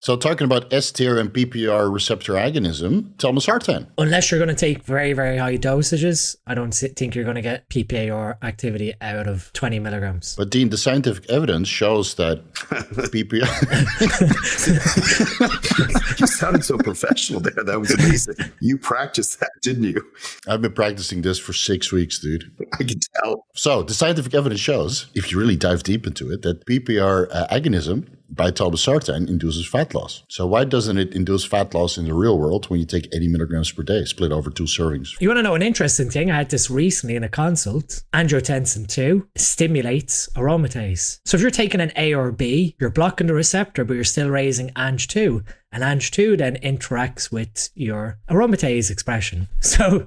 So talking about S-tier and PPR receptor agonism, telmisartan. Unless you're going to take very, very high dosages, I don't think you're going to get PPR activity out of 20 milligrams. But Dean, the scientific evidence shows that PPR... You sounded so professional there. That was amazing. You practiced that, didn't you? I've been practicing this for 6 weeks, dude. I can tell. So the scientific evidence shows, if you really dive deep into it, that PPR agonism by telmisartan induces fat loss. So why doesn't it induce fat loss in the real world when you take 80 milligrams per day, split over 2 servings? You want to know an interesting thing? I had this recently in a consult. Angiotensin 2 stimulates aromatase. So if you're taking an A or B, you're blocking the receptor, but you're still raising Ang2. And Ang2 then interacts with your aromatase expression. So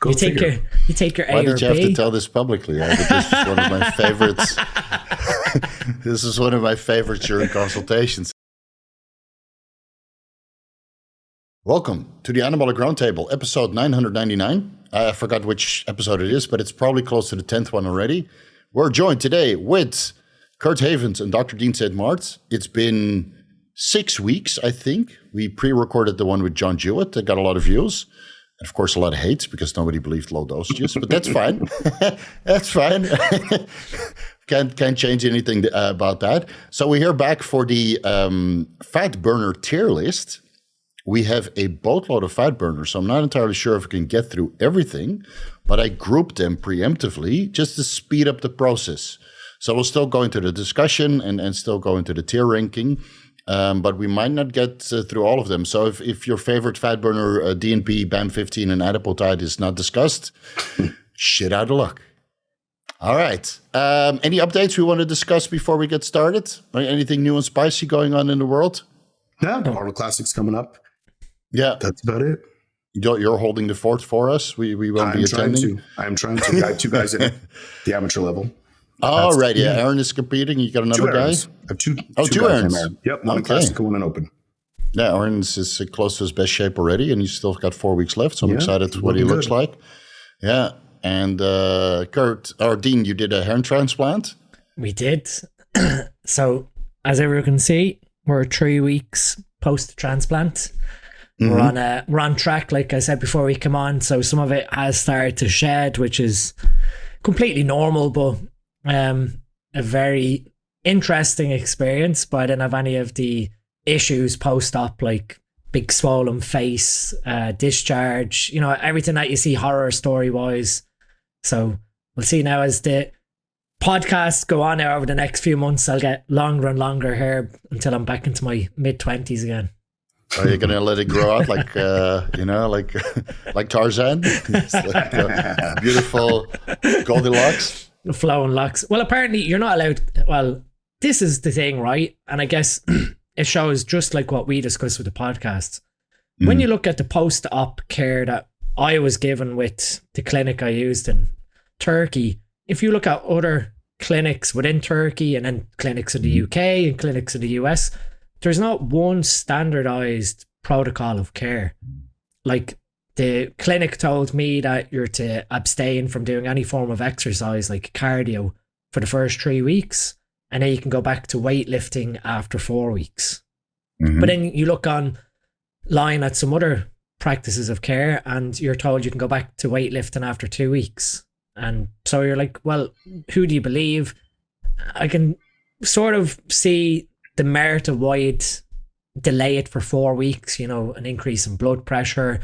you take your A or B. Why did you have to tell this publicly? This is one of my favorites. This is one of my favorites during consultations. Welcome to the Anabolic Roundtable, episode 999. I forgot which episode it is, but it's probably close to the 10th one already. We're joined today with Kurt Havens and Dr. Dean St. Mart. It's been 6 weeks, I think. We pre-recorded the one with John Jewett that got a lot of views. And of course, a lot of hate because nobody believed low dosages, but that's fine. That's fine. Can't change anything about that. So we're here back for the fat burner tier list. We have a boatload of fat burners, so I'm not entirely sure if we can get through everything, but I grouped them preemptively just to speed up the process. So we'll still go into the discussion and still go into the tier ranking, but we might not get through all of them. So if your favorite fat burner, DNP, BAM15, and adipocyte is not discussed, shit out of luck. All right. Any updates we want to discuss before we get started? Anything new and spicy going on in the world? No, the Arnold Classic's coming up. Yeah. That's about it. You're holding the fort for us? We won't be attending? I am trying to guide 2 guys in the amateur level. Oh, right. Yeah. Aaron is competing. You got another guy? I have two Aarons. Yep. One classic and one in open. Yeah. Aaron's is close to his best shape already, and he's still got 4 weeks left. So I'm excited what he looks like. Yeah. And Kurt, or Dean, you did a hair transplant? We did. So as everyone can see, we're 3 weeks post-transplant. Mm-hmm. We're on track, like I said before we come on. So some of it has started to shed, which is completely normal, but a very interesting experience. But I didn't have any of the issues post-op, like big swollen face, discharge, everything that you see horror story-wise. So we'll see now as the podcasts go on now over the next few months, I'll get longer and longer hair until I'm back into my mid-20s again. Are you going to let it grow out like Tarzan? It's like beautiful Goldilocks? Flowing locks. Well, apparently you're not allowed. Well, this is the thing, right? And I guess it shows just like what we discussed with the podcast. When you look at the post-op care that I was given with the clinic I used in Turkey, if you look at other clinics within Turkey and then clinics in the UK and clinics in the US, there's not one standardized protocol of care. Like the clinic told me that you're to abstain from doing any form of exercise like cardio for the first 3 weeks, and then you can go back to weightlifting after 4 weeks. But then you look online at some other practices of care and you're told you can go back to weightlifting after 2 weeks. And so you're like, well, who do you believe? I can sort of see the merit of why you'd delay it for 4 weeks, an increase in blood pressure.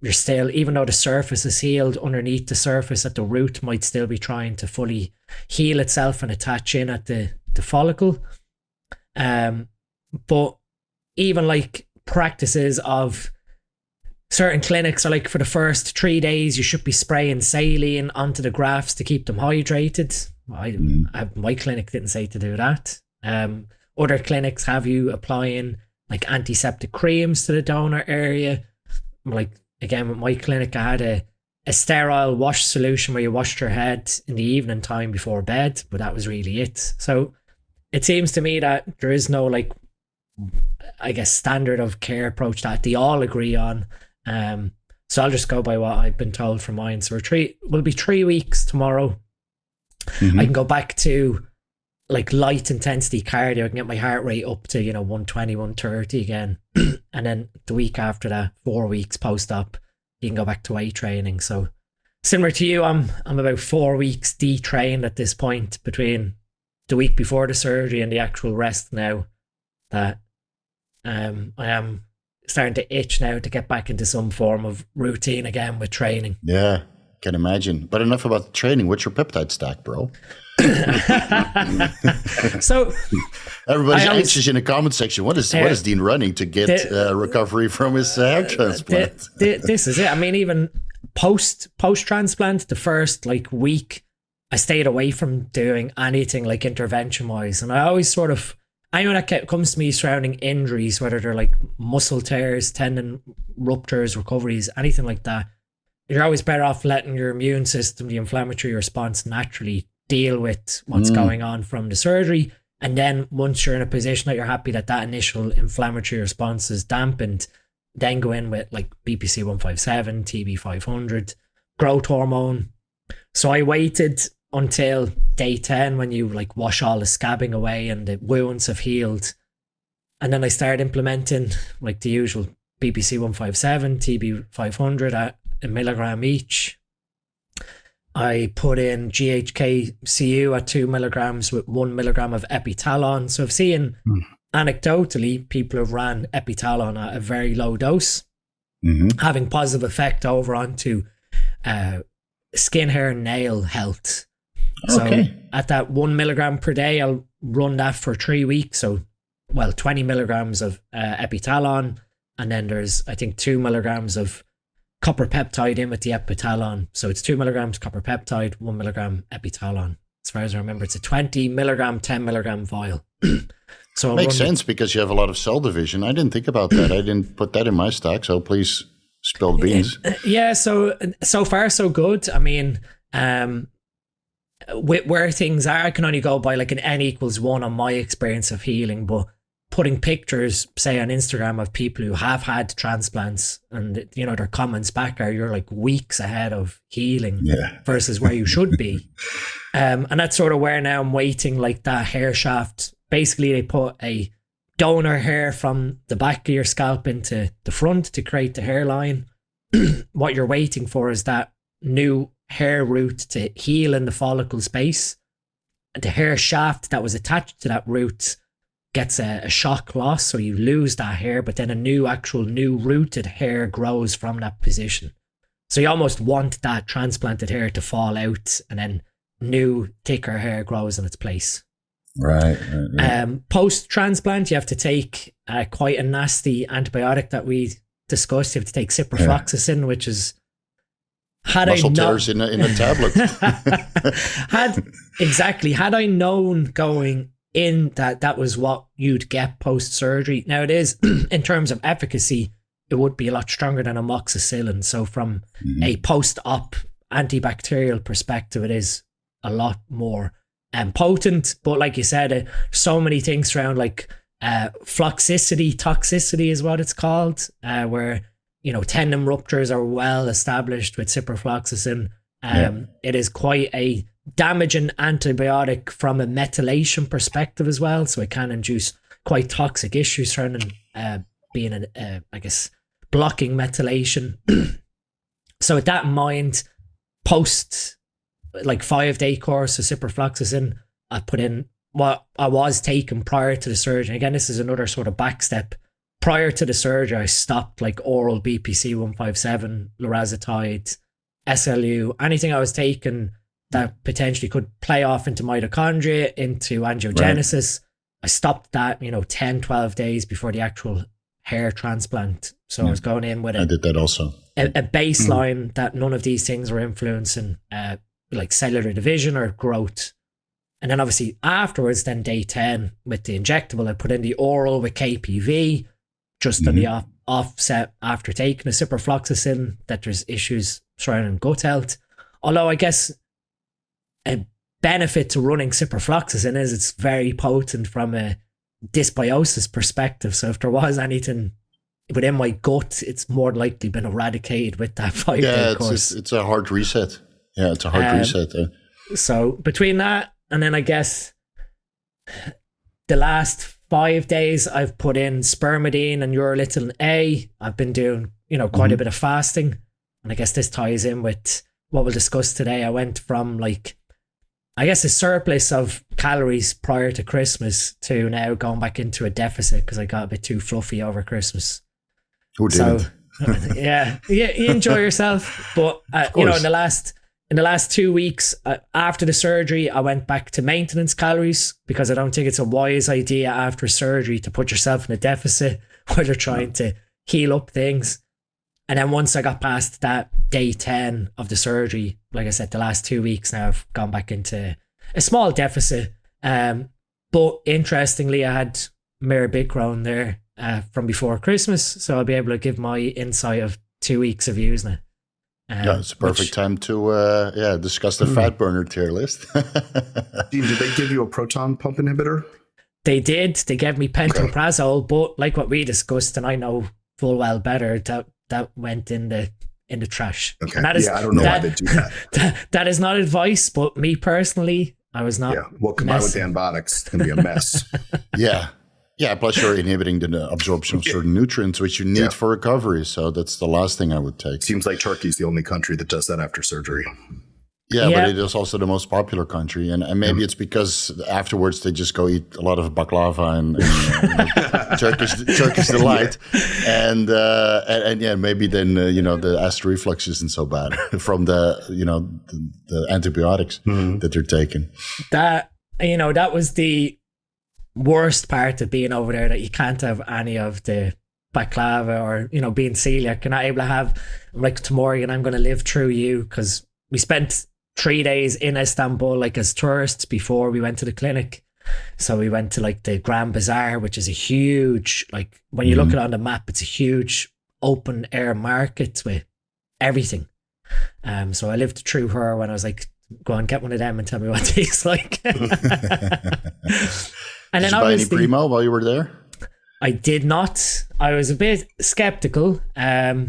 You're still, even though the surface is healed, underneath the surface at the root might still be trying to fully heal itself and attach in at the follicle. But even like practices of certain clinics are like, for the first 3 days, you should be spraying saline onto the grafts to keep them hydrated. My clinic didn't say to do that. Other clinics have you applying like antiseptic creams to the donor area. Like, again, with my clinic, I had a sterile wash solution where you washed your head in the evening time before bed, but that was really it. So it seems to me that there is no, like, I guess, standard of care approach that they all agree on. So I'll just go by what I've been told from mine. So we'll be 3 weeks tomorrow. I can go back to like light intensity cardio. I can get my heart rate up to, 120, 130 again. And then the week after that, 4 weeks post-op, you can go back to weight training. So similar to you, I'm about 4 weeks detrained at this point between the week before the surgery and the actual rest now, that I am starting to itch now to get back into some form of routine again with training. Yeah, can imagine. But enough about the training. What's your peptide stack, bro? So everybody's anxious in the comment section. What is Dean running to get recovery from his hair transplant? This is it. I mean, even post transplant, the first like week, I stayed away from doing anything like intervention wise, and I always I know that comes to me surrounding injuries, whether they're like muscle tears, tendon ruptures, recoveries, anything like that. You're always better off letting your immune system, the inflammatory response, naturally deal with what's going on from the surgery. And then once you're in a position that you're happy that initial inflammatory response is dampened, then go in with like BPC 157, TB 500, growth hormone. So I waited until day 10 when you like wash all the scabbing away and the wounds have healed. And then I started implementing like the usual BPC 157, TB 500 at a milligram each. I put in GHK-Cu at 2 milligrams with 1 milligram of epitalon. So I've seen anecdotally people have ran epitalon at a very low dose, having positive effect over onto skin, hair, and nail health. So at that 1 milligram per day, I'll run that for 3 weeks. So, 20 milligrams of epitalon. And then there's, I think, 2 milligrams of copper peptide in with the epitalon. So it's 2 milligrams copper peptide, 1 milligram epitalon. As far as I remember, it's a 20 milligram, 10 milligram vial. So makes sense because you have a lot of cell division. I didn't think about that. I didn't put that in my stack. So please spill the beans. Yeah. So far so good. I mean, with where things are, I can only go by like an N=1 on my experience of healing, but putting pictures, say on Instagram, of people who have had transplants and, their comments back are you're like weeks ahead of healing versus where you should be. And that's sort of where now I'm waiting, like that hair shaft. Basically, they put a donor hair from the back of your scalp into the front to create the hairline. What you're waiting for is that new hair root to heal in the follicle space. And the hair shaft that was attached to that root gets a shock loss, so you lose that hair, but then a new rooted hair grows from that position. So you almost want that transplanted hair to fall out and then new thicker hair grows in its place. Right. Post-transplant, you have to take quite a nasty antibiotic that we discussed. You have to take ciprofloxacin, which is muscle tears in a tablet. Had I known going in that was what you'd get post-surgery. Now it is, in terms of efficacy, it would be a lot stronger than amoxicillin. So from a post-op antibacterial perspective, it is a lot more potent. But like you said, so many things around like floxicity, toxicity is what it's called, where, tendon ruptures are well established with ciprofloxacin. It is quite a damaging antibiotic from a methylation perspective as well, so it can induce quite toxic issues surrounding being blocking methylation. So with that in mind, post like 5-day course of ciprofloxacin, I put in what I was taking prior to the surgery. Again, this is another sort of back step. Prior to the surgery, I stopped like oral BPC 157, Lorazepam, SLU, anything I was taking that potentially could play off into mitochondria, into angiogenesis. Right. I stopped that, 10, 12 days before the actual hair transplant. So I was going in with I did that also. A baseline that none of these things were influencing like cellular division or growth. And then obviously afterwards, then day 10 with the injectable, I put in the oral with KPV, just on the offset after taking the ciprofloxacin, that there's issues surrounding gut health. Although I guess a benefit to running ciprofloxacin is it's very potent from a dysbiosis perspective. So if there was anything within my gut, it's more likely been eradicated with that 5-day course. It's a hard reset. Yeah, it's a hard reset. So between that and then I guess the last 5 days I've put in spermidine and urolithin A. I've been doing, quite a bit of fasting. And I guess this ties in with what we'll discuss today. I went from a surplus of calories prior to Christmas to now going back into a deficit because I got a bit too fluffy over Christmas. Who didn't? So, yeah, you enjoy yourself. But, in the last 2 weeks after the surgery, I went back to maintenance calories because I don't think it's a wise idea after surgery to put yourself in a deficit while you're trying to heal up things. And then once I got past that day 10 of the surgery, like I said, the last 2 weeks now, I've gone back into a small deficit. But interestingly, I had Mirabegron there from before Christmas. So I'll be able to give my insight of 2 weeks of using it. It's a perfect time to discuss the fat burner tier list. Did they give you a proton pump inhibitor? They did. They gave me pantoprazole, but like what we discussed, and I know full well better, that went in the trash. Okay. And that is, I don't know why they do that. That is not advice, but me personally, I was not. Yeah, well, combined with the antibiotics, it's going to be a mess. Yeah, plus you're inhibiting the absorption of certain nutrients which you need for recovery. So that's the last thing I would take. Seems like Turkey's the only country that does that after surgery. Yeah, but it is also the most popular country. And maybe it's because afterwards they just go eat a lot of baklava and Turkish delight. And maybe then, the acid reflux isn't so bad from the antibiotics that they're taking. That was the worst part of being over there, that you can't have any of the baklava or being celiac. You're not able to have, I'm like, tomorrow and I'm going to live through you, because we spent 3 days in Istanbul as tourists before we went to the clinic. So we went to the Grand Bazaar, which is a huge, when you look at it on the map, it's a huge open air market with everything. So I lived through her when I was like, go on, get one of them and tell me what it tastes like. And did you buy any Primo while you were there? I did not. I was a bit skeptical. I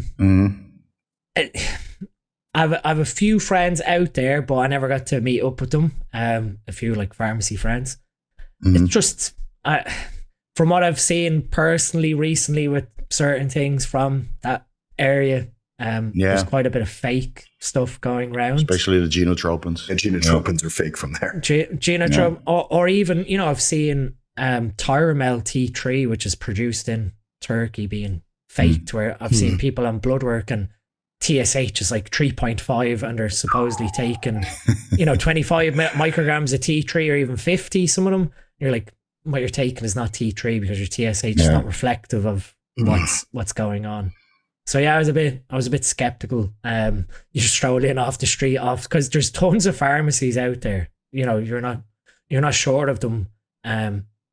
have a few friends out there, but I never got to meet up with them. A few pharmacy friends. It's just, from what I've seen personally recently with certain things from that area, there's quite a bit of fake stuff going around. Especially the genotropins. And genotropins are fake from there. Or even, I've seen Thyroid T3, which is produced in Turkey, being faked, where I've seen people on blood work and TSH is 3.5 and they're supposedly taking 25 micrograms of T3 or even 50, some of them. You're like, what you're taking is not T3 because your TSH is not reflective of what's going on. So I was a bit skeptical. You just stroll in off the street because there's tons of pharmacies out there. You're not short of them,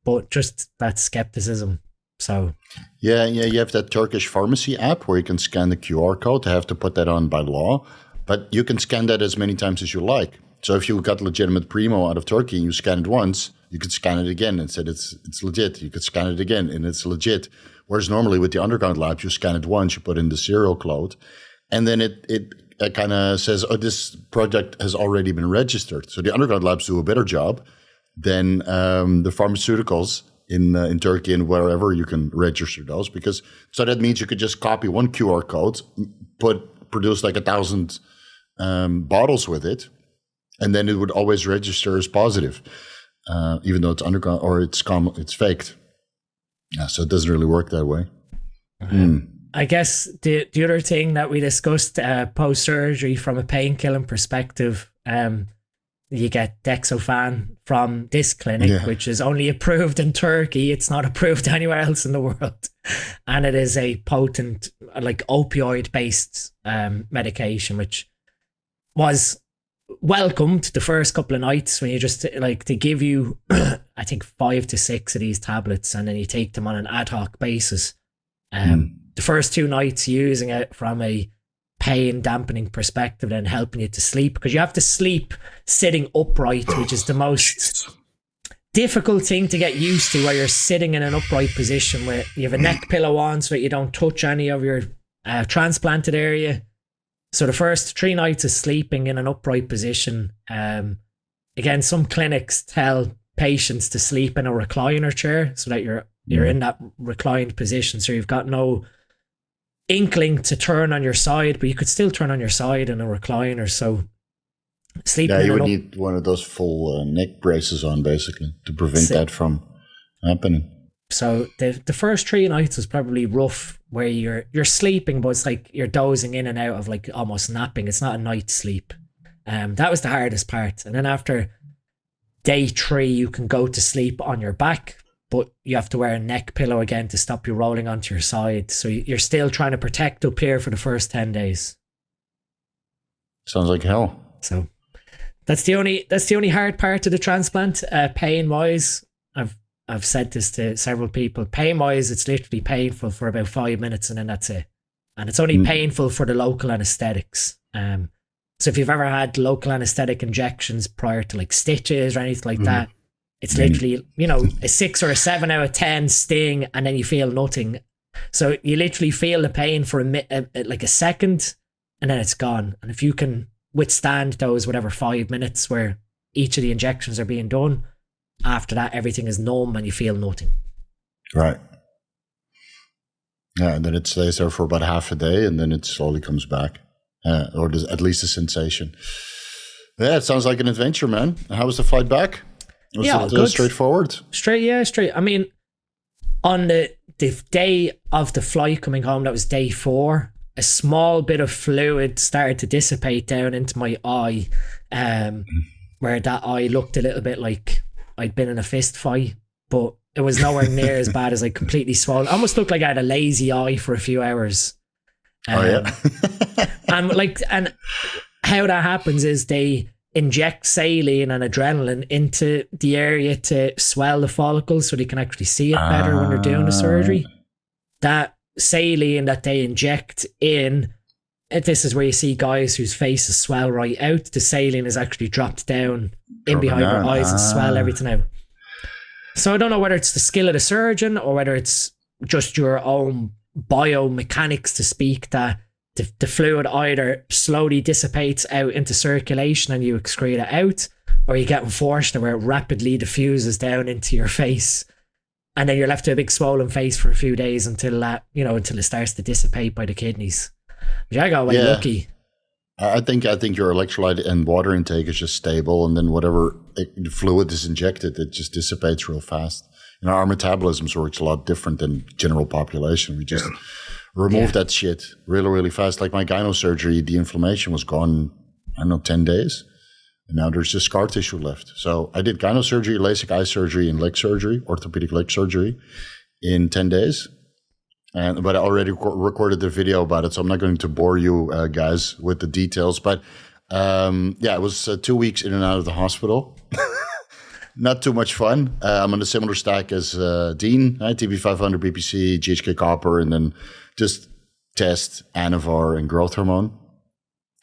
but just that skepticism. So you have that Turkish pharmacy app where you can scan the QR code. They have to put that on by law, but you can scan that as many times as you like. So if you got legitimate Primo out of Turkey and you scan it once, you could scan it again and said it's legit. You could scan it again and it's legit. Whereas normally with the underground labs, you scan it once, you put in the serial code, and then it kind of says, oh, this product has already been registered. So the underground labs do a better job than the pharmaceuticals in Turkey and wherever you can register those, so that means you could just copy one QR code, produce 1,000 bottles with it, and then it would always register as positive, even though it's underground or it's faked. Yeah, so it doesn't really work that way. I guess the other thing that we discussed post surgery from a painkilling perspective, you get Dexofan from this clinic, which is only approved in Turkey. It's not approved anywhere else in the world. And it is a potent, opioid-based medication, which was welcomed the first couple of nights when you just, they give you, I think, 5 to 6 of these tablets, and then you take them on an ad hoc basis. The first 2 nights using it from a pain dampening perspective and helping you to sleep, because you have to sleep sitting upright, which is the most difficult thing to get used to, where you're sitting in an upright position where you have a neck pillow on so that you don't touch any of your transplanted area. So the first 3 nights of sleeping in an upright position, again, some clinics tell patients to sleep in a recliner chair so that you're in that reclined position, so you've got no inkling to turn on your side, but you could still turn on your side in a recliner. So sleeping you would need one of those full neck braces on, basically, to prevent that from happening. So the first 3 nights was probably rough, where you're sleeping, but it's like you're dozing in and out of like almost napping. It's not a night's sleep. That was the hardest part. And then after day 3, you can go to sleep on your back, but you have to wear a neck pillow again to stop you rolling onto your side. So you're still trying to protect up here for the first 10 days. Sounds like hell. So that's the only hard part of the transplant. Pain wise, I've said this to several people. Pain wise, it's literally painful for about 5 minutes, and then that's it. And it's only painful for the local anesthetics. So if you've ever had local anesthetic injections prior to like stitches or anything like that, it's literally, a 6 or a 7 out of 10 sting, and then you feel nothing. So you literally feel the pain for like a second, and then it's gone. And if you can withstand those 5 minutes where each of the injections are being done, after that everything is numb and you feel nothing. Right. Yeah, and then it stays there for about half a day, and then it slowly comes back, or there's at least a sensation. Yeah, it sounds like an adventure, man. How was the flight back? Was it good. Straightforward? Straight. I mean, on the day of the flight coming home, that was day 4, a small bit of fluid started to dissipate down into my eye, where that eye looked a little bit like I'd been in a fist fight, but it was nowhere near as bad as like completely swollen. I almost looked like I had a lazy eye for a few hours. And how that happens is they inject saline and adrenaline into the area to swell the follicles so they can actually see it better when they're doing the surgery. That saline that they inject in, this is where you see guys whose faces swell right out. The saline is actually dropped down in behind their eyes and swell everything out. So I don't know whether it's the skill of the surgeon or whether it's just your own biomechanics to speak, that the fluid either slowly dissipates out into circulation and you excrete it out, or you get unfortunate where it rapidly diffuses down into your face, and then you're left with a big swollen face for a few days until it starts to dissipate by the kidneys. But I got away lucky. I think your electrolyte and water intake is just stable, and then whatever fluid is injected, it just dissipates real fast. Our metabolism works a lot different than general population. We just remove that shit really, really fast. Like my gyno surgery, the inflammation was gone, 10 days. And now there's just scar tissue left. So I did gyno surgery, Lasik eye surgery, and leg surgery, orthopedic leg surgery in 10 days. But I already recorded the video about it, so I'm not going to bore you guys with the details. But it was 2 weeks in and out of the hospital. Not too much fun. I'm on a similar stack as Dean, TB500, BPC, GHK copper, and then just test Anavar and growth hormone.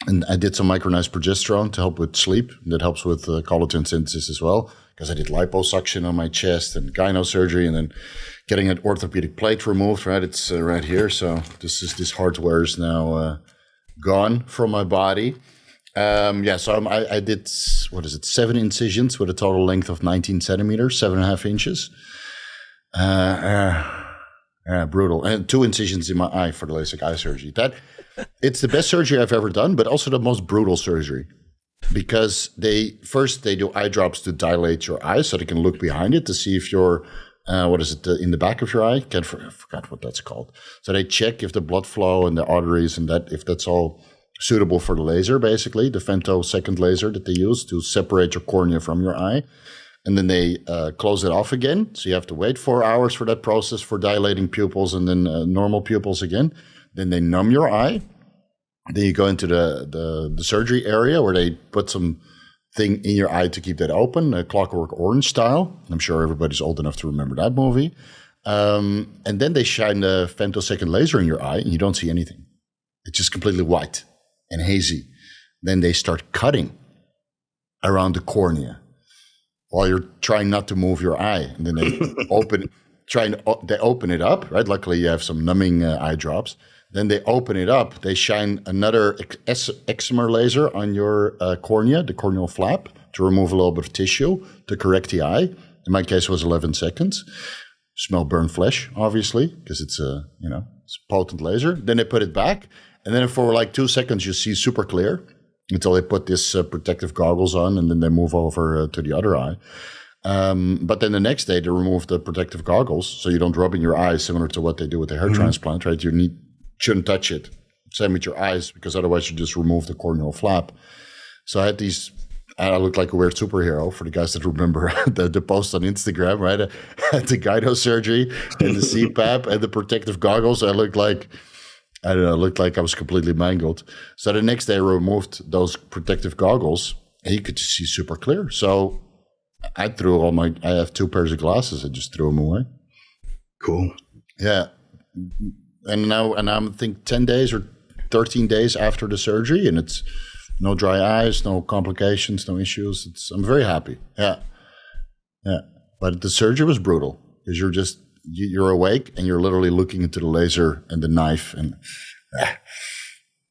And I did some micronized progesterone to help with sleep. That helps with collagen synthesis as well, because I did liposuction on my chest and gyno surgery, and then getting an orthopedic plate removed, right? It's right here. So this hardware is now gone from my body. So I did, 7 incisions with a total length of 19 centimeters, 7.5 inches. Brutal. And 2 incisions in my eye for the Lasik eye surgery. It's the best surgery I've ever done, but also the most brutal surgery, because they do eye drops to dilate your eye so they can look behind it to see if you're, in the back of your eye? I forgot what that's called. So they check if the blood flow and the arteries and if that's all suitable for the laser, basically, the femtosecond laser that they use to separate your cornea from your eye. And then they close it off again. So you have to wait 4 hours for that process for dilating pupils and then normal pupils again. Then they numb your eye. Then you go into the surgery area where they put some thing in your eye to keep that open, a Clockwork Orange style. I'm sure everybody's old enough to remember that movie. And then they shine the femtosecond laser in your eye and you don't see anything. It's just completely white and hazy. Then they start cutting around the cornea while you're trying not to move your eye. And then they they open it up, right? Luckily you have some numbing eye drops. Then they open it up. They shine another excimer laser on your cornea, the corneal flap, to remove a little bit of tissue to correct the eye. In my case, it was 11 seconds. Smell burnt flesh, obviously, because it's a potent laser. Then they put it back, and then for like 2 seconds, you see super clear until they put this protective goggles on, and then they move over to the other eye. But then the next day, they remove the protective goggles, so you don't rub in your eyes, similar to what they do with the hair transplant, right? You shouldn't touch it. Same with your eyes, because otherwise you just remove the corneal flap. So I had these. I look like a weird superhero for the guys that remember the post on Instagram, right? I had the gyno surgery and the CPAP and the protective goggles. I looked like I was completely mangled. So the next day I removed those protective goggles and you could just see super clear. So I have 2 pairs of glasses. I just threw them away. Cool. Yeah. And I'm I think 10 days or 13 days after the surgery, and it's no dry eyes, no complications, no issues. I'm very happy. Yeah. But the surgery was brutal because you're awake and you're literally looking into the laser and the knife and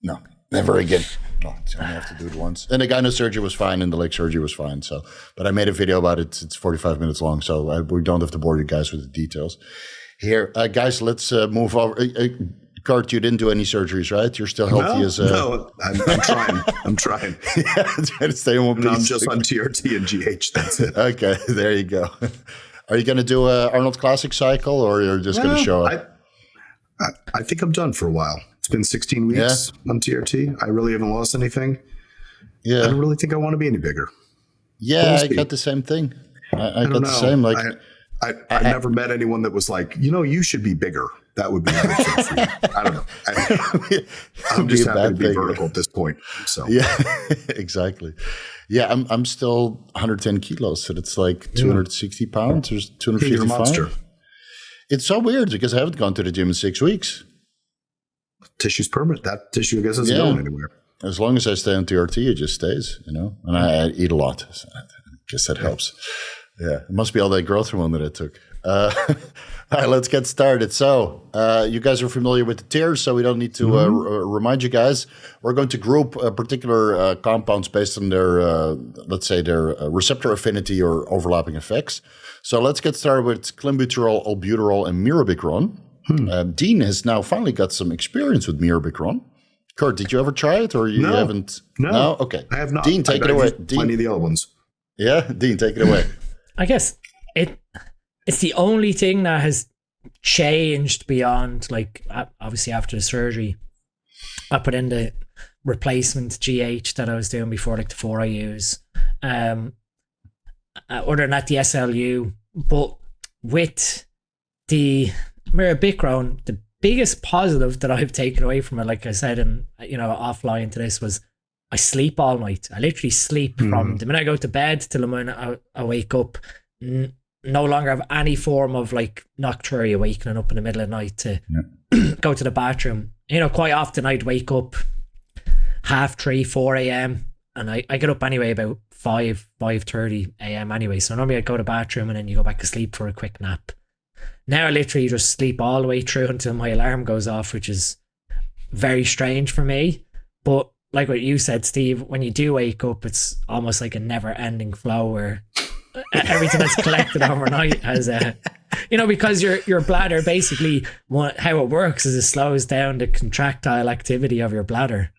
no, never again. No, I only have to do it once. And the gyno surgery was fine and the leg surgery was fine. So, but I made a video about it. It's 45 minutes long, so we don't have to bore you guys with the details. Here, guys, let's move over. Kurt, you didn't do any surgeries, right? You're still healthy No, I'm trying. Yeah, trying to stay in one piece. No, I'm just on TRT and GH. That's it. Okay, there you go. Are you going to do a Arnold Classic cycle, or you're just going to show up? I think I'm done for a while. It's been 16 weeks on TRT. I really haven't lost anything. Yeah, I don't really think I want to be any bigger. Yeah, I got the same thing. I got the same. Like, I never met anyone that was like, you should be bigger. That would be a good thing for you. I don't know. I'm just happy to be vertical at this point. So yeah, exactly. Yeah, I'm still 110 kilos, so it's like 260 pounds or 255. You're a monster. It's so weird because I haven't gone to the gym in 6 weeks. Tissue's permanent. That tissue, I guess, isn't going anywhere. As long as I stay on TRT, it just stays, And I eat a lot. So I guess that helps. Yeah, it must be all that growth hormone that I took. All right, let's get started. So you guys are familiar with the tiers, so we don't need to remind you guys. We're going to group particular compounds based on their, let's say, their receptor affinity or overlapping effects. So let's get started with Clenbuterol, Albuterol, and Mirabegron. Dean has now finally got some experience with Mirabegron. Kurt, did you ever try it, or you haven't? No, okay. I have not. Dean, take it away. Dean, plenty of the other ones. Yeah, Dean, take it away. I guess it's the only thing that has changed beyond, like, obviously after the surgery. I put in the replacement GH that I was doing before, like the 4 I use. Other than that, the SLU. But with the Mirabegron, the biggest positive that I've taken away from it, like I said, and offline to this, was I sleep all night. I literally sleep from the minute I go to bed till the minute I wake up. No longer have any form of like nocturnal awakening up in the middle of the night to go to the bathroom. Quite often I'd wake up 3:30, 4 a.m. and I get up anyway about 5:30 a.m. anyway. So normally I'd go to the bathroom and then you go back to sleep for a quick nap. Now I literally just sleep all the way through until my alarm goes off, which is very strange for me. But like what you said, Steve, when you do wake up, it's almost like a never-ending flow where everything that's collected overnight has because your bladder basically, how it works is it slows down the contractile activity of your bladder.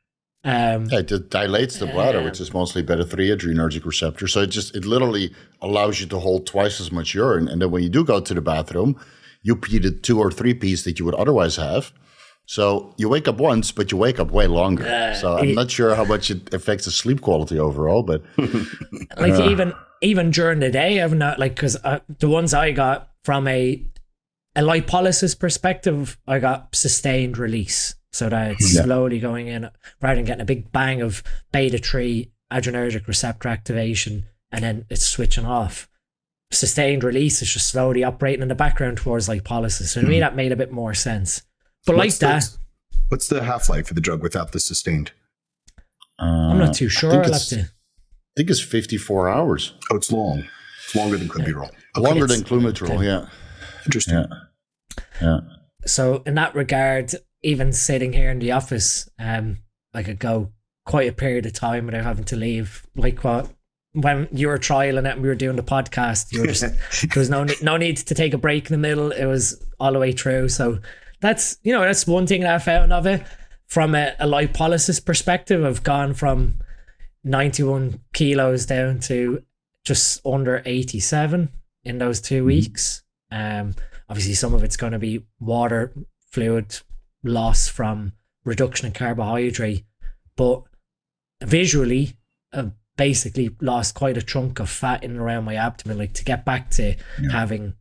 It dilates the bladder, which is mostly beta-3 adrenergic receptor. So it literally allows you to hold twice as much urine. And then when you do go to the bathroom, you pee the 2 or 3 pees that you would otherwise have. So you wake up once, but you wake up way longer. So I'm not sure how much it affects the sleep quality overall, but even during the day, I've not because the ones I got from a lipolysis perspective, I got sustained release, so that it's slowly going in rather than getting a big bang of beta-3 adrenergic receptor activation and then it's switching off. Sustained release is just slowly operating in the background towards lipolysis. So to me, that made a bit more sense. But what's the half-life of the drug without the sustained? I'm not too sure. I think it's 54 hours. Oh, it's long. It's longer than Clenbuterol. Okay. Longer than Clenbuterol, yeah. Interesting. Yeah. So in that regard, even sitting here in the office, I could go quite a period of time without having to leave. Like what when you were trialing it and we were doing the podcast, you were just, there was no need to take a break in the middle. It was all the way through. So that's one thing that I found of it. From a lipolysis perspective, I've gone from 91 kilos down to just under 87 in those 2 weeks. Obviously some of it's going to be water fluid loss from reduction in carbohydrate, but visually I've basically lost quite a chunk of fat in and around my abdomen, like to get back to having,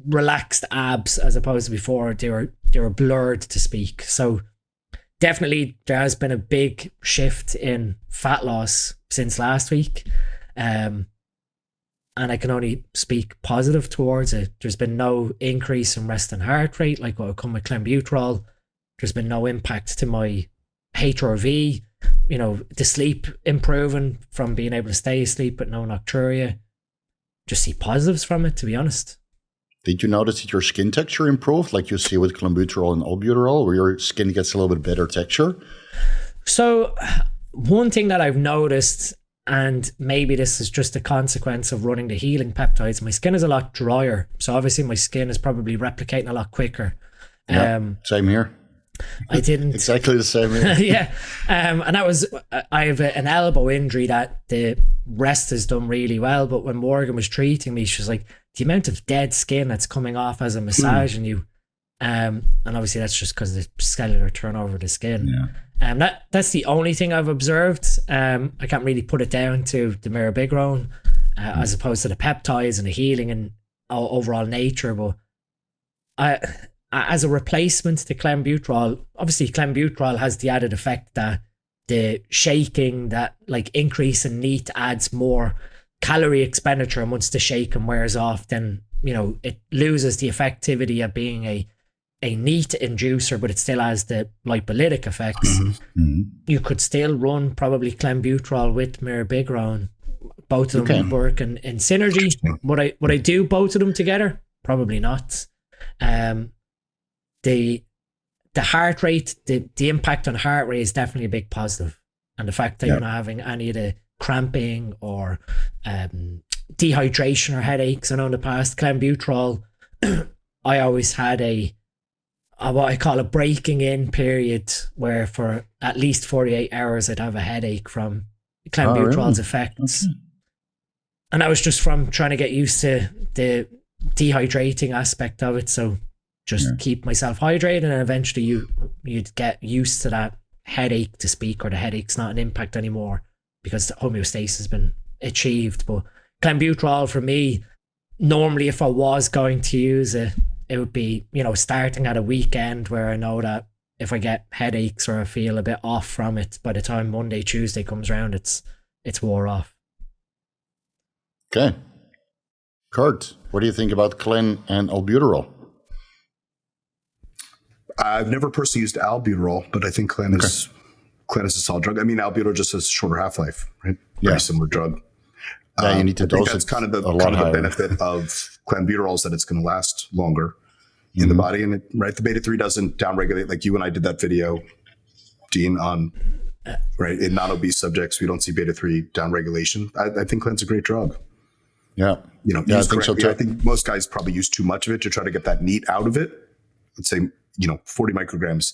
relaxed abs as opposed to before they were blurred, to speak. So definitely there has been a big shift in fat loss since last week. And I can only speak positive towards it. There's been no increase in resting heart rate like what would come with Clenbuterol. There's been no impact to my HRV, the sleep improving from being able to stay asleep but no nocturia. Just see positives from it, to be honest. Did you notice that your skin texture improved like you see with Clenbuterol and Albuterol, where your skin gets a little bit better texture? So one thing that I've noticed, and maybe this is just a consequence of running the healing peptides, my skin is a lot drier. So obviously my skin is probably replicating a lot quicker. Yeah, same here. I didn't exactly the same here. yeah. And that was, I have an elbow injury that the rest has done really well. But when Morgan was treating me, she was like, the amount of dead skin that's coming off as I'm massaging you. And obviously that's just because of the cellular turnover of the skin. Yeah. That's the only thing I've observed. I can't really put it down to the Mirabegron as opposed to the peptides and the healing and overall nature. But as a replacement to Clenbuterol, obviously Clenbuterol has the added effect that the shaking, that like increase in NEAT adds more calorie expenditure, and once the shaking wears off, then it loses the effectivity of being a NEAT inducer, but it still has the lipolytic effects. You could still run probably Clenbuterol with Mirabegron. Both of them work in synergy. Would I do both of them together? Probably not. The heart rate, the impact on heart rate is definitely a big positive, and the fact that you're not having any of the cramping or dehydration or headaches. I know in the past Clenbuterol, I always had what I call a breaking in period where for at least 48 hours I'd have a headache from Clenbuterol's effects. And that was just from trying to get used to the dehydrating aspect of it. So just keep myself hydrated, and eventually you'd get used to that headache, to speak, or the headache's not an impact anymore because the homeostasis has been achieved. But Clenbuterol for me, normally if I was going to use it, it would be, starting at a weekend where I know that if I get headaches or I feel a bit off from it, by the time Monday, Tuesday comes around, it's wore off. Okay. Kurt, what do you think about Clen and Albuterol? I've never personally used Albuterol, but I think Clen is a solid drug. I mean, Albuterol just has a shorter half-life, right? Very similar drug. Yeah, you need to dose it. That's kind of the benefit of Clenbuterol is that it's going to last longer in the body, and the beta-3 doesn't downregulate like you and I did that video, Dean, on in non-obese subjects. We don't see beta-3 downregulation. I think Clen's a great drug. Yeah, I think so too. I think most guys probably use too much of it to try to get that NEAT out of it. Let's say 40 micrograms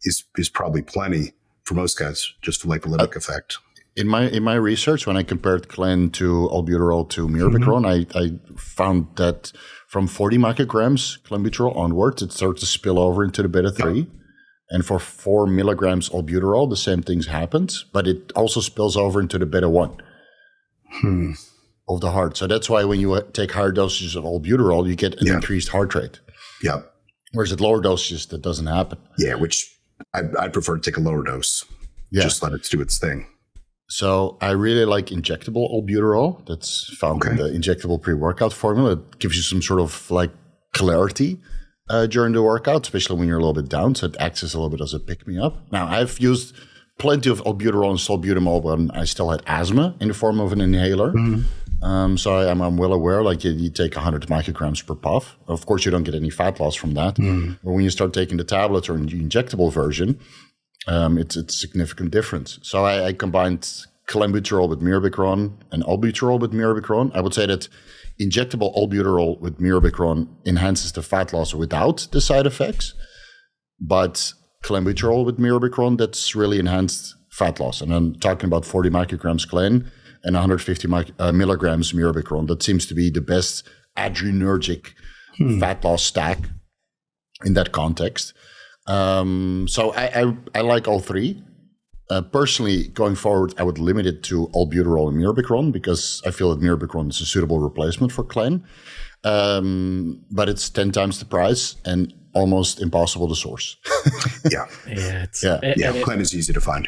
is probably plenty for most guys, just for lipolytic effect. In my research, when I compared Clen to Albuterol to Mirabegron, I found that from 40 micrograms Clenbuterol onwards, it starts to spill over into the beta-3. Yep. And for 4 milligrams Albuterol, the same things happened, but it also spills over into the beta-1 of the heart. So that's why when you take higher dosages of Albuterol, you get an increased heart rate. Yeah. Whereas at lower dosages, that doesn't happen. Yeah, which I'd prefer to take a lower dose. Yeah. Just let it do its thing. So I really like injectable Albuterol. That's found in the injectable pre-workout formula. It gives you some sort of like clarity during the workout, especially when you're a little bit down. So it acts as a little bit as a pick-me-up. Now, I've used plenty of Albuterol and salbutamol when I still had asthma in the form of an inhaler. So I'm well aware, like you take 100 micrograms per puff. Of course, you don't get any fat loss from that. But when you start taking the tablets or the injectable version, it's a significant difference. So I combined Clenbuterol with Mirabegron and Albuterol with Mirabegron. I would say that injectable Albuterol with Mirabegron enhances the fat loss without the side effects, but Clenbuterol with Mirabegron, that's really enhanced fat loss. And I'm talking about 40 micrograms Clen and 150 milligrams Mirabegron. That seems to be the best adrenergic fat loss stack in that context. So I like all three. Personally, going forward, I would limit it to Albuterol and Mirabegron because I feel that Mirabegron is a suitable replacement for Clen. But it's 10 times the price and almost impossible to source. Yeah. Clen Clen is easy to find.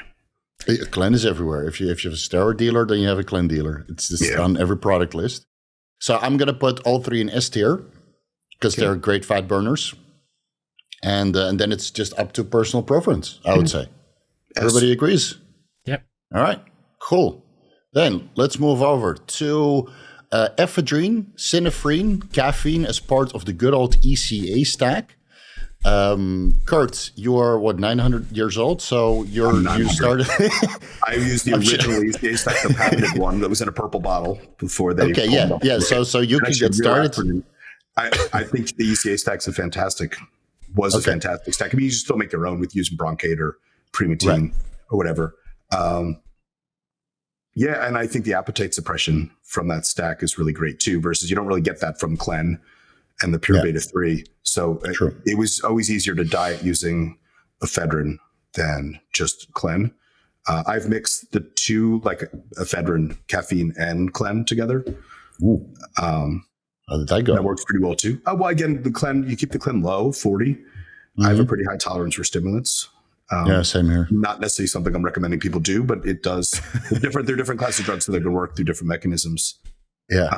Clen is everywhere. If you have a steroid dealer, then you have a Clen dealer. It's just on every product list. So I'm going to put all three in S tier because they're great fat burners. And then it's just up to personal preference, I would say. Everybody agrees? Yep. All right, cool. Then let's move over to ephedrine, synephrine, caffeine as part of the good old ECA stack. Kurt, you are 900 years old, so you started. I used the original ECA stack, the patented one that was in a purple bottle before they. Okay, yeah. So you can get started. I think the ECA stack's a fantastic stack. I mean, you just still make your own with using Broncade or Primatine or whatever. And I think the appetite suppression from that stack is really great too, versus you don't really get that from Clen and the pure beta 3. So it was always easier to diet using ephedrine than just Clen. I've mixed the two, like ephedrine, caffeine, and Clen together. Ooh. How did that go? That works pretty well too. Well, again, the Clen, you keep the Clen low, 40. I have a pretty high tolerance for stimulants. Same here. Not necessarily something I'm recommending people do, but it does. They're different classes of drugs, so they can work through different mechanisms. Yeah.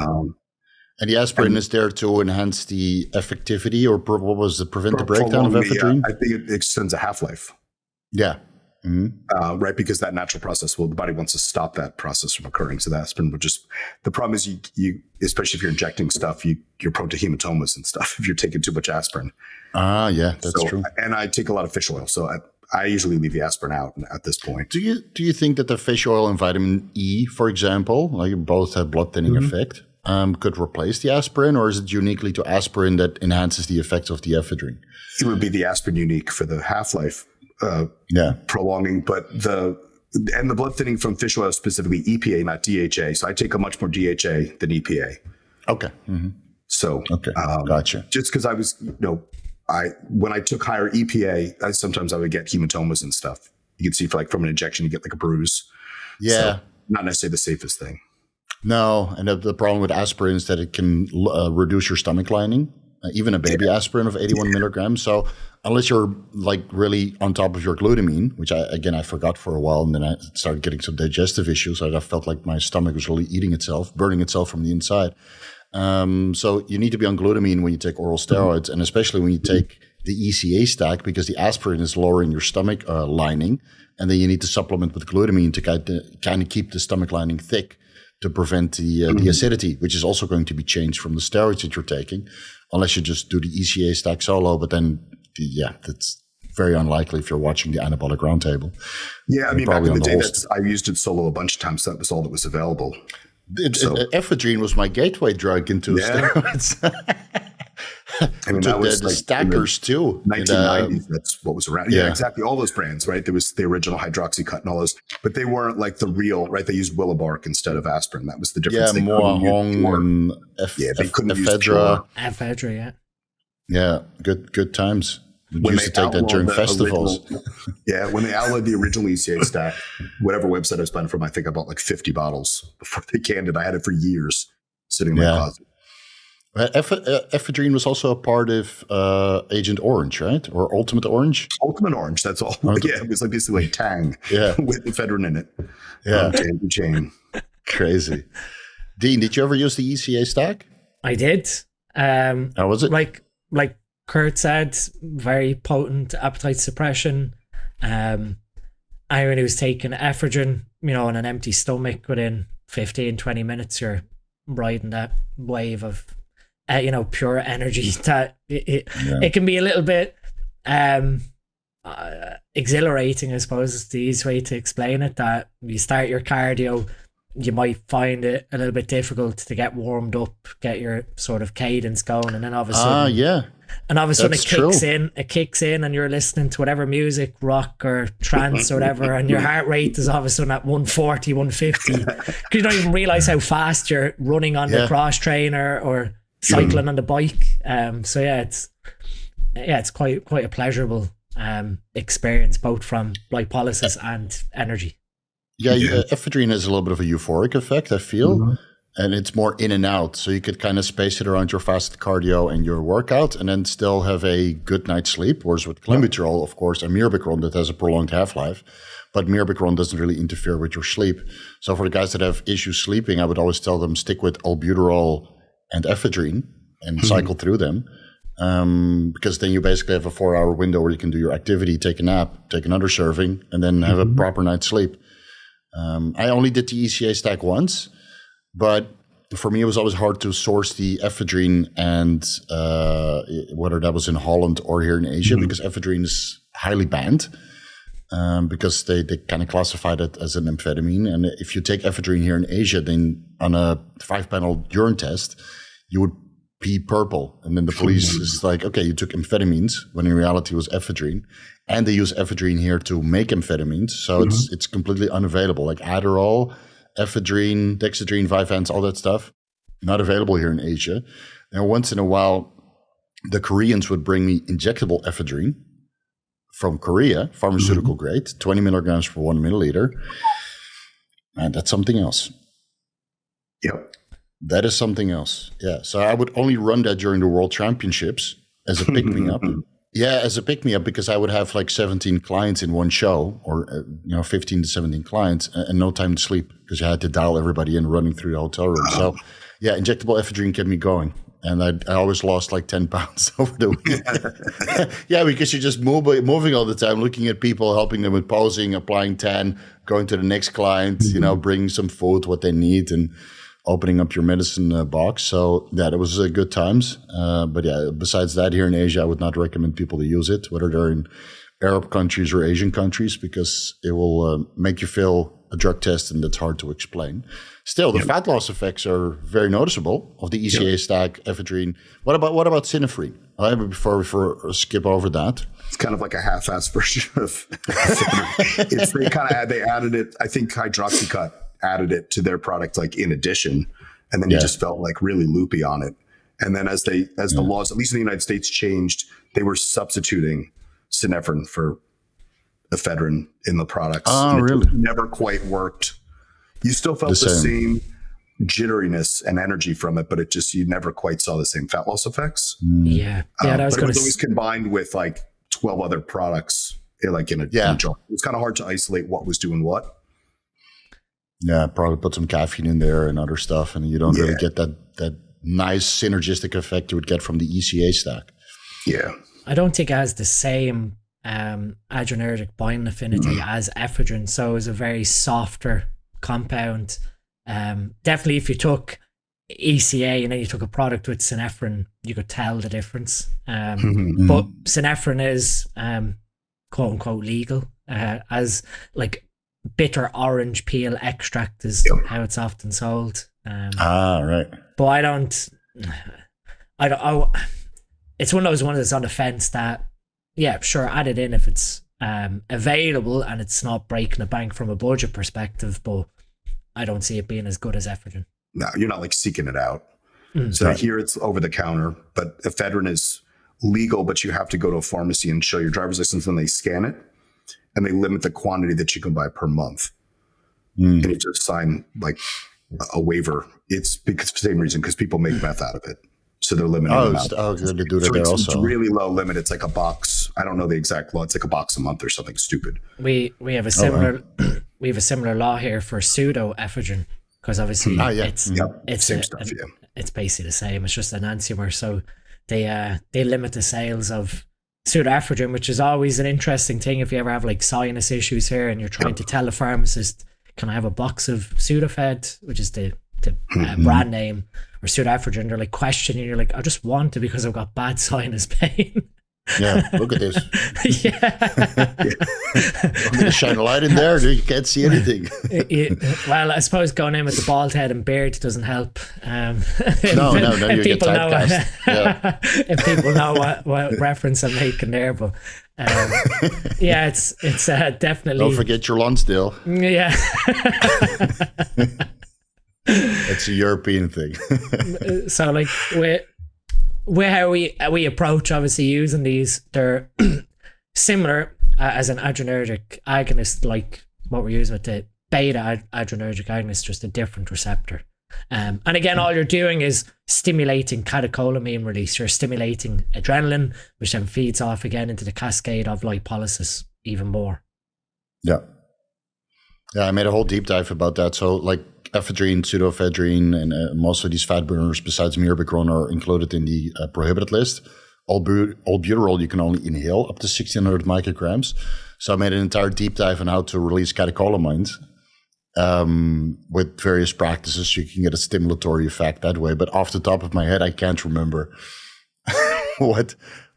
And the aspirin is there to enhance the effectivity, or what was the prevent the breakdown of ephedrine? I think it extends a half-life. Yeah. Mm-hmm. Right, because that natural process, the body wants to stop that process from occurring. So the aspirin would just, the problem is you especially if you're injecting stuff, you're prone to hematomas and stuff if you're taking too much aspirin. That's true. And I take a lot of fish oil, so I usually leave the aspirin out at this point. Do you think that the fish oil and vitamin E, for example, like both have blood thinning effect, could replace the aspirin, or is it uniquely to aspirin that enhances the effects of the ephedrine? It would be the aspirin unique for the half-life prolonging, but the blood thinning from fish oil, specifically EPA, not DHA. So I take a much more DHA than EPA. Okay. Mm-hmm. So gotcha. Just because I was, when I took higher EPA, sometimes I would get hematomas and stuff. You can see from an injection, you get like a bruise. Yeah. So not necessarily the safest thing. No. And the problem with aspirin is that it can reduce your stomach lining, even a baby aspirin of 81 milligrams. So unless you're like really on top of your glutamine, which I forgot for a while, and then I started getting some digestive issues. I felt like my stomach was really eating itself, burning itself from the inside. So you need to be on glutamine when you take oral steroids, and especially when you take the ECA stack, because the aspirin is lowering your stomach lining, and then you need to supplement with glutamine to kind of keep the stomach lining thick to prevent the acidity, which is also going to be changed from the steroids that you're taking, unless you just do the ECA stack solo. But then, that's very unlikely if you're watching the Anabolic Roundtable. Yeah, I mean, back in the day, I used it solo a bunch of times. So that was all that was available. Ephedrine was my gateway drug into steroids. I mean, that was the stackers too. 1990s, that's what was around. Yeah, exactly. All those brands, right? There was the original Hydroxycut and all those, but they weren't like the real, right? They used Willobark instead of aspirin. That was the difference. Yeah, Mohong and they couldn't use Ephedra, yeah, good times. We used to take that during festivals. When they outlawed the original ECA stack, whatever website I was buying from, I think I bought like 50 bottles before they canned it. I had it for years sitting in my closet. Ephedrine was also a part of Agent Orange, right? Or Ultimate Orange? Ultimate Orange, that's all. Yeah, it was like basically like Tang with ephedrine in it. Yeah. Chain. Crazy. Dean, did you ever use the ECA stack? I did. How was it? Like Kurt said, very potent appetite suppression. I was taking ephedrine, on an empty stomach, within 15, 20 minutes, you're riding that wave of pure energy that it can be a little bit exhilarating, I suppose is the easiest way to explain it, that you start your cardio, you might find it a little bit difficult to get warmed up, get your sort of cadence going, and then all of a sudden, and all of a sudden it kicks in and you're listening to whatever music, rock or trance or whatever, and your heart rate is all of a sudden at 140, 150, because you don't even realize how fast you're running on the cross trainer or cycling on the bike. So it's quite a pleasurable experience, both from lipolysis and energy. Ephedrine has a little bit of a euphoric effect, I feel, and it's more in and out. So you could kind of space it around your fast cardio and your workout, and then still have a good night's sleep. Whereas with Clenbuterol, of course, and Mirabegron, that has a prolonged half-life, but Mirabegron doesn't really interfere with your sleep. So for the guys that have issues sleeping, I would always tell them stick with Albuterol and Ephedrine and cycle through them. Because then you basically have a 4-hour window where you can do your activity, take a nap, take another serving, and then have a proper night's sleep. I only did the ECA Stack once, but for me, it was always hard to source the ephedrine, and whether that was in Holland or here in Asia, because ephedrine is highly banned, because they kind of classified it as an amphetamine. And if you take ephedrine here in Asia, then on a 5-panel urine test, you would pee purple. And then the police is like, okay, you took amphetamines, when in reality it was ephedrine. And they use ephedrine here to make amphetamines. So it's completely unavailable. Like Adderall, ephedrine, dexedrine, Vyvanse, all that stuff, not available here in Asia. And once in a while, the Koreans would bring me injectable ephedrine from Korea, pharmaceutical grade, 20 milligrams per 1 milliliter. And that's something else. Yep. That is something else. Yeah. So I would only run that during the World Championships as a pick-me-up. Yeah, as a pick-me-up, because I would have like 17 clients in one show, or 15 to 17 clients, and no time to sleep because you had to dial everybody in running through the hotel room. So yeah, injectable ephedrine kept me going. And I always lost like 10 pounds over the week. Yeah, because you're just moving all the time, looking at people, helping them with posing, applying tan, going to the next client, bringing some food, what they need, and opening up your medicine box. So yeah, it was good times. But yeah, besides that, here in Asia, I would not recommend people to use it, whether they're in Arab countries or Asian countries, because it will make you fail a drug test, and that's hard to explain. Still, the fat loss effects are very noticeable of the ECA Stack, ephedrine. What about synephrine? Before we skip over that. It's kind of like a half-assed version of they added it, I think Hydroxycut added it to their product like in addition, and then you just felt like really loopy on it. And then as the laws, at least in the United States, changed, they were substituting synephrine for ephedrine in the products. Oh, really? Never quite worked. You still felt the same jitteriness and energy from it, but you never quite saw the same fat loss effects. Yeah, that was but it was always combined with like 12 other products, like in a jar. It was kind of hard to isolate what was doing what. Yeah, probably put some caffeine in there and other stuff, and you don't really get that nice synergistic effect you would get from the ECA Stack. Yeah. I don't think it has the same adrenergic binding affinity as ephedrine, so it was a very softer compound. Definitely if you took ECA and then you took a product with synephrine, you could tell the difference. But synephrine is quote unquote legal, as like bitter orange peel extract is how it's often sold. Right. But I don't it's one of those ones that's on the fence that, yeah, sure, add it in if it's available and it's not breaking the bank from a budget perspective, but I don't see it being as good as ephedrine. No, you're not like seeking it out. So here it's over the counter, but ephedrine is legal, but you have to go to a pharmacy and show your driver's license, and they scan it, and they limit the quantity that you can buy per month. And you just sign like a waiver. It's because the same reason, because people make meth out of it. So they're limiting the amount. They do that there also. It's really low limit. It's like a box. I don't know the exact law. It's like a box a month or something stupid. We have a similar we have a similar law here for pseudoephedrine, because obviously it's same stuff. It's basically the same. It's just an enantiomer. So they limit the sales of pseudoephedrine, which is always an interesting thing if you ever have like sinus issues here and you're trying to tell a pharmacist, can I have a box of Sudafed, which is the brand name, or pseudoephedrine? They're like questioning, you're like, I just want it because I've got bad sinus pain. Yeah, look at this. Yeah. I'm going to shine a light in there. You can't see anything. Well, I suppose going in with the bald head and beard doesn't help. No, you get typecast. Yeah. If people know what reference I'm making there, but yeah, it's definitely. Don't forget your Lonsdale. Yeah. It's a European thing. So, like, with how we approach obviously using these, they're similar as an adrenergic agonist, like what we're using with the beta adrenergic agonist, just a different receptor. And again, all you're doing is stimulating catecholamine release. You're stimulating adrenaline, which then feeds off again into the cascade of lipolysis even more. Yeah. Yeah, I made a whole deep dive about that. So, like, ephedrine, pseudoephedrine, and most of these fat burners besides Mirabegron are included in the prohibited list. Albuterol you can only inhale up to 1600 micrograms. So I made an entire deep dive on how to release catecholamines with various practices. You can get a stimulatory effect that way. But off the top of my head, I can't remember what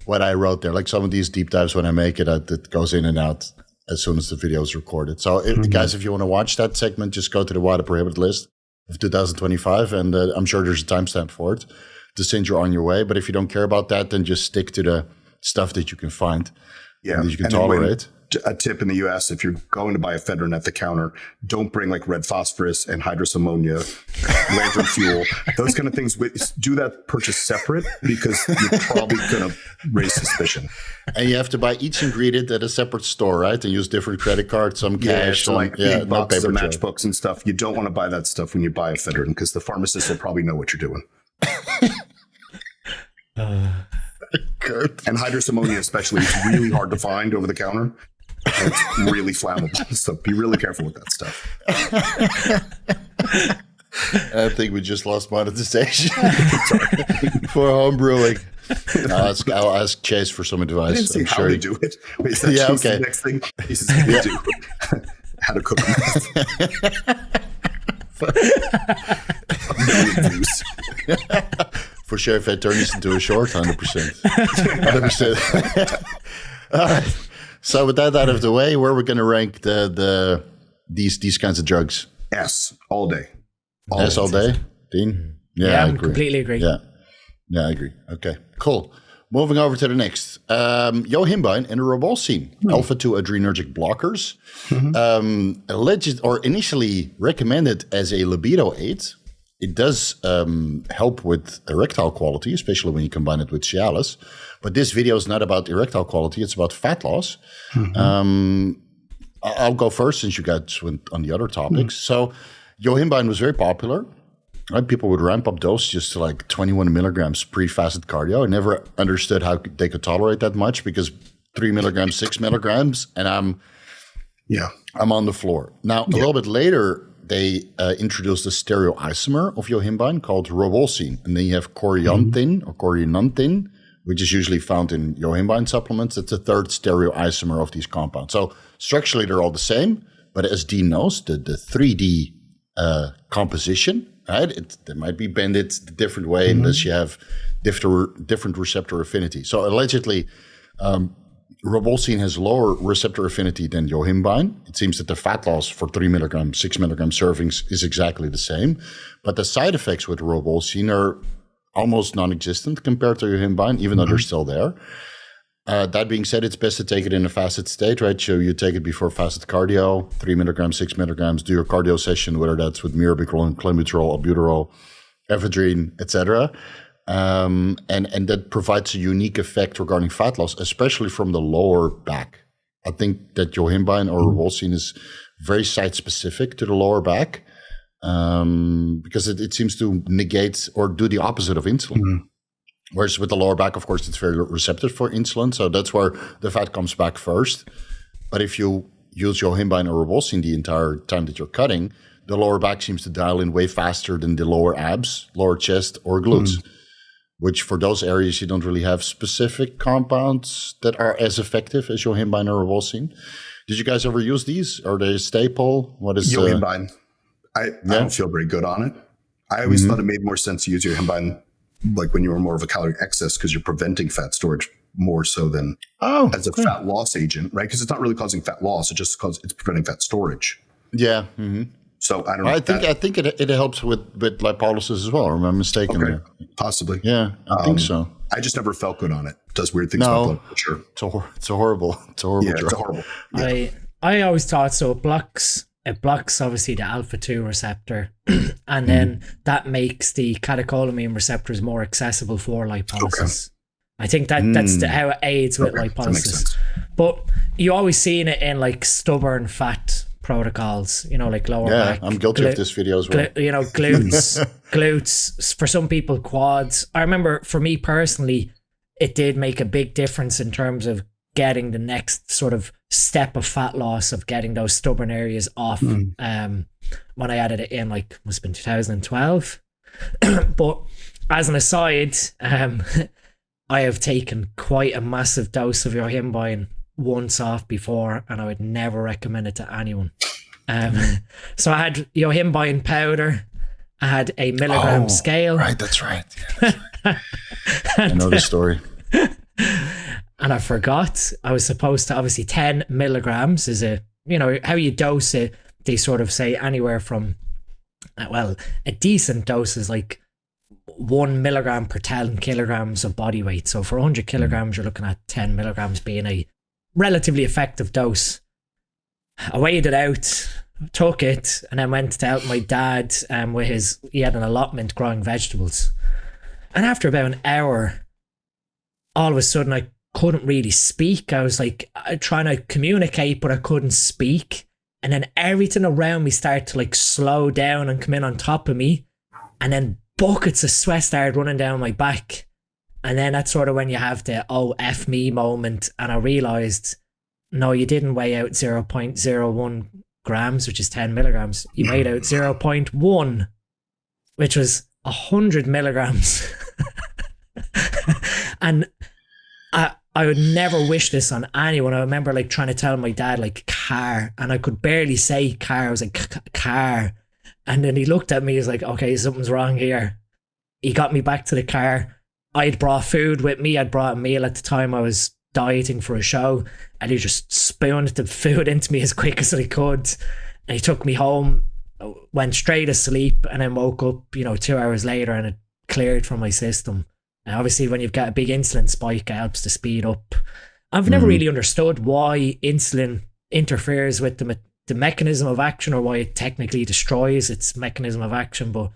I wrote there. Like some of these deep dives, when I make it, it goes in and out as soon as the video is recorded. So guys, if you want to watch that segment, just go to the WADA prohibited list of 2025, and I'm sure there's a timestamp for it to send you on your way. But if you don't care about that, then just stick to the stuff that you can find, that you can tolerate. A tip in the US, if you're going to buy ephedrine at the counter, don't bring like red phosphorus and hydrous ammonia, lantern fuel, those kind of things. Do that purchase separate, because you're probably going to raise suspicion. And you have to buy each ingredient at a separate store, right? And use different credit cards, some cash, so like big boxes of paper matchbooks and stuff. You don't want to buy that stuff when you buy ephedrine, because the pharmacist will probably know what you're doing. And hydrous ammonia especially, it's really hard to find over the counter. And it's really flammable, so be really careful with that stuff. I think we just lost monetization for home brewing. I'll ask Chase for some advice. I didn't say how to do it. Wait, is that okay. The next thing? This is going to do how to cook meth. For sure, if I turn this into a short, 100%. 100%. All right. So with that out of the way, where we're going to rank these kinds of drugs? S all day. All day, Dean? Yeah, I completely agree. Yeah, I agree. Okay, cool. Moving over to the next. Yohimbine and ribosine, alpha-2 adrenergic blockers, alleged or initially recommended as a libido aid. It does help with erectile quality, especially when you combine it with Cialis. But this video is not about erectile quality. It's about fat loss. I'll go first since you guys went on the other topics. So Yohimbine was very popular. Right? People would ramp up dosages to like 21 milligrams pre-fasted cardio. I never understood how they could tolerate that much, because 3 milligrams, 6 milligrams, and I'm on the floor. Now, a little bit later, they introduced a stereoisomer of Yohimbine called ribosine. And then you have coriantin or coriantin, which is usually found in Yohimbine supplements. It's a third stereoisomer of these compounds. So structurally, they're all the same. But as Dean knows, the 3D composition, right? They might be bended a different way unless you have different receptor affinity. So allegedly, ribosine has lower receptor affinity than Yohimbine. It seems that the fat loss for 3 milligram, 6 milligram servings is exactly the same. But the side effects with ribosine are almost non-existent compared to Yohimbine, even though they're still there. That being said, it's best to take it in a fasted state, right? So you take it before fasted cardio, 3 milligrams, 6 milligrams, do your cardio session, whether that's with Mirabegron, Clenbuterol, Albuterol, Ephedrine, etc. And that provides a unique effect regarding fat loss, especially from the lower back. I think that Yohimbine or ribosine is very site-specific to the lower back, because it seems to negate or do the opposite of insulin. Whereas with the lower back, of course, it's very receptive for insulin. So that's where the fat comes back first. But if you use Yohimbine or ribosine the entire time that you're cutting, the lower back seems to dial in way faster than the lower abs, lower chest, or glutes. Which for those areas, you don't really have specific compounds that are as effective as Yohimbine or ribosine. Did you guys ever use these? Are they a staple? What is Yohimbine? I don't feel very good on it. I always thought it made more sense to use Yohimbine like when you were more of a calorie excess, because you're preventing fat storage more so than as a fat loss agent, right? Because it's not really causing fat loss. It's preventing fat storage. Yeah. So I don't know. I think it helps with lipolysis as well. Or am I mistaken there? Possibly. Yeah, I think so. I just never felt good on it. It does weird things with blood pressure. It's a horrible drug. It's horrible. Yeah. I always thought so. It blocks obviously the alpha-2 receptor, and then that makes the catecholamine receptors more accessible for lipolysis. I think that's how it aids with lipolysis. But you always seen it in like stubborn fat protocols, like lower back. I'm guilty of this video as well. Glutes, for some people quads. I remember for me personally, it did make a big difference in terms of getting the next sort of step of fat loss, of getting those stubborn areas off. When I added it in, like, must have been 2012. But as an aside, I have taken quite a massive dose of yohimbine once off before, and I would never recommend it to anyone. So I had yohimbine powder, I had a milligram scale. Right, that's right. Yeah, that's right. I know the story. And I forgot I was supposed to, obviously 10 milligrams is how you dose it. They sort of say anywhere from, a decent dose is like 1 milligram per 10 kilograms of body weight. So for 100 kilograms, you're looking at 10 milligrams being a relatively effective dose. I weighed it out, took it, and then went to help my dad he had an allotment growing vegetables. And after about an hour, all of a sudden I couldn't really speak. I was like trying to communicate, but I couldn't speak. And then everything around me started to like slow down and come in on top of me. And then buckets of sweat started running down my back. And then that's sort of when you have the F me moment. And I realized, no, you didn't weigh out 0.01 grams, which is 10 milligrams. You weighed out 0.1, which was 100 milligrams. And I would never wish this on anyone. I remember like trying to tell my dad like car, and I could barely say car. I was like car. And then he looked at me, he was like, okay, something's wrong here. He got me back to the car. I'd brought food with me. I'd brought a meal at the time. I was dieting for a show, and he just spooned the food into me as quick as I could. And he took me home, went straight asleep, and then woke up, 2 hours later, and it cleared from my system. And obviously when you've got a big insulin spike, it helps to speed up. I've never really understood why insulin interferes with the mechanism of action, or why it technically destroys its mechanism of action, but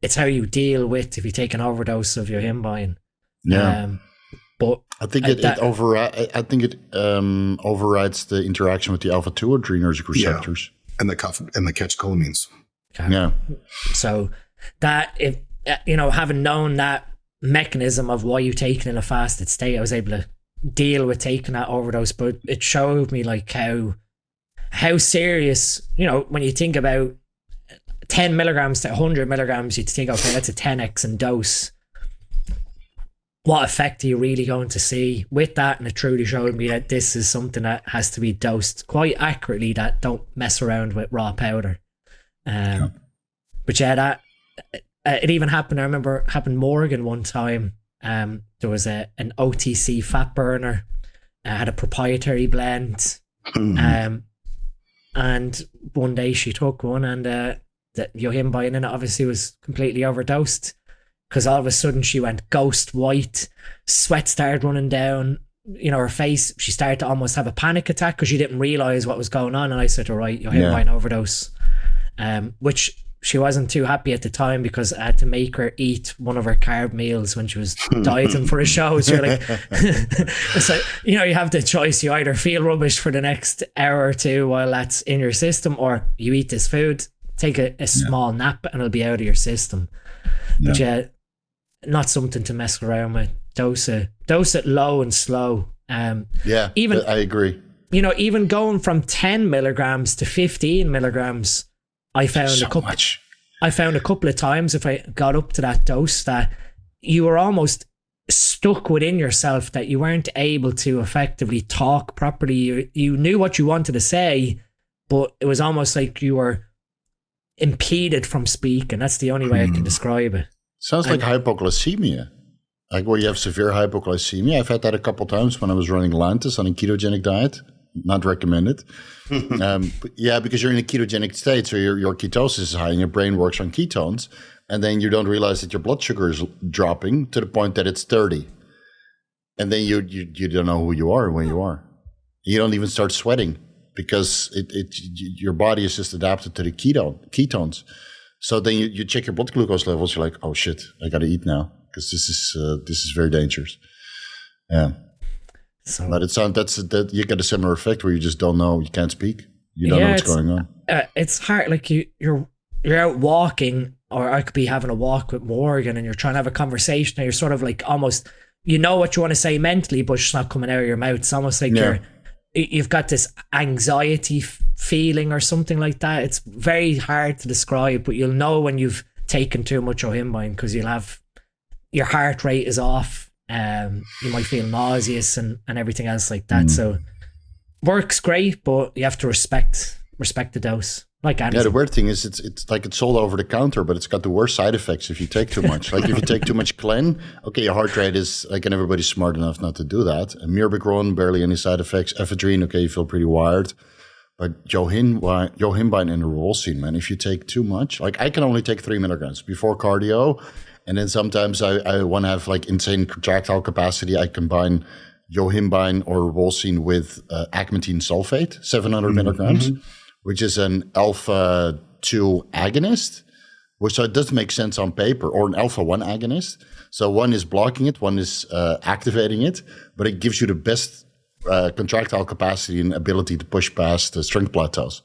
it's how you deal with if you take an overdose of yohimbine. Yeah. But I think it overrides the interaction with the alpha-2 adrenergic receptors. Yeah. And the catecholamines. Okay. Yeah. So that, if having known that mechanism of why you take it in a fasted state, I was able to deal with taking that overdose. But it showed me like how serious, when you think about 10 milligrams to 100 milligrams, you'd think, okay, that's a 10x in dose. What effect are you really going to see with that? And it truly showed me that this is something that has to be dosed quite accurately, that don't mess around with raw powder. But yeah, that it even happened, I remember happened Morgan one time. There was an OTC fat burner, had a proprietary blend. And one day she took one, and the yohimbine in it obviously was completely overdosed, because all of a sudden she went ghost white, sweat started running down, her face. She started to almost have a panic attack because she didn't realize what was going on. And I said, all right, yohimbine overdose, which she wasn't too happy at the time, because I had to make her eat one of her carb meals when she was dieting for a show. So you're like, it's like, you have the choice. You either feel rubbish for the next hour or two while that's in your system, or you eat this food, take a small nap, and it'll be out of your system. But yeah, not something to mess around with. Dose it low and slow. Even I agree. Even going from 10 milligrams to 15 milligrams, I found a couple of times, if I got up to that dose, that you were almost stuck within yourself, that you weren't able to effectively talk properly. You knew what you wanted to say, but it was almost like you were impeded from speaking. That's the only way I can describe it. Sounds like hypoglycemia. like where you have severe hypoglycemia. I've had that a couple times when I was running Lantus on a ketogenic diet. Not recommended. Because you're in a ketogenic state, so your ketosis is high and your brain works on ketones, and then you don't realize that your blood sugar is dropping to the point that it's 30. And then you don't know who you are when you are. You don't even start sweating because your body is just adapted to the ketones. So then you check your blood glucose levels. You're like, oh shit, I got to eat now because this is very dangerous. Yeah. So, but that you get a similar effect where you just don't know, you can't speak, you don't know what's going on. It's hard. Like you're out walking, or I could be having a walk with Morgan, and you're trying to have a conversation, and you're sort of like almost, you know what you want to say mentally, but it's not coming out of your mouth. It's almost like you've got this anxiety feeling or something like that. It's very hard to describe, but you'll know when you've taken too much Ohimbine because you'll have your heart rate is off. You might feel nauseous and everything else like that. So works great, but you have to respect the dose. Like anything. Yeah, the weird thing is it's like it's sold over the counter, but it's got the worst side effects if you take too much. Like if you take too much Clen, okay, your heart rate is like, and everybody's smart enough not to do that. And Mirabegron, barely any side effects. Ephedrine, okay, you feel pretty wired. But Ohimbine and Revulsine, man, if you take too much, like I can only take 3 milligrams before cardio. And then sometimes I want to have like insane contractile capacity. I combine Ohimbine or Revulsine with agmatine sulfate, 700 milligrams, which is an alpha-2 agonist, which so it does make sense on paper, or an alpha-1 agonist. So one is blocking it, one is activating it, but it gives you the best contractile capacity and ability to push past the strength plateaus.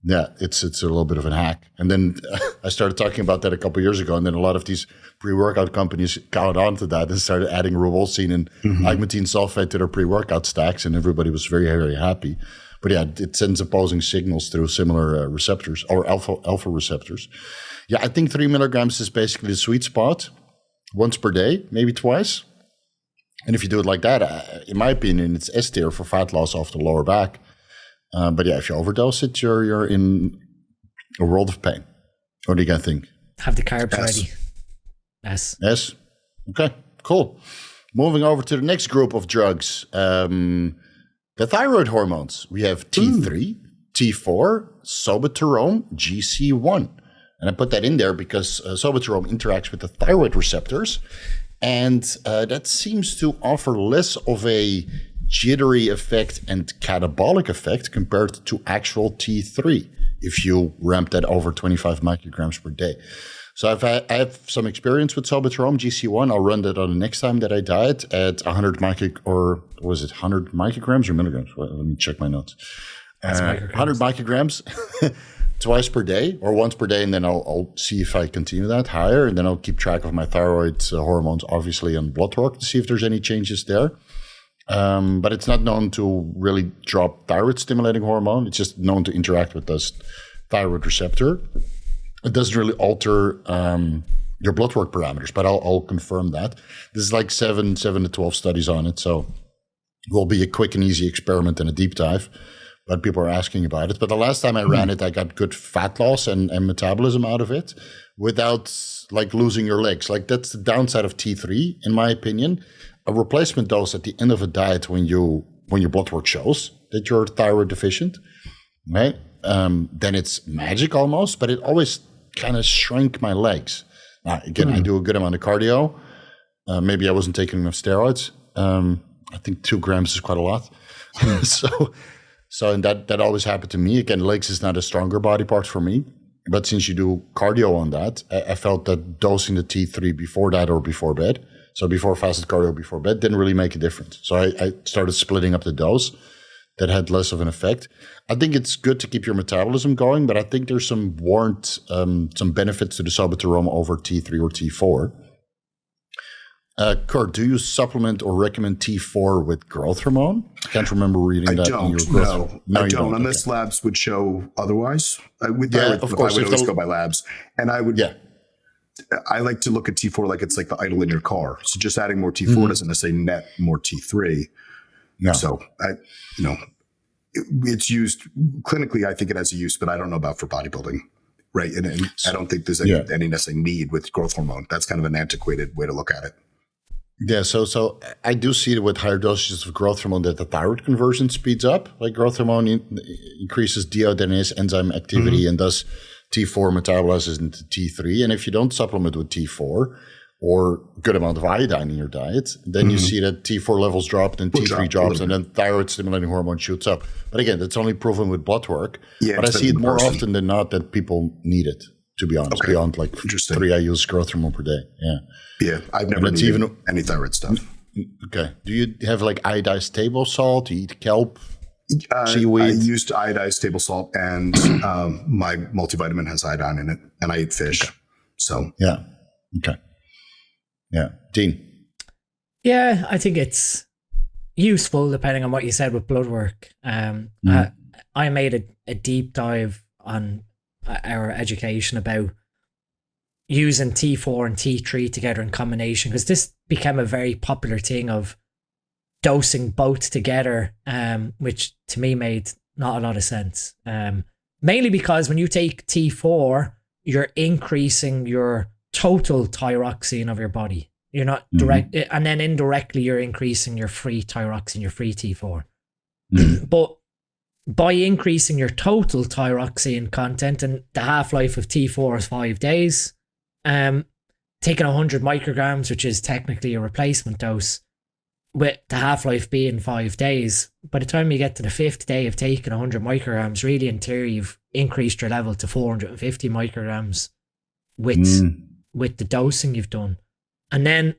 Yeah, it's a little bit of a hack. And then I started talking about that a couple of years ago, and then a lot of these pre-workout companies caught on to that and started adding Revulsine and agmatine sulfate to their pre-workout stacks, and everybody was very, very happy. But yeah, it sends opposing signals through similar receptors or alpha receptors. Yeah, I think 3 milligrams is basically the sweet spot, once per day, maybe twice. And if you do it like that, in my opinion, it's S tier for fat loss off the lower back. But yeah, if you overdose it, you're in a world of pain. What do you guys think? Have the carbs ready. Yes. Okay, cool. Moving over to the next group of drugs. The thyroid hormones. We have T3, T4, soboterone, GC1. And I put that in there because soboterone interacts with the thyroid receptors. And that seems to offer less of a jittery effect and catabolic effect compared to actual T3 if you ramp that over 25 micrograms per day. So I have some experience with soboterone GC1. I'll run that on the next time that I diet at 100 micrograms or milligrams? Well, let me check my notes. 100 micrograms twice per day or once per day, and then I'll see if I continue that higher, and then I'll keep track of my thyroid hormones, obviously, on blood work to see if there's any changes there. But it's not known to really drop thyroid stimulating hormone. It's just known to interact with this thyroid receptor. It doesn't really alter your blood work parameters, but I'll confirm that. This is like 7 to 12 studies on it, so it will be a quick and easy experiment and a deep dive. But people are asking about it. But the last time I ran it, I got good fat loss and metabolism out of it without like losing your legs. Like that's the downside of T3, in my opinion. A replacement dose at the end of a diet when your blood work shows that you're thyroid deficient, right? Then it's magic almost, but it always kind of shrank my legs. Now, again, I do a good amount of cardio. Maybe I wasn't taking enough steroids. I think 2 grams is quite a lot. So and that always happened to me. Again, legs is not a stronger body part for me. But since you do cardio on that, I felt that dosing the T3 before that or before bed, so before fasted cardio, before bed, didn't really make a difference. So I started splitting up the dose. That had less of an effect. I think it's good to keep your metabolism going, but I think there's some some benefits to the soboterone over T3 or T4. Kurt, do you supplement or recommend T4 with growth hormone? I can't remember reading that in your growth. No, I don't, unless labs would show otherwise. Of course, I would always go by labs. And I would... Yeah. I like to look at T4 like it's like the idle in your car. So just adding more T4 doesn't necessarily net more T3. No. So, it's used clinically. I think it has a use, but I don't know about for bodybuilding. right? And I don't think there's any necessary need with growth hormone. That's kind of an antiquated way to look at it. Yeah, so I do see it with higher dosages of growth hormone that the thyroid conversion speeds up. Like growth hormone increases dehydrogenase enzyme activity and thus T4 metabolizes into T3. And if you don't supplement with T4 or good amount of iodine in your diet, then you see that T4 levels drop, then T3 drops, and then thyroid stimulating hormone shoots up. But again, that's only proven with blood work. Yeah, but I see it more often than not that people need it, to be honest, beyond like 3 IUs growth hormone per day. Yeah. Yeah, I've never needed any thyroid stuff. Okay. Do you have like iodized table salt? Do you eat kelp? Seaweed? I used iodized table salt, and my multivitamin has iodine in it, and I eat fish. Okay. So yeah. Okay. Yeah. Dean? Yeah, I think it's useful depending on what you said with blood work. I made a deep dive on our education about using T4 and T3 together in combination, because this became a very popular thing of dosing both together, which to me made not a lot of sense. Mainly because when you take T4, you're increasing your total thyroxine of your body. You're not direct, and then indirectly you're increasing your free thyroxine, your free T4. But by increasing your total thyroxine content, and the half-life of T4 is 5 days, taking 100 micrograms, which is technically a replacement dose, with the half-life being 5 days, by the time you get to the 5th day of taking 100 micrograms, really in theory you've increased your level to 450 micrograms with the dosing you've done. And then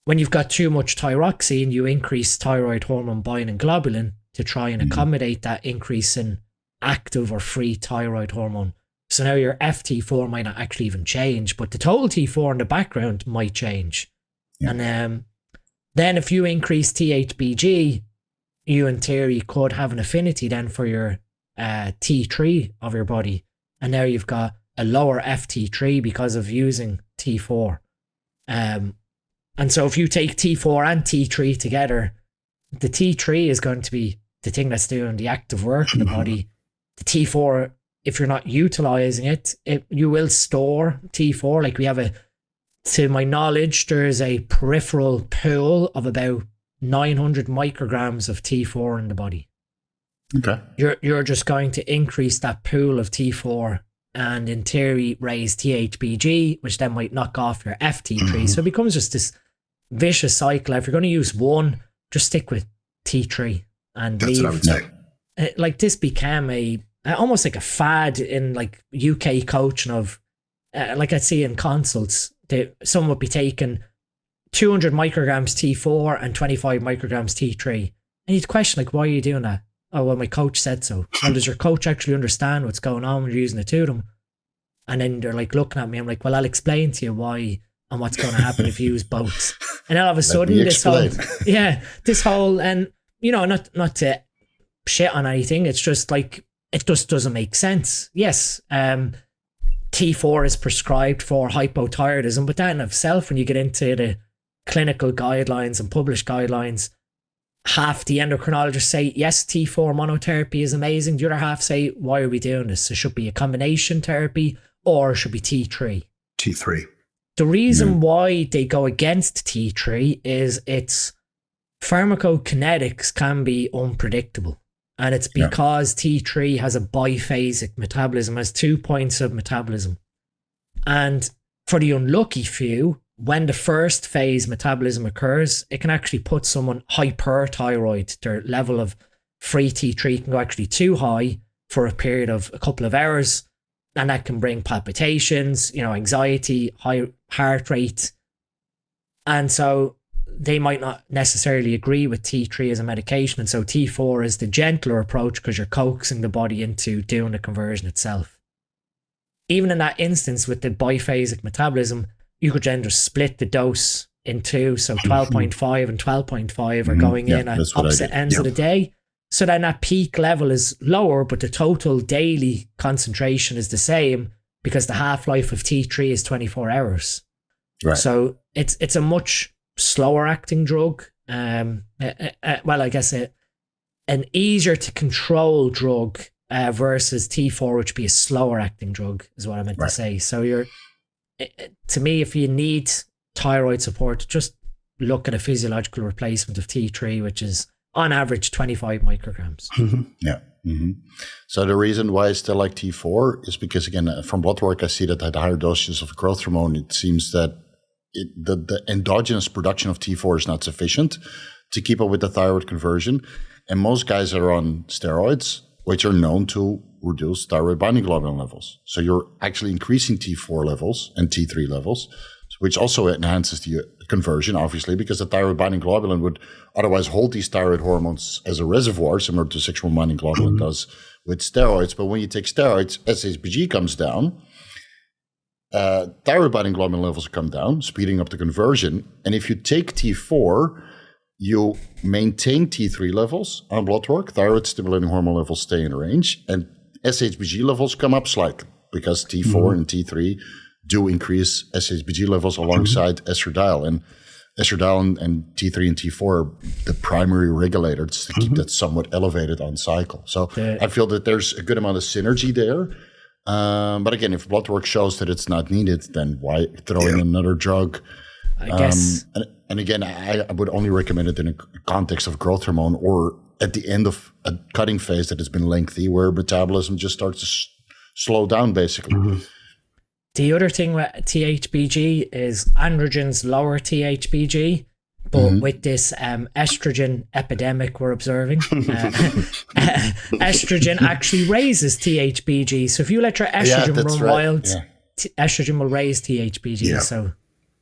when you've got too much thyroxine, you increase thyroid hormone binding globulin to try and accommodate that increase in active or free thyroid hormone. So now your FT4 might not actually even change, but the total T4 in the background might change. Yeah. And then if you increase THBG, you in theory could have an affinity then for your T3 of your body. And now you've got a lower FT3 because of using T4. And so if you take T4 and T3 together, the T3 is going to be the thing that's doing the active work in the body. The T4, if you're not utilizing it, you will store T4. Like we have to my knowledge, there's a peripheral pool of about 900 micrograms of T4 in the body. Okay. You're just going to increase that pool of T4 and in theory raise THBG, which then might knock off your FT3. So it becomes just this vicious cycle. If you're going to use one, just stick with T3 and that's leave. What I would say. Like this became almost like a fad in like UK coaching of like I'd see in consults, someone would be taking 200 micrograms T4 and 25 micrograms T3. And you'd question like, why are you doing that? Oh, well, my coach said so. Well, does your coach actually understand what's going on when you're using it to them? And then they're like looking at me. I'm like, well, I'll explain to you why and what's going to happen if you use both. And then all of a sudden, this whole, and you know, not to shit on anything. It's just like, it just doesn't make sense. Yes, T4 is prescribed for hypothyroidism, but that in itself, when you get into the clinical guidelines and published guidelines, half the endocrinologists say, yes, T4 monotherapy is amazing. The other half say, why are we doing this? It should be a combination therapy or it should be T3. T3. The reason why they go against T3 is its pharmacokinetics can be unpredictable. And it's because T3 has a biphasic metabolism, has 2 points of metabolism. And for the unlucky few, when the first phase metabolism occurs, it can actually put someone hyperthyroid. Their level of free T3 can go actually too high for a period of a couple of hours. And that can bring palpitations, anxiety, high heart rate. And so they might not necessarily agree with T3 as a medication. And so T4 is the gentler approach because you're coaxing the body into doing the conversion itself. Even in that instance with the biphasic metabolism, you could then just split the dose in two. So 12.5 and 12.5 are going in at opposite ends of the day. So then that peak level is lower, but the total daily concentration is the same because the half-life of T3 is 24 hours. Right. So it's a much slower acting drug. Well, I guess an easier to control drug versus T4, which would be a slower acting drug, is what I meant to say. So to me, if you need thyroid support, just look at a physiological replacement of T3, which is on average 25 micrograms. Yeah. So the reason why I still like T4 is because, again, from blood work, I see that at higher doses of growth hormone, it seems that the endogenous production of T4 is not sufficient to keep up with the thyroid conversion. And most guys are on steroids, which are known to reduce thyroid binding globulin levels. So you're actually increasing T4 levels and T3 levels, which also enhances the conversion, obviously, because the thyroid binding globulin would otherwise hold these thyroid hormones as a reservoir, similar to sexual binding globulin does with steroids. But when you take steroids, SHBG comes down, thyroid binding globulin levels come down, speeding up the conversion. And if you take T4, you maintain T3 levels on blood work, thyroid stimulating hormone levels stay in range, and SHBG levels come up slightly because T4 and T3 do increase SHBG levels alongside estradiol. And estradiol and T3 and T4 are the primary regulators to keep that somewhat elevated on cycle. So I feel that there's a good amount of synergy there. But again, if blood work shows that it's not needed, then why throw in another drug? I guess. And again, I would only recommend it in a context of growth hormone or at the end of a cutting phase that has been lengthy, where metabolism just starts to slow down, basically. The other thing with THBG is androgens lower THBG, but with this estrogen epidemic we're observing, estrogen actually raises THBG. So if you let your estrogen run wild, estrogen will raise THBG. Yeah. So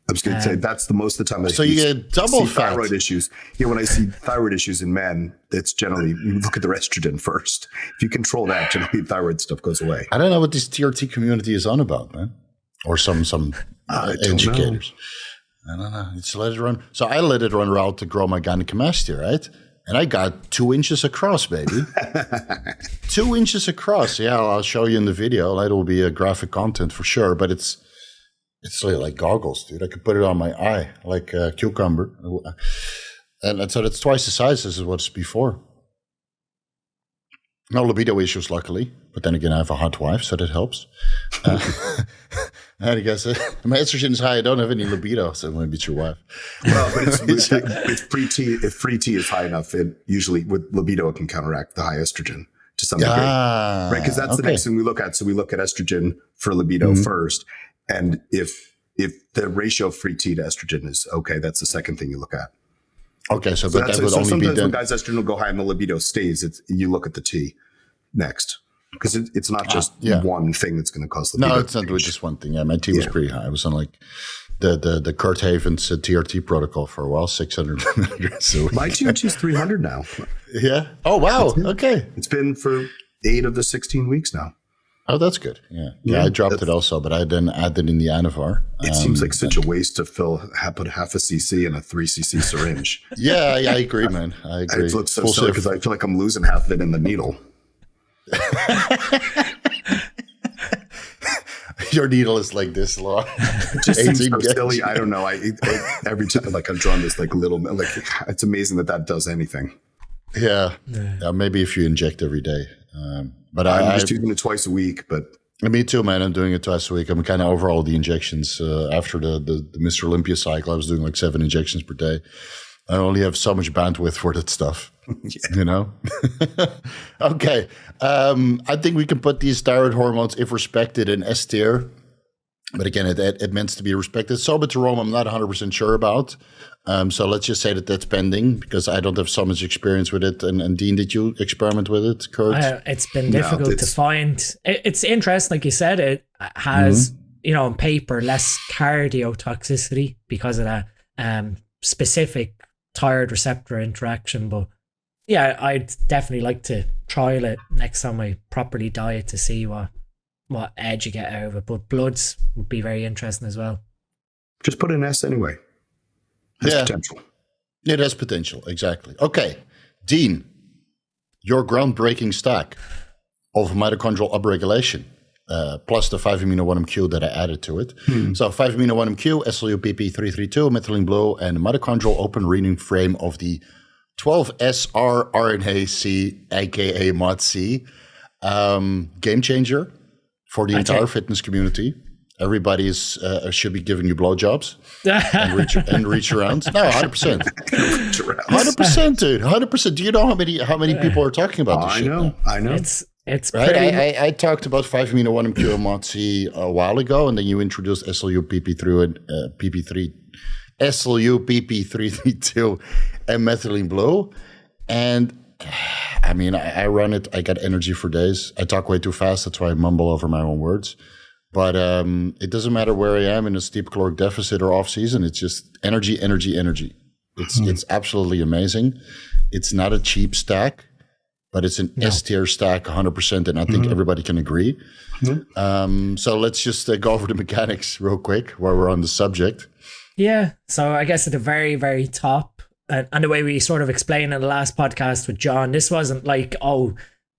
I was going to say that's the most of the time. So you get double fat. Thyroid issues. Yeah, when I see thyroid issues in men, it's generally you look at their estrogen first. If you control that, generally thyroid stuff goes away. I don't know what this TRT community is on about, man, or some educators. I don't know. It's let it run. So I let it run route to grow my gynecomastia, right? And I got 2 inches across, baby. 2 inches across. Yeah, I'll show you in the video. That will be a graphic content for sure, but it's like goggles, dude. I could put it on my eye like a cucumber. And so that's twice the size as it was before. No libido issues, luckily. But then again, I have a hot wife, so that helps. I guess my estrogen is high. I don't have any libido, so maybe it's your wife. Well, but it's free T. If free T is high enough, it usually with libido it can counteract the high estrogen to some degree, right? Because that's the next thing we look at. So we look at estrogen for libido first. And if the ratio of free T to estrogen is okay, that's the second thing you look at. Okay, so but that would only sometimes be done. when guys' estrogen will go high and the libido stays, you look at the T next. Because it's not just one thing that's going to cause libido. No, it's not just one thing. Yeah, my T was pretty high. I was on like the Kurt Havens TRT protocol for a while, 600 milligrams a week. My TRT is 300 now. Yeah. Oh, wow. Okay. It's been for 8 of the 16 weeks now. Oh, that's good. Yeah, I dropped it also, but I then added in the Anavar. It seems like such a waste to put half a cc in a 3 cc syringe. Yeah, I agree, man. I agree. It looks so silly because I feel like I'm losing half of it in the needle. Your needle is like this long. It just seems so silly. I don't know. Every time, like I'm drawing this like little, like it's amazing that does anything. Yeah. Maybe if you inject every day. But I'm just using it twice a week. But me too, man. I'm doing it twice a week. I'm kind of over all the injections. After the Mr. Olympia cycle, I was doing like 7 injections per day. I only have so much bandwidth for that stuff, you know? Okay. I think we can put these thyroid hormones, if respected, in S tier. But again, it meant to be respected. Albuterol, I'm not 100% sure about. So let's just say that that's pending because I don't have so much experience with it. And Dean, did you experiment with it, Kurt? It's been difficult to find. It's interesting, like you said, it has, on paper, less cardiotoxicity because of that specific thyroid receptor interaction. But yeah, I'd definitely like to trial it next time I properly diet to see what edge you get out of it. But bloods would be very interesting as well. Just put an S anyway. Has potential. It has potential, exactly. Okay, Dean, your groundbreaking stack of mitochondrial upregulation, plus the 5-amino-1-MQ that I added to it. So 5-amino-1-MQ, SLU-PP-332, methylene blue, and mitochondrial open reading frame of the 12SR RNA-C, aka MOD-C. Game changer for the entire fitness community. Everybody's should be giving you blowjobs and reach around. No, 100%. 100%, dude. 100%. Do you know how many people are talking about this shit? I know. It's right. pretty... I talked about 5-amino-1-MQMOTC a while ago, and then you introduced SLU-PP-332 and methylene blue. And I mean, I run it. I get energy for days. I talk way too fast. That's why I mumble over my own words. But it doesn't matter where I am in a steep caloric deficit or off season. It's just energy. It's absolutely amazing. It's not a cheap stack, but it's an S tier stack 100%. And I think everybody can agree. So let's just go over the mechanics real quick while we're on the subject. Yeah. So I guess at the very, very top, and the way we sort of explained in the last podcast with John, this wasn't like, oh,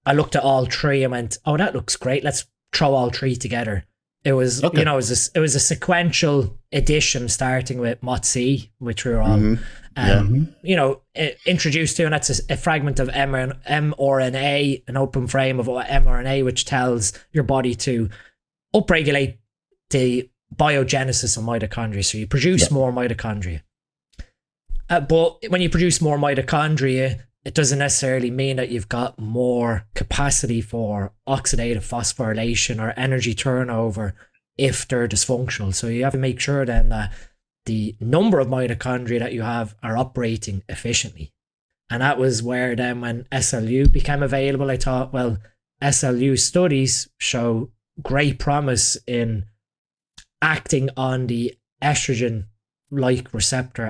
I looked at all three and went, oh, that looks great. Let's throw all three together. It was, it was a sequential addition starting with MOTC, which we were all, introduced to, and that's a fragment of mRNA, an open frame of mRNA, which tells your body to upregulate the biogenesis of mitochondria. So you produce more mitochondria. But when you produce more mitochondria, it doesn't necessarily mean that you've got more capacity for oxidative phosphorylation or energy turnover if they're dysfunctional. So you have to make sure then that the number of mitochondria that you have are operating efficiently. And that was where then when SLU became available, I thought, well, SLU studies show great promise in acting on the estrogen-like receptor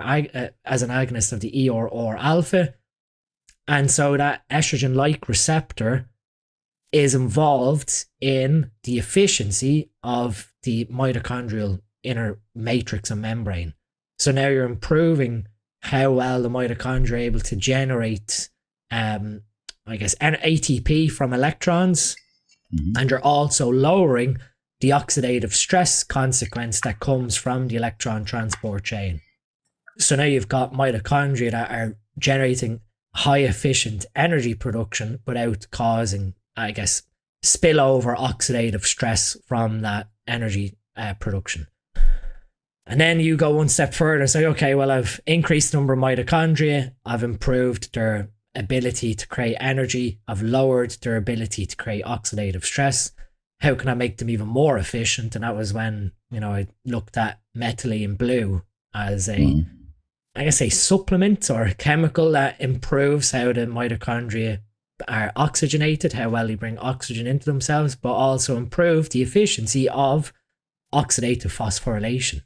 as an agonist of the or alpha. And so that estrogen-like receptor is involved in the efficiency of the mitochondrial inner matrix and membrane. So now you're improving how well the mitochondria are able to generate, ATP from electrons. And you're also lowering the oxidative stress consequence that comes from the electron transport chain. So now you've got mitochondria that are generating high efficient energy production without causing, spillover oxidative stress from that energy production. And then you go one step further and say, okay, well, I've increased the number of mitochondria, I've improved their ability to create energy, I've lowered their ability to create oxidative stress. How can I make them even more efficient? And that was when, I looked at methylene blue as a supplement or a chemical that improves how the mitochondria are oxygenated, how well they bring oxygen into themselves, but also improve the efficiency of oxidative phosphorylation.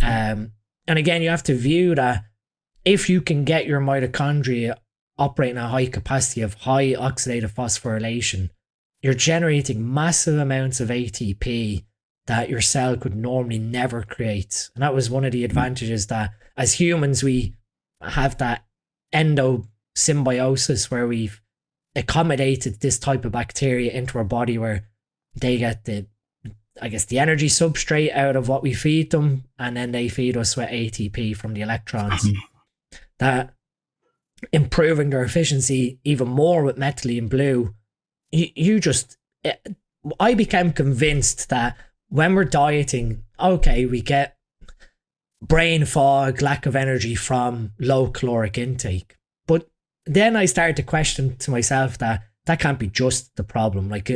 And again, you have to view that if you can get your mitochondria operating at a high capacity of high oxidative phosphorylation, you're generating massive amounts of ATP that your cell could normally never create. And that was one of the advantages that as humans, we have that endosymbiosis where we've accommodated this type of bacteria into our body where they get the energy substrate out of what we feed them, and then they feed us with ATP from the electrons. That improving their efficiency even more with methylene blue, I became convinced that when we're dieting, okay, we get brain fog, lack of energy from low caloric intake. But then I started to question to myself that can't be just the problem. Like,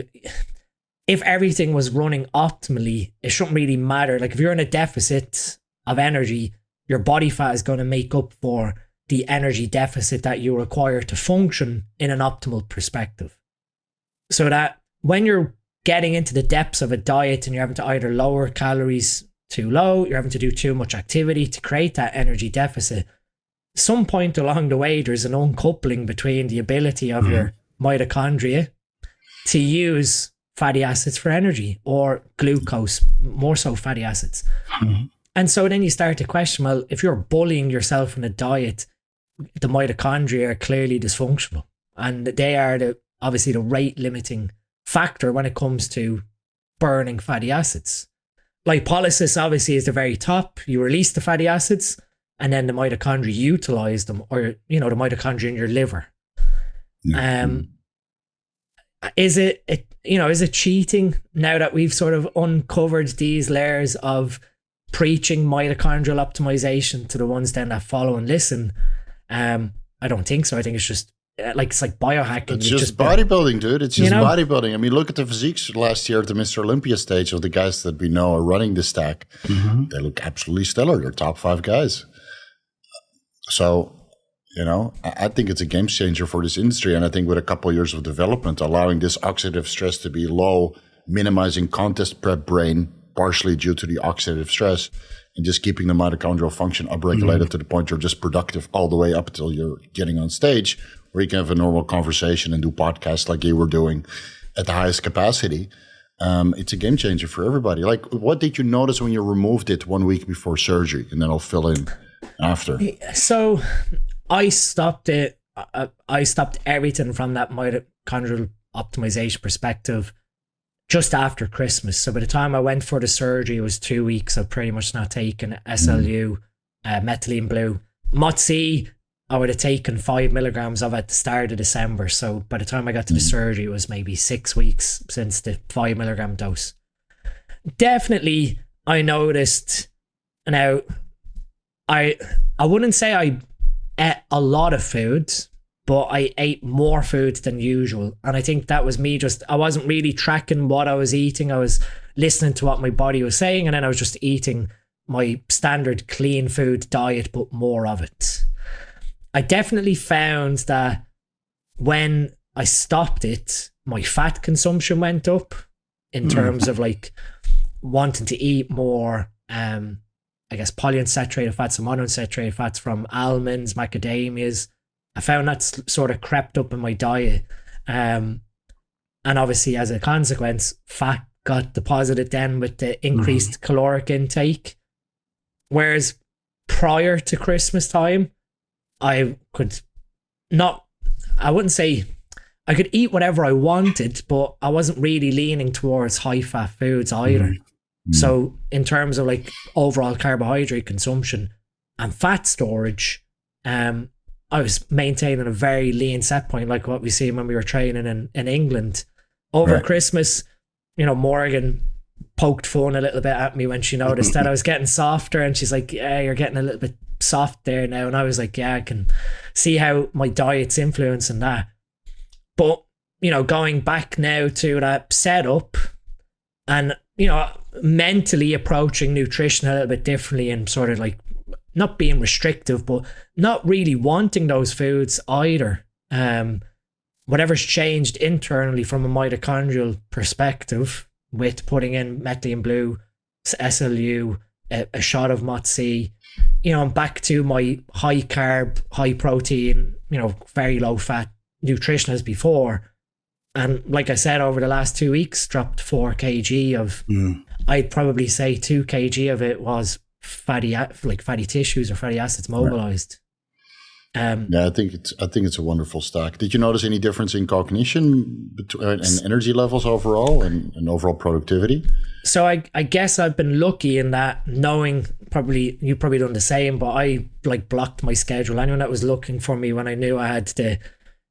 if everything was running optimally, it shouldn't really matter. Like, if you're in a deficit of energy, your body fat is going to make up for the energy deficit that you require to function in an optimal perspective. So that when you're getting into the depths of a diet and you're having to either lower calories too low, you're having to do too much activity to create that energy deficit, some point along the way, there's an uncoupling between the ability of your mitochondria to use fatty acids for energy, or glucose, more so fatty acids. And so then you start to question, well, if you're bullying yourself in a diet, the mitochondria are clearly dysfunctional. And they are obviously the rate limiting factor when it comes to burning fatty acids. Lipolysis obviously is the very top. You release the fatty acids and then the mitochondria utilize them, or, the mitochondria in your liver. is it cheating now that we've sort of uncovered these layers of preaching mitochondrial optimization to the ones then that follow and listen? I don't think so. I think it's just it's like biohacking. It's just bodybuilding, dude. It's just bodybuilding. I mean, look at the physiques last year at the Mr. Olympia stage of the guys that we know are running the stack. They look absolutely stellar. They're top 5 guys. So, I think it's a game changer for this industry. And I think with a couple of years of development, allowing this oxidative stress to be low, minimizing contest prep brain, partially due to the oxidative stress, and just keeping the mitochondrial function upregulated to the point you're just productive all the way up until you're getting on stage, where you can have a normal conversation and do podcasts like you were doing at the highest capacity. It's a game changer for everybody. Like, what did you notice when you removed it 1 week before surgery? And then I'll fill in after. So I stopped it. I stopped everything from that mitochondrial optimization perspective just after Christmas. So by the time I went for the surgery, it was 2 weeks of pretty much not taking SLU, methylene blue. MOTS-C, I would have taken 5 milligrams of at the start of December. So by the time I got to the surgery, it was maybe 6 weeks since the 5 milligram dose. Definitely, I noticed. Now, I wouldn't say I ate a lot of food, but I ate more food than usual. And I think that was me I wasn't really tracking what I was eating. I was listening to what my body was saying, and then I was just eating my standard clean food diet, but more of it. I definitely found that when I stopped it, my fat consumption went up in terms of like wanting to eat more, polyunsaturated fats and monounsaturated fats from almonds, macadamias. I found that sort of crept up in my diet. And obviously, as a consequence, fat got deposited then with the increased caloric intake. Whereas prior to Christmas time, I could eat whatever I wanted, but I wasn't really leaning towards high fat foods either. So in terms of like overall carbohydrate consumption and fat storage, I was maintaining a very lean set point, like what we see when we were training in England. Over Christmas, Morgan poked fun a little bit at me when she noticed that I was getting softer, and she's like, yeah, you're getting a little bit soft there now. And I was like, yeah, I can see how my diet's influencing that. But, going back now to that setup and, mentally approaching nutrition a little bit differently and sort of like not being restrictive, but not really wanting those foods either. Whatever's changed internally from a mitochondrial perspective with putting in methylene blue, SLU, a shot of MOTS-C, I'm back to my high carb, high protein, very low fat nutrition as before. And like I said, over the last 2 weeks, dropped 4 kg of, I'd probably say 2 kg of it was fatty tissues or fatty acids mobilized. I think it's a wonderful stack. Did you notice any difference in cognition and energy levels overall and overall productivity? So I guess I've been lucky in that, knowing you probably done the same, but I blocked my schedule. Anyone that was looking for me when I knew I had the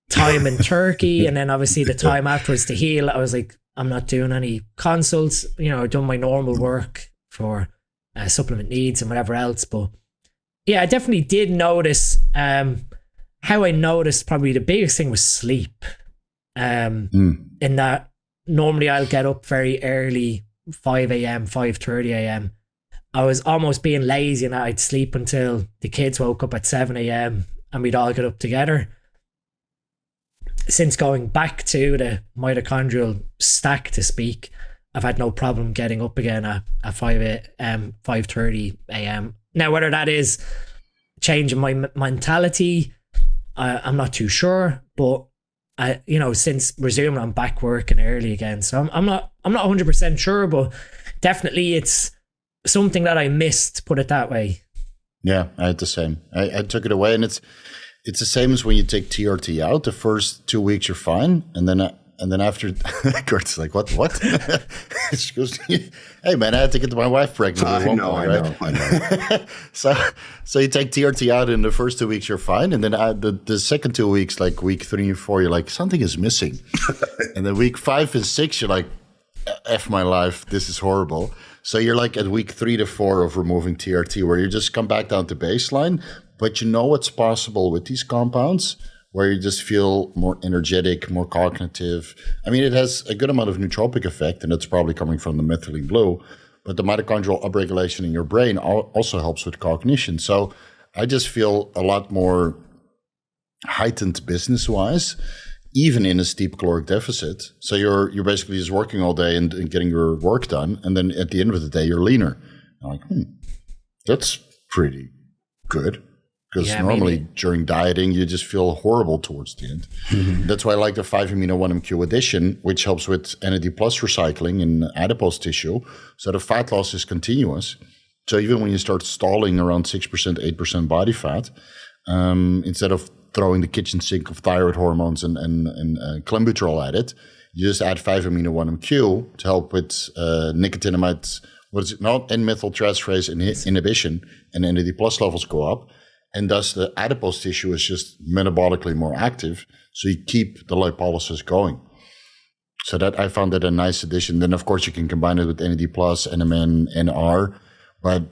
time in Turkey and then obviously the time afterwards to heal, I was like, I'm not doing any consults. I've done my normal work for supplement needs and whatever else. But yeah, I definitely did notice how I noticed probably the biggest thing was sleep. In that normally I'll get up very early, 5 a.m., 5:30 a.m. I was almost being lazy and I'd sleep until the kids woke up at 7 a.m. and we'd all get up together. Since going back to the mitochondrial stack, to speak, I've had no problem getting up again at 5 a.m., 5:30 a.m. Now, whether that is changing my mentality, I'm not too sure, but since resuming, I'm back working early again. So I'm not 100% sure, but definitely it's something that I missed, put it that way. Yeah, I had the same. I took it away, and it's the same as when you take TRT out. The first 2 weeks you're fine, and then And then after, Kurt's like, what? She goes, hey, man, I had to get my wife pregnant at one point, right? I know. So you take TRT out in the first 2 weeks, you're fine. And then the second 2 weeks, like week 3 and 4, you're like, something is missing. And then week 5 and 6, you're like, F my life, this is horrible. So you're like at week 3 to 4 of removing TRT, where you just come back down to baseline. But you know what's possible with these compounds, where you just feel more energetic, more cognitive. I mean, it has a good amount of nootropic effect, and that's probably coming from the methylene blue. But the mitochondrial upregulation in your brain also helps with cognition. So I just feel a lot more heightened business-wise, even in a steep caloric deficit. So you're basically just working all day and getting your work done, and then at the end of the day, you're leaner. I'm like, that's pretty good. Because normally during dieting, you just feel horrible towards the end. Mm-hmm. That's why I like the 5-amino-1-MQ addition, which helps with NAD plus recycling in adipose tissue. So the fat loss is continuous. So even when you start stalling around 6%, 8% body fat, instead of throwing the kitchen sink of thyroid hormones and Clenbuterol at it, you just add 5-amino-1-MQ to help with nicotinamide, N-methyltransferase inhibition, and NAD plus levels go up. And thus the adipose tissue is just metabolically more active. So you keep the lipolysis going. So that I found that a nice addition. Then of course you can combine it with NAD plus, NMN, NR. But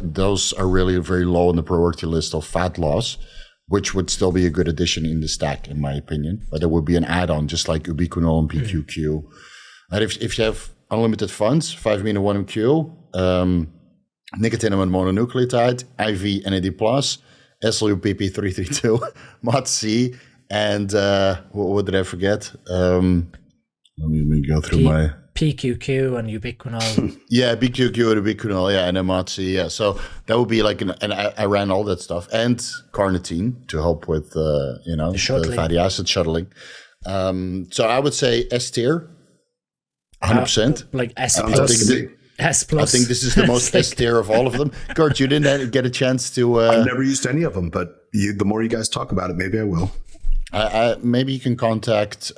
those are really very low on the priority list of fat loss, which would still be a good addition in the stack, in my opinion. But it would be an add-on, just like ubiquinol and PQQ. And if you have unlimited funds, 5-amino-1-MQ, nicotinamide mononucleotide, IV NAD plus, SLU-PP-332, MOT-C, and what did I forget? Let me go through my... PQQ and ubiquinol. Yeah, PQQ and ubiquinol, and MOT-C, yeah. So that would be like, and I ran all that stuff, and carnitine to help with, the fatty acid shuttling. So I would say S tier, 100%. Like S plus. S plus. I think this is the most S tier of all of them. Kurt, you didn't get a chance to... I've never used any of them, but the more you guys talk about it, maybe I will. Maybe you can contact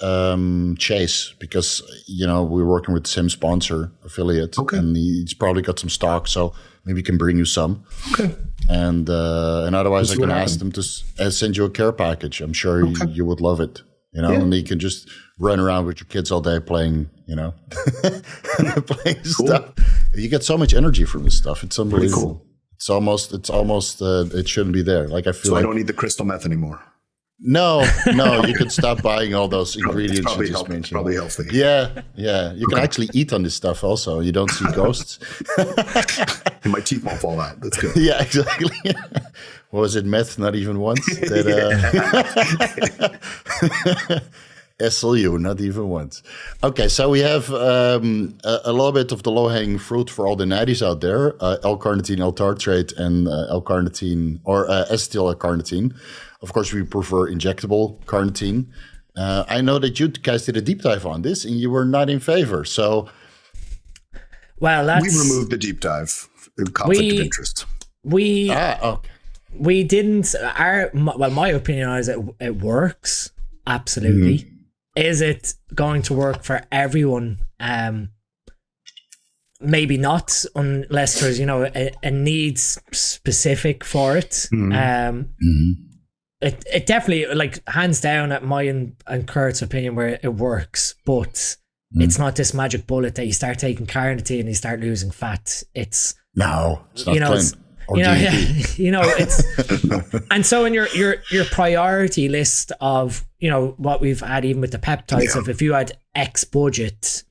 Chase, because, we're working with the same sponsor affiliate. Okay. And he's probably got some stock, so maybe he can bring you some. Okay. And otherwise I can ask them to send you a care package. I'm sure you would love it. And you can just run around with your kids all day playing, playing stuff. You get so much energy from this stuff. It's unbelievable. Cool. It's almost, it shouldn't be there. Like I feel I don't need the crystal meth anymore. No, you could stop buying all those ingredients you just mentioned. Probably healthy. Yeah. You can actually eat on this stuff also. You don't see ghosts. And my teeth won't fall out. That's good. Yeah, exactly. What was it, meth? Not even once? SLU, not even once. Okay, so we have a little bit of the low-hanging fruit for all the natties out there. L-carnitine, L-tartrate, and L-carnitine, or acetyl-L-carnitine. Of course, we prefer injectable carnitine. I know that you guys did a deep dive on this, and you were not in favor. So, well, we removed the deep dive. Conflict of interest. We didn't. My opinion is it works absolutely. Mm-hmm. Is it going to work for everyone? Maybe not, unless there's a needs specific for it. Mm-hmm. It definitely, like, hands down at my and Kurt's opinion, where it works, but it's not this magic bullet that you start taking carnitine and you start losing fat. It's not clean. It's and so in your priority list of what we've had, even with the peptides, of if you had X budget,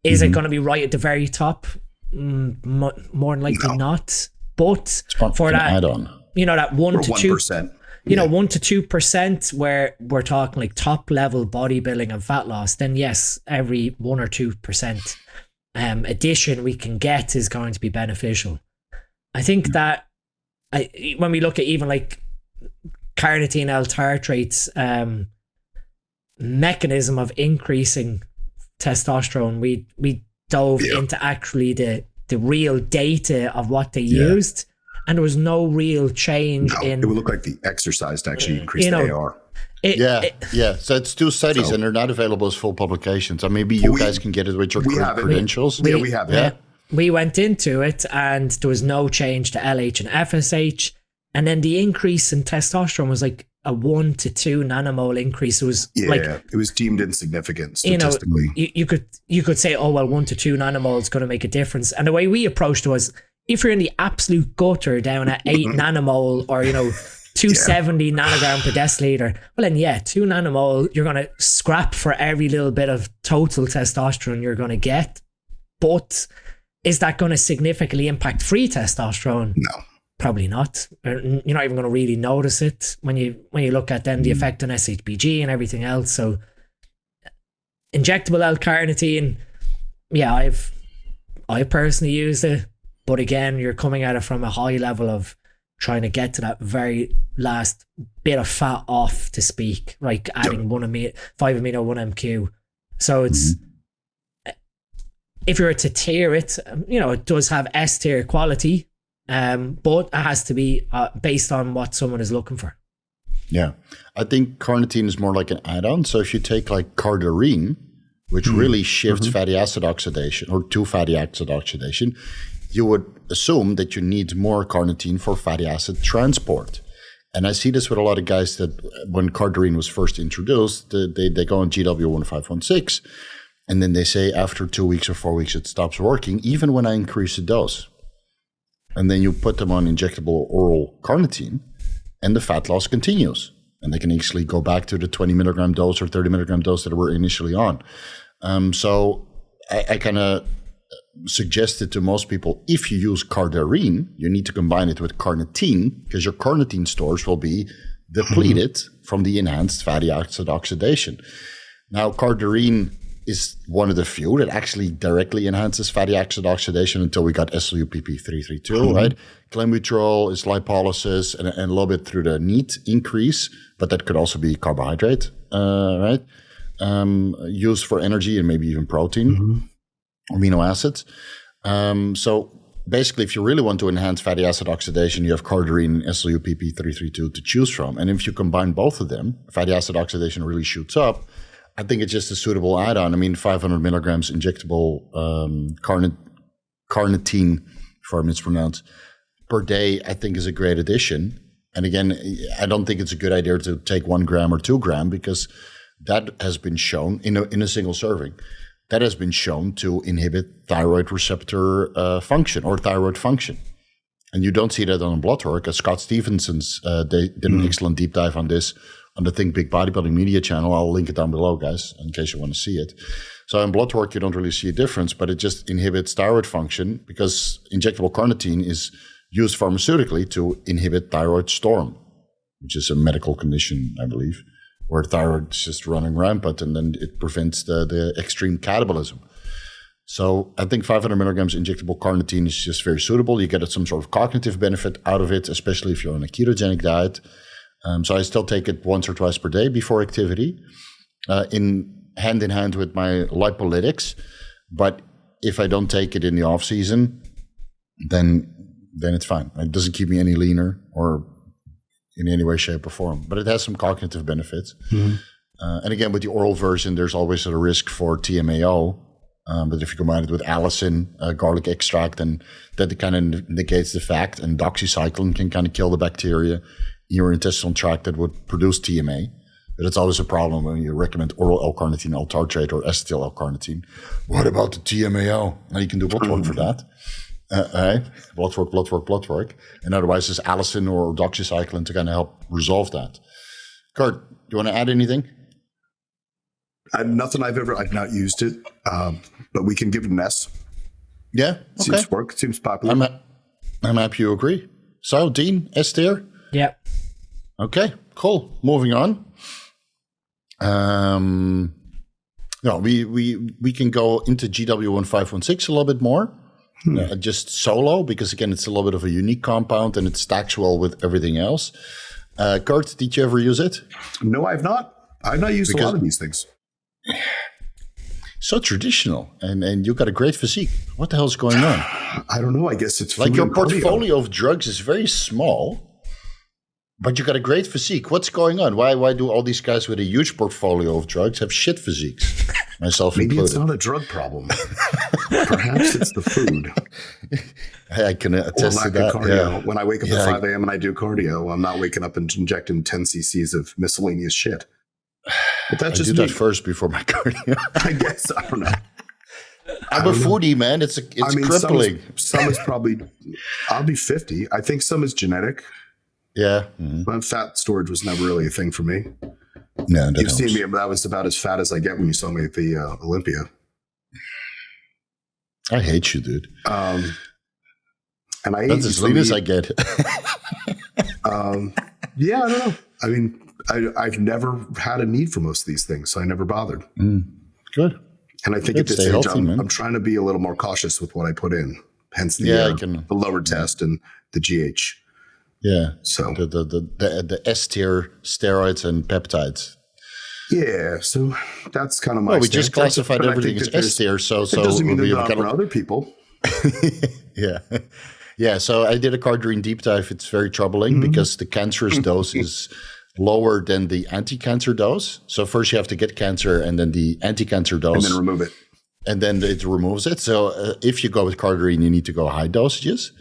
is it going to be right at the very top? More than likely not. But for that add-on, that 1 to 2%. 1 to 2% where we're talking like top level bodybuilding and fat loss, then yes, every 1 or 2% addition we can get is going to be beneficial. I think that when we look at even like carnitine L-tartrate's mechanism of increasing testosterone, we dove into actually the real data of what they used. And there was no real change in... It would look like the exercise to actually increase the AR. Yeah. So it's 2 studies, and they're not available as full publications. So maybe you guys can get it with your credentials. We have it. Yeah. We went into it, and there was no change to LH and FSH, and then the increase in testosterone was like a 1 to 2 nanomole increase. It was it was deemed insignificant statistically. You could say, oh well, 1 to 2 nanomoles is going to make a difference. And the way we approached it was, if you're in the absolute gutter down at 8 nanomole, or 270 nanogram per deciliter, well then 2 nanomole you're going to scrap for every little bit of total testosterone you're going to get. But is that going to significantly impact free testosterone? No. Probably not. You're not even going to really notice it when you look at then the effect on SHBG and everything else. So injectable L-carnitine, I personally used it, but again, you're coming at it from a high level of trying to get to that very last bit of fat off, to speak, like adding 5 amino 1 MQ. So it's if you were to tier it, it does have S tier quality. But it has to be based on what someone is looking for. Yeah, I think carnitine is more like an add-on. So if you take like Cardarine, which really shifts fatty acid oxidation, or to fatty acid oxidation, you would assume that you need more carnitine for fatty acid transport. And I see this with a lot of guys that when Cardarine was first introduced, they go on GW1516, and then they say after 2 weeks or 4 weeks it stops working, even when I increase the dose. And then you put them on injectable oral carnitine, and the fat loss continues. And they can actually go back to the 20 milligram dose or 30 milligram dose that they were initially on. So I kind of suggested to most people, if you use Cardarine, you need to combine it with carnitine, because your carnitine stores will be depleted from the enhanced fatty acid oxidation. Now, Cardarine is one of the few that actually directly enhances fatty acid oxidation until we got SLU-PP-332, right? Clenbuterol is lipolysis and a little bit through the NEAT increase, but that could also be carbohydrate, right? Used for energy and maybe even protein, amino acids. So basically, if you really want to enhance fatty acid oxidation, you have Cardarine and SLU-PP-332 to choose from. And if you combine both of them, fatty acid oxidation really shoots up. I think it's just a suitable add-on. I mean, 500 milligrams injectable carnitine, if I mispronounce, per day, I think is a great addition. And again, I don't think it's a good idea to take 1 gram or 2 gram, because that has been shown in a single serving. That has been shown to inhibit thyroid receptor function or thyroid function. And you don't see that on blood work. As Scott Stevenson's, they did an excellent deep dive on this on the Think Big Bodybuilding Media channel. I'll link it down below, guys, in case you want to see it. So in blood work, you don't really see a difference, but it just inhibits thyroid function, because injectable carnitine is used pharmaceutically to inhibit thyroid storm, which is a medical condition, I believe, where thyroid is just running rampant, and then it prevents the extreme catabolism. So I think 500 milligrams injectable carnitine is just very suitable. You get some sort of cognitive benefit out of it, especially if you're on a ketogenic diet. So I still take it once or twice per day before activity, in hand with my lipolytics. But if I don't take it in the off season, then it's fine. It doesn't keep me any leaner or in any way, shape, or form. But it has some cognitive benefits. And again, with the oral version, there's always a risk for TMAO. But if you combine it with allicin, garlic extract, then that kind of negates the fact. And doxycycline can kind of kill the bacteria in your intestinal tract that would produce TMA. But it's always a problem when you recommend oral L-carnitine, L-tartrate, or acetyl L-carnitine. What about the TMAO? Now you can do blood work for that. Right? Blood work. And otherwise, it's allicin or doxycycline to kind of help resolve that. Kurt, do you want to add anything? Nothing I've not used it, but we can give it an S. Yeah, okay. Seems popular. I'm happy you agree. So, Dean, S tier? Yeah. Okay, cool. Moving on. No, we can go into GW1516 a little bit more, just solo, because again, it's a little bit of a unique compound and it stacks well with everything else. Kurt, did you ever use it? No, I've not. I've not used a lot of these things. So traditional, and you've got a great physique. What the hell's going on? I don't know. I guess it's like your portfolio of drugs is very small, But you got a great physique. What's going on? Why do all these guys with a huge portfolio of drugs have shit physiques? Myself Maybe included. it's not a drug problem. Perhaps it's the food. I can attest to that. Cardio. Yeah. When I wake up at 5 a.m. and I do cardio, I'm not waking up and injecting 10 cc's of miscellaneous shit. But that's I just do me. that first before my cardio. I guess. I don't know. I'm a foodie, man. It's crippling. Some is probably, I'll be 50. I think some is genetic. Yeah. But fat storage was never really a thing for me. No, You've seen me, that was about as fat as I get when you saw me at the Olympia. I hate you, dude. And I That's as lean as I get. Yeah, I don't know. I mean, I've never had a need for most of these things, so I never bothered. Good. And I think at this age, I'm trying to be a little more cautious with what I put in. Hence the lower test and the GH. Yeah. So the S tier steroids and peptides. Yeah. So that's kind of my. Well, we just classified everything as S tier, so it doesn't mean they're not for other people. Yeah. Yeah. So I did a Cardarine deep dive. It's very troubling because the cancerous dose is lower than the anti-cancer dose. So first you have to get cancer, and then the anti-cancer dose, and then remove it, and then it removes it. So if you go with Cardarine, you need to go high dosages.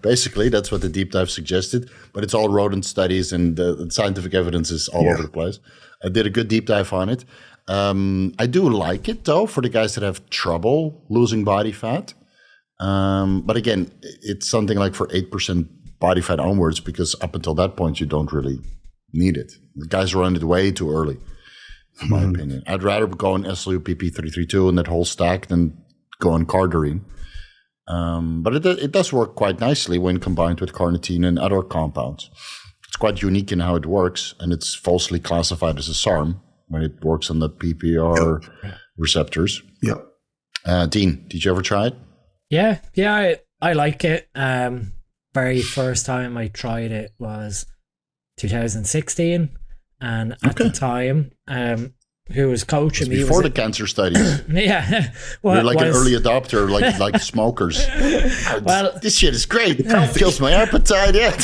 Basically, that's what the deep dive suggested, but it's all rodent studies and the scientific evidence is all over the place. I did a good deep dive on it. I do like it though for the guys that have trouble losing body fat. But again, it's something like for 8% body fat onwards, because up until that point, you don't really need it. The guys run it way too early, in my opinion. I'd rather go on SLU-PP-332 and that whole stack than go on Cardarine. But it does work quite nicely when combined with carnitine and other compounds. It's quite unique in how it works, and it's falsely classified as a SARM when it works on the PPR receptors. Yep. Dean, did you ever try it? Yeah, I like it. Very first time I tried it was 2016, and at the time, who was coaching me before the cancer studies. Yeah, you're like an early adopter, like smokers. Well, this shit is great. It kills my appetite. Yeah.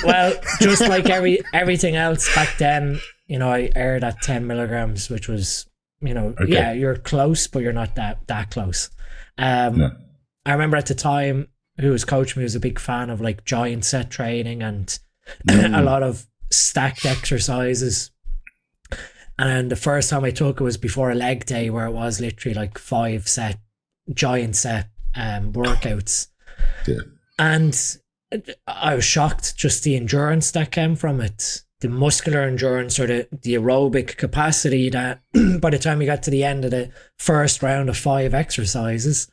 Well, just like everything else back then, I aired at 10 milligrams, which was, yeah, you're close, but you're not that close. I remember at the time, who was coaching me was a big fan of like giant set training and a lot of stacked exercises. And the first time I took it was before a leg day, where it was literally like 5 giant set workouts. Yeah. And I was shocked just the endurance that came from it, the muscular endurance or the aerobic capacity that by the time you got to the end of the first round of 5 exercises,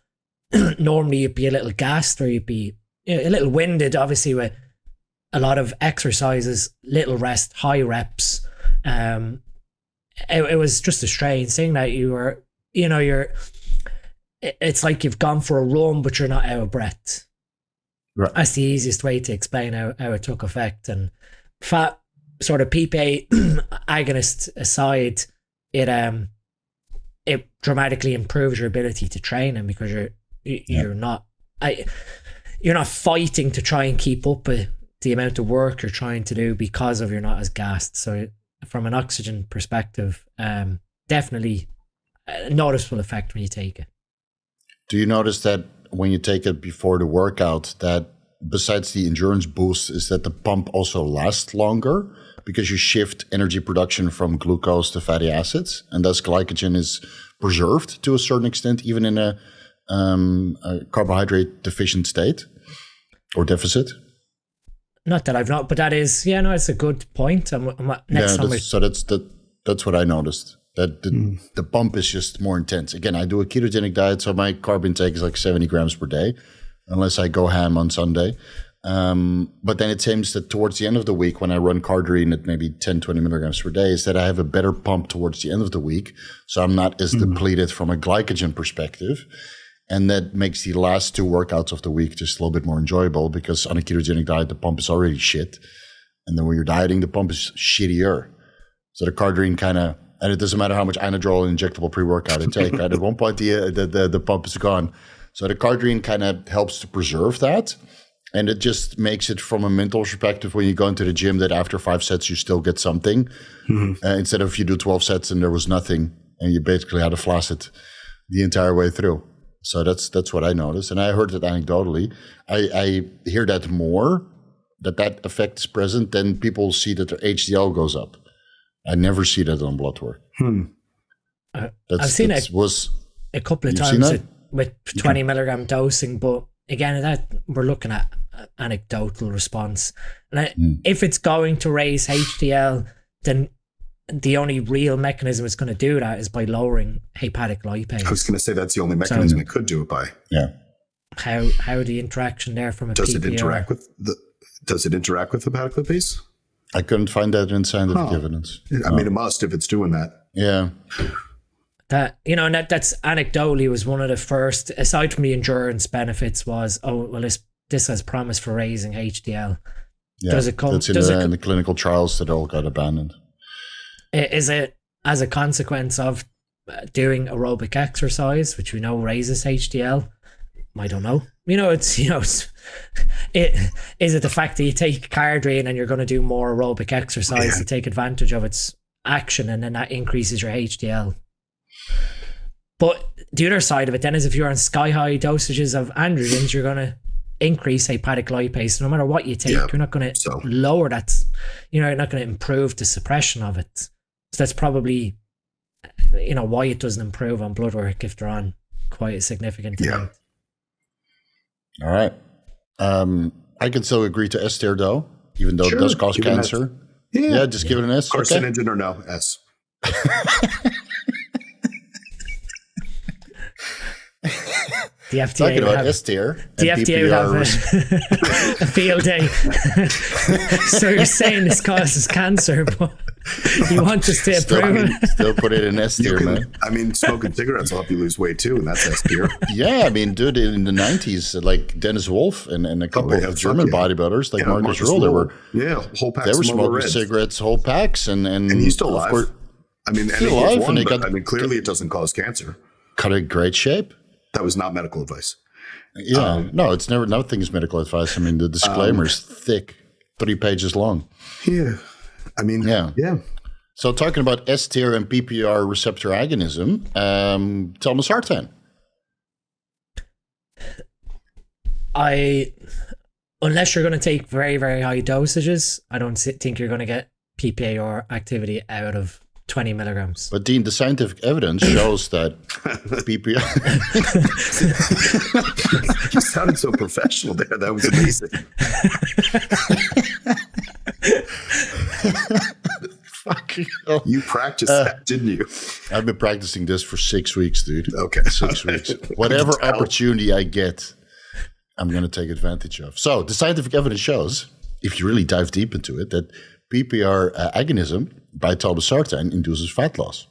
normally you'd be a little gassed or you'd be a little winded, obviously with a lot of exercises, little rest, high reps. It was just a strange thing that you were, it's like you've gone for a run, but you're not out of breath. Right. That's the easiest way to explain how it took effect. And fat sort of PPA agonist aside, it dramatically improves your ability to train, and because you're not fighting to try and keep up with the amount of work you're trying to do because of you're not as gassed. So from an oxygen perspective, definitely a noticeable effect when you take it. Do you notice that when you take it before the workout, that besides the endurance boost, is that the pump also lasts longer because you shift energy production from glucose to fatty acids, and thus glycogen is preserved to a certain extent, even in a carbohydrate deficient state or deficit? Not that I've not, but that is, it's a good point. So that's what I noticed. That the pump is just more intense. Again, I do a ketogenic diet, so my carb intake is like 70 grams per day, unless I go ham on Sunday. But then it seems that towards the end of the week, when I run Cardarine at maybe 10, 20 milligrams per day, is that I have a better pump towards the end of the week. So I'm not as depleted from a glycogen perspective. And that makes the last 2 workouts of the week just a little bit more enjoyable, because on a ketogenic diet, the pump is already shit. And then when you're dieting, the pump is shittier. So the Cardarine kind of, and it doesn't matter how much Anadrol injectable pre-workout I take, right? At one point, the pump is gone. So the Cardarine kind of helps to preserve that. And it just makes it from a mental perspective when you go into the gym that after 5 sets, you still get something. Instead of you do 12 sets and there was nothing and you basically had to floss it the entire way through. So that's what I noticed. And I heard it anecdotally. I hear that more, that effect is present, then people see that their HDL goes up. I never see that on blood work. I've seen it a couple of times with 20 milligram dosing, but again, that we're looking at anecdotal response. And if it's going to raise HDL, then the only real mechanism it's going to do that is by lowering hepatic lipase. I was going to say that's the only mechanism it could do it by. Yeah. How the interaction there from a does PPR? Does it interact with hepatic lipase? I couldn't find that in scientific evidence. I mean, it must if it's doing that. Yeah. That, you know, and that's anecdotally was one of the first, aside from the endurance benefits, was, this has promise for raising HDL. Yeah, does it come? That's in the clinical trials that all got abandoned. Is it as a consequence of doing aerobic exercise, which we know raises HDL? I don't know. Is it the fact that you take Cardarine and you're going to do more aerobic exercise to take advantage of its action, and then that increases your HDL? But the other side of it then is if you're on sky high dosages of androgens, you're going to increase hepatic lipase. No matter what you take, you're not going to lower that. You're not going to improve the suppression of it. So that's probably, why it doesn't improve on blood work if they're on quite a significant amount. All right. I can still agree to S tier though, even though it does cause cancer. Yeah, just give it an S. Carcinogen or no? S. The FDA talking about S tier. The FDA would have a field day. So you're saying this causes cancer, but you want us to approve it? Still put it in S tier, man. I mean, smoking cigarettes will help you lose weight too, and that's S tier. Yeah, I mean, dude, in the 90s, like Dennis Wolf and a couple of German bodybuilders, like Marcus Rule, whole packs. They were smoking cigarettes, whole packs, and he's still alive. Course, I mean, still alive, clearly it doesn't cause cancer. Cut in great shape. That was not medical advice. Yeah, no, it's never. Nothing is medical advice. I mean, the disclaimer is thick, 3 pages long. Yeah, I mean, yeah. So talking about S tier and PPR receptor agonism, telmisartan. Unless you're going to take very, very high dosages, I don't think you're going to get PPAR activity out of 20 milligrams. But Dean, the scientific evidence shows that PPR. You sounded so professional there. That was amazing. Fucking hell. You practiced that, didn't you? I've been practicing this for 6 weeks, dude. Okay. 6 weeks. Whatever opportunity I get, I'm going to take advantage of. So the scientific evidence shows, if you really dive deep into it, that PPR agonism by telmisartan induces fat loss.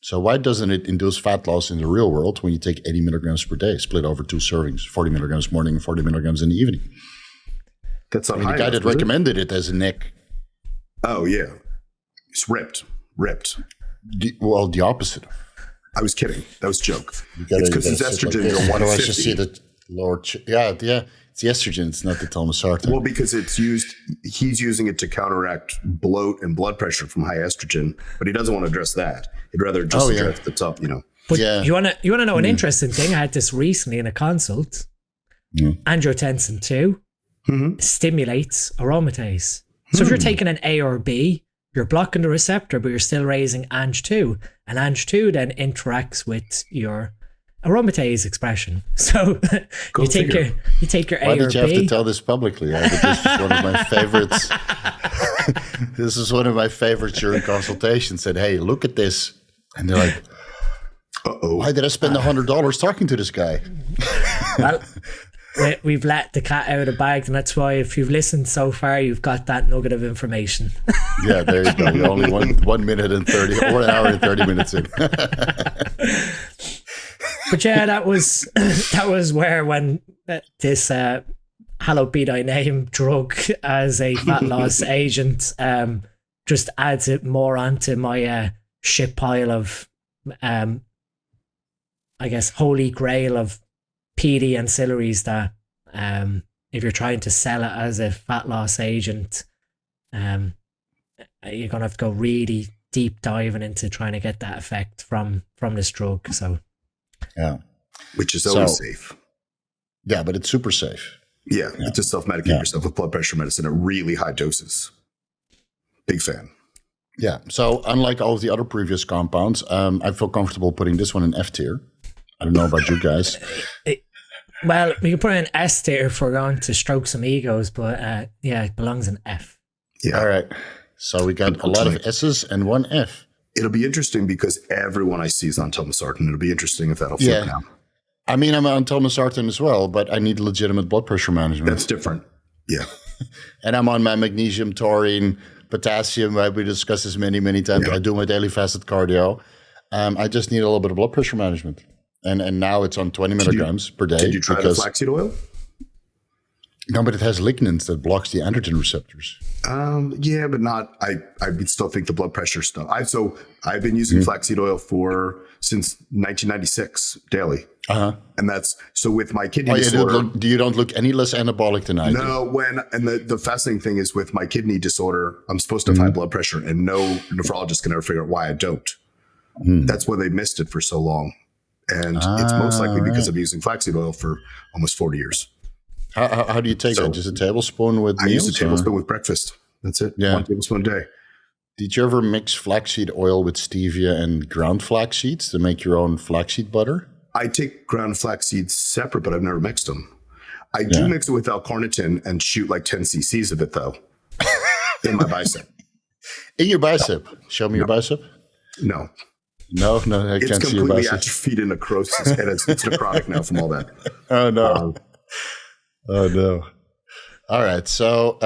So why doesn't it induce fat loss in the real world when you take 80 milligrams per day, split over 2 servings, 40 milligrams morning and 40 milligrams in the evening? That's not the guy that recommended it as a neck. Oh, yeah. It's ripped. The opposite. I was kidding. That was a joke. It's because it's estrogen. Like otherwise, you see the lower. Yeah. It's the estrogen. It's not the telmisartan. Well, because it's used. He's using it to counteract bloat and blood pressure from high estrogen, but he doesn't want to address that. He'd rather just address the top. But you want to know an interesting thing? I had this recently in a consult. Angiotensin 2 stimulates aromatase. So if you're taking an A or B, you're blocking the receptor, but you're still raising Ang2. And Ang2 then interacts with your aromatase expression. So you take your A or B. Why did you have to tell this publicly? This is one of my favorites. This is one of my favorites during consultation. Said, hey, look at this. And they're like, uh-oh. Why did I spend $100 talking to this guy? Well, we've let the cat out of the bag, and that's why if you've listened so far, you've got that nugget of information. Yeah, there you go. You're only 1 minute and 1 hour and 30 minutes in. But yeah, that was where when this haloperidine name drug as a fat loss agent just adds it more onto my shit pile of I guess holy grail of PD ancillaries that if you're trying to sell it as a fat loss agent, you're gonna have to go really deep diving into trying to get that effect from this drug. So Yeah. Which is always safe. Yeah, but it's super safe. Yeah, to self-medicate yourself with blood pressure medicine at really high doses. Big fan. Yeah. So unlike all of the other previous compounds, I feel comfortable putting this one in F tier. I don't know about you guys. Well, we can put it in S tier if we're going to stroke some egos, but it belongs in F. Yeah. All right. So we got a lot of S's and one F. It'll be interesting because everyone I see is on telmisartan. It'll be interesting if that'll flip now. I mean, I'm on telmisartan as well, but I need legitimate blood pressure management. That's different. Yeah. And I'm on my magnesium, taurine, potassium. We discussed this many, many times. I do my daily fasted cardio. I just need a little bit of blood pressure management. And now it's on 20 milligrams per day. Did you try the flaxseed oil? No, but it has lignans that blocks the androgen receptors. Yeah, but not. I would still think the blood pressure stuff. I've been using flaxseed oil since 1996 daily. And that's so with my kidney disorder. You don't look any less anabolic than I do. No, and the fascinating thing is with my kidney disorder, I'm supposed to have high blood pressure, and no nephrologist can ever figure out why I don't. That's why they missed it for so long, and it's most likely because I'm using flaxseed oil for almost 40 years. How do you take it? Just a tablespoon with meals? I use a tablespoon with breakfast. That's it. Yeah. 1 tablespoon a day. Did you ever mix flaxseed oil with stevia and ground flax seeds to make your own flaxseed butter? I take ground flax seeds separate, but I've never mixed them. I do mix it with L-Carnitine and shoot like 10 cc's of it, though, in my bicep. In your bicep? Show me your bicep. No. No, I can't see your bicep. It's completely atrophied in necrosis, and it's necrotic now from all that. Oh, no. Oh, no. All right. So,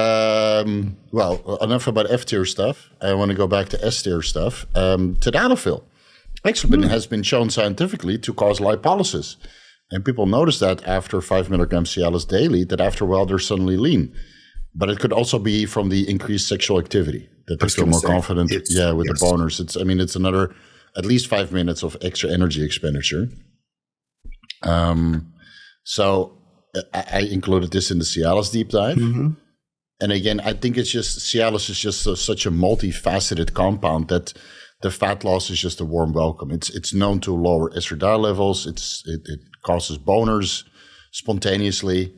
enough about F-tier stuff. I want to go back to S-tier stuff. Tadalafil actually has been shown scientifically to cause lipolysis. And people notice that after 5 milligrams Cialis daily, that after a while they're suddenly lean. But it could also be from the increased sexual activity, that they feel more confident with the boners. It's another at least 5 minutes of extra energy expenditure. So I included this in the Cialis deep dive. And again, I think Cialis is just such a multifaceted compound that the fat loss is just a warm welcome. It's known to lower estradiol levels. It causes boners spontaneously,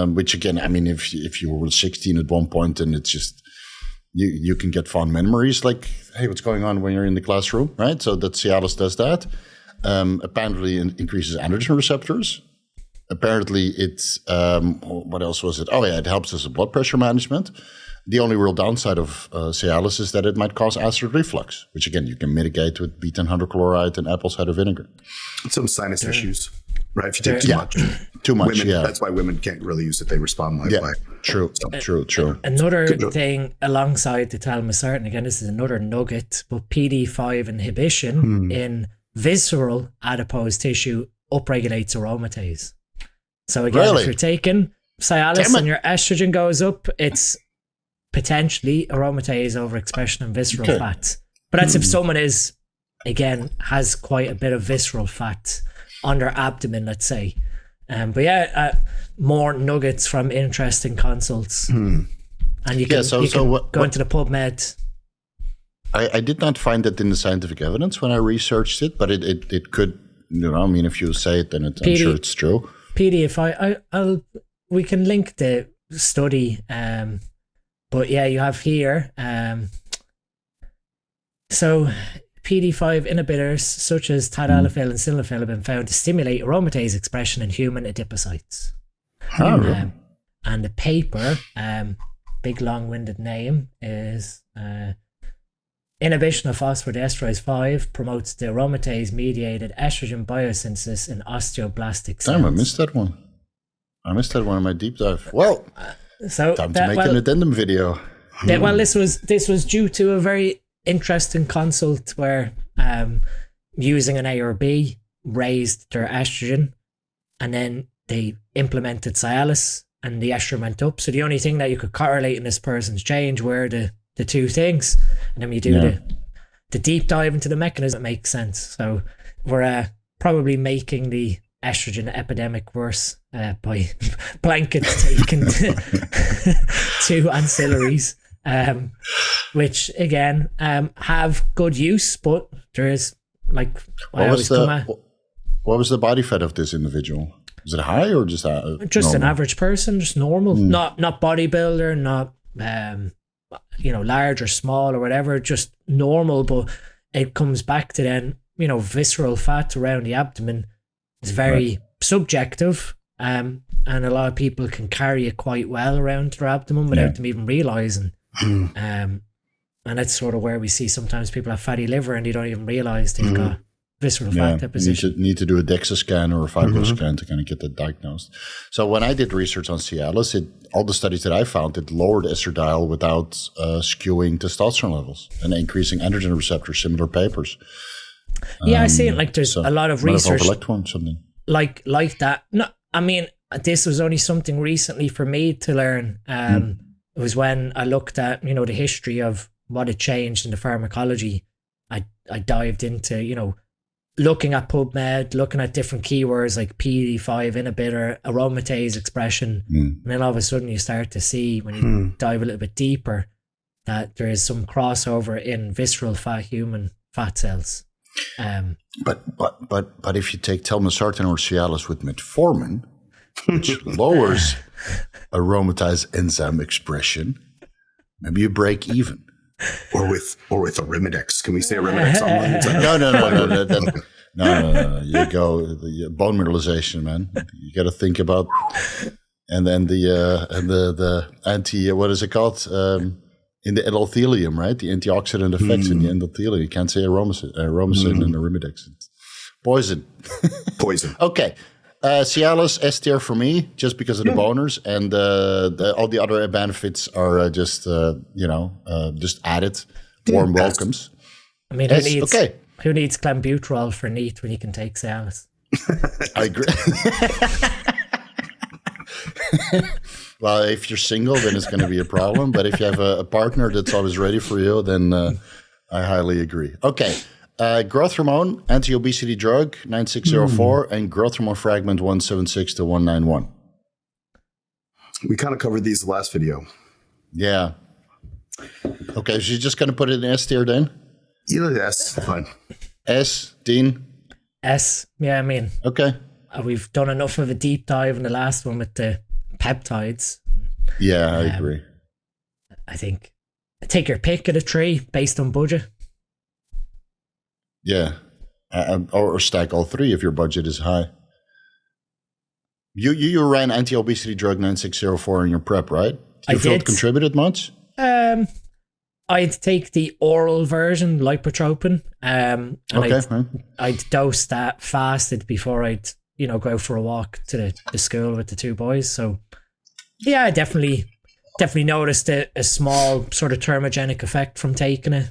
which again, if you were 16 at one point, and it's just you can get fond memories like, hey, what's going on when you're in the classroom, right? So that Cialis does that. Apparently, it increases androgen receptors. Apparently, it's what else was it? Oh yeah, it helps as a blood pressure management. The only real downside of Cialis is that it might cause acid reflux, which again you can mitigate with betaine hydrochloride and apple cider vinegar. Some sinus issues, right? If you take too much, women, that's why women can't really use it. They respond like that. True. Another thing alongside the telmisartan, again, this is another nugget, but PD5 inhibition in visceral adipose tissue upregulates aromatase. So again, if you're taking Cialis and your estrogen goes up, it's potentially aromatase overexpression in visceral fat. But that's if someone has quite a bit of visceral fat on their abdomen, let's say. More nuggets from interesting consults. And you can, go into the PubMed. I did not find that in the scientific evidence when I researched it, but it could, if you say it, then I'm sure it's true. PD, we can link the study, but yeah, you have here. So PD5 inhibitors such as tadalafil and sildenafil have been found to stimulate aromatase expression in human adipocytes. And the paper, big long-winded name, is Inhibition of Phosphodiesterase 5 promotes the aromatase-mediated estrogen biosynthesis in osteoblastic cells. Damn, I missed that one. In my deep dive. Well, time to make an addendum video. This was due to a very interesting consult where using an A or B raised their estrogen, and then they implemented Cialis and the estrogen went up. So the only thing that you could correlate in this person's change were the two things, and then we do the deep dive into the mechanism. It makes sense. So we're probably making the estrogen epidemic worse by blankets taken to ancillaries, which again have good use, but there is like what was the body fat of this individual? Is it high or just an average person, just normal, not bodybuilder, not large or small or whatever, just normal. But it comes back to then, visceral fat around the abdomen is very subjective, and a lot of people can carry it quite well around their abdomen without them even realizing. And that's sort of where we see sometimes people have fatty liver and they don't even realize they've got visceral fat deposition. You need to do a DEXA scan or a fibro scan to kind of get that diagnosed. So when I did research on Cialis, all the studies that I found, it lowered estradiol without skewing testosterone levels and increasing androgen receptors, similar papers. I see it. Like there's a lot of research something like that. No, I mean, this was only something recently for me to learn. It was when I looked at, the history of what had changed in the pharmacology. I dived into, looking at PubMed, looking at different keywords like PDE5 inhibitor, aromatase expression. And then all of a sudden you start to see, when you dive a little bit deeper, that there is some crossover in visceral fat, human fat cells. But if you take telmisartan or Cialis with metformin, which lowers aromatase enzyme expression, maybe you break even. Or with Arimidex. Can we say Arimidex online? No. You go the bone mineralization, man. You got to think about, and then the anti, what is it called? In the endothelium, right? The antioxidant effects in the endothelium. You can't say aromasin and Arimidex. It's poison. Okay. Cialis, S tier for me, just because of the boners, and all the other benefits are just added. Warm welcomes. I mean, who needs Clenbuterol for NEAT when you can take Cialis? I agree. Well, if you're single, then it's going to be a problem. But if you have a partner that's always ready for you, then I highly agree. Okay. Growth hormone, anti-obesity drug, 9604, and growth hormone fragment 176 to 191. We kind of covered these last video. Yeah. Okay, so you're just going to put it in S tier then? Either S, fine. S, Dean? S, yeah, I mean. Okay. We've done enough of a deep dive in the last one with the peptides. Yeah, I agree. I think take your pick of the three based on budget. Yeah, or stack all three if your budget is high. You ran anti-obesity drug 9604 in your prep, right? Did you feel it contributed much? I'd take the oral version, lipotropin, and I'd dose that fasted before I'd go for a walk to the school with the two boys. So yeah, I definitely noticed a small sort of thermogenic effect from taking it.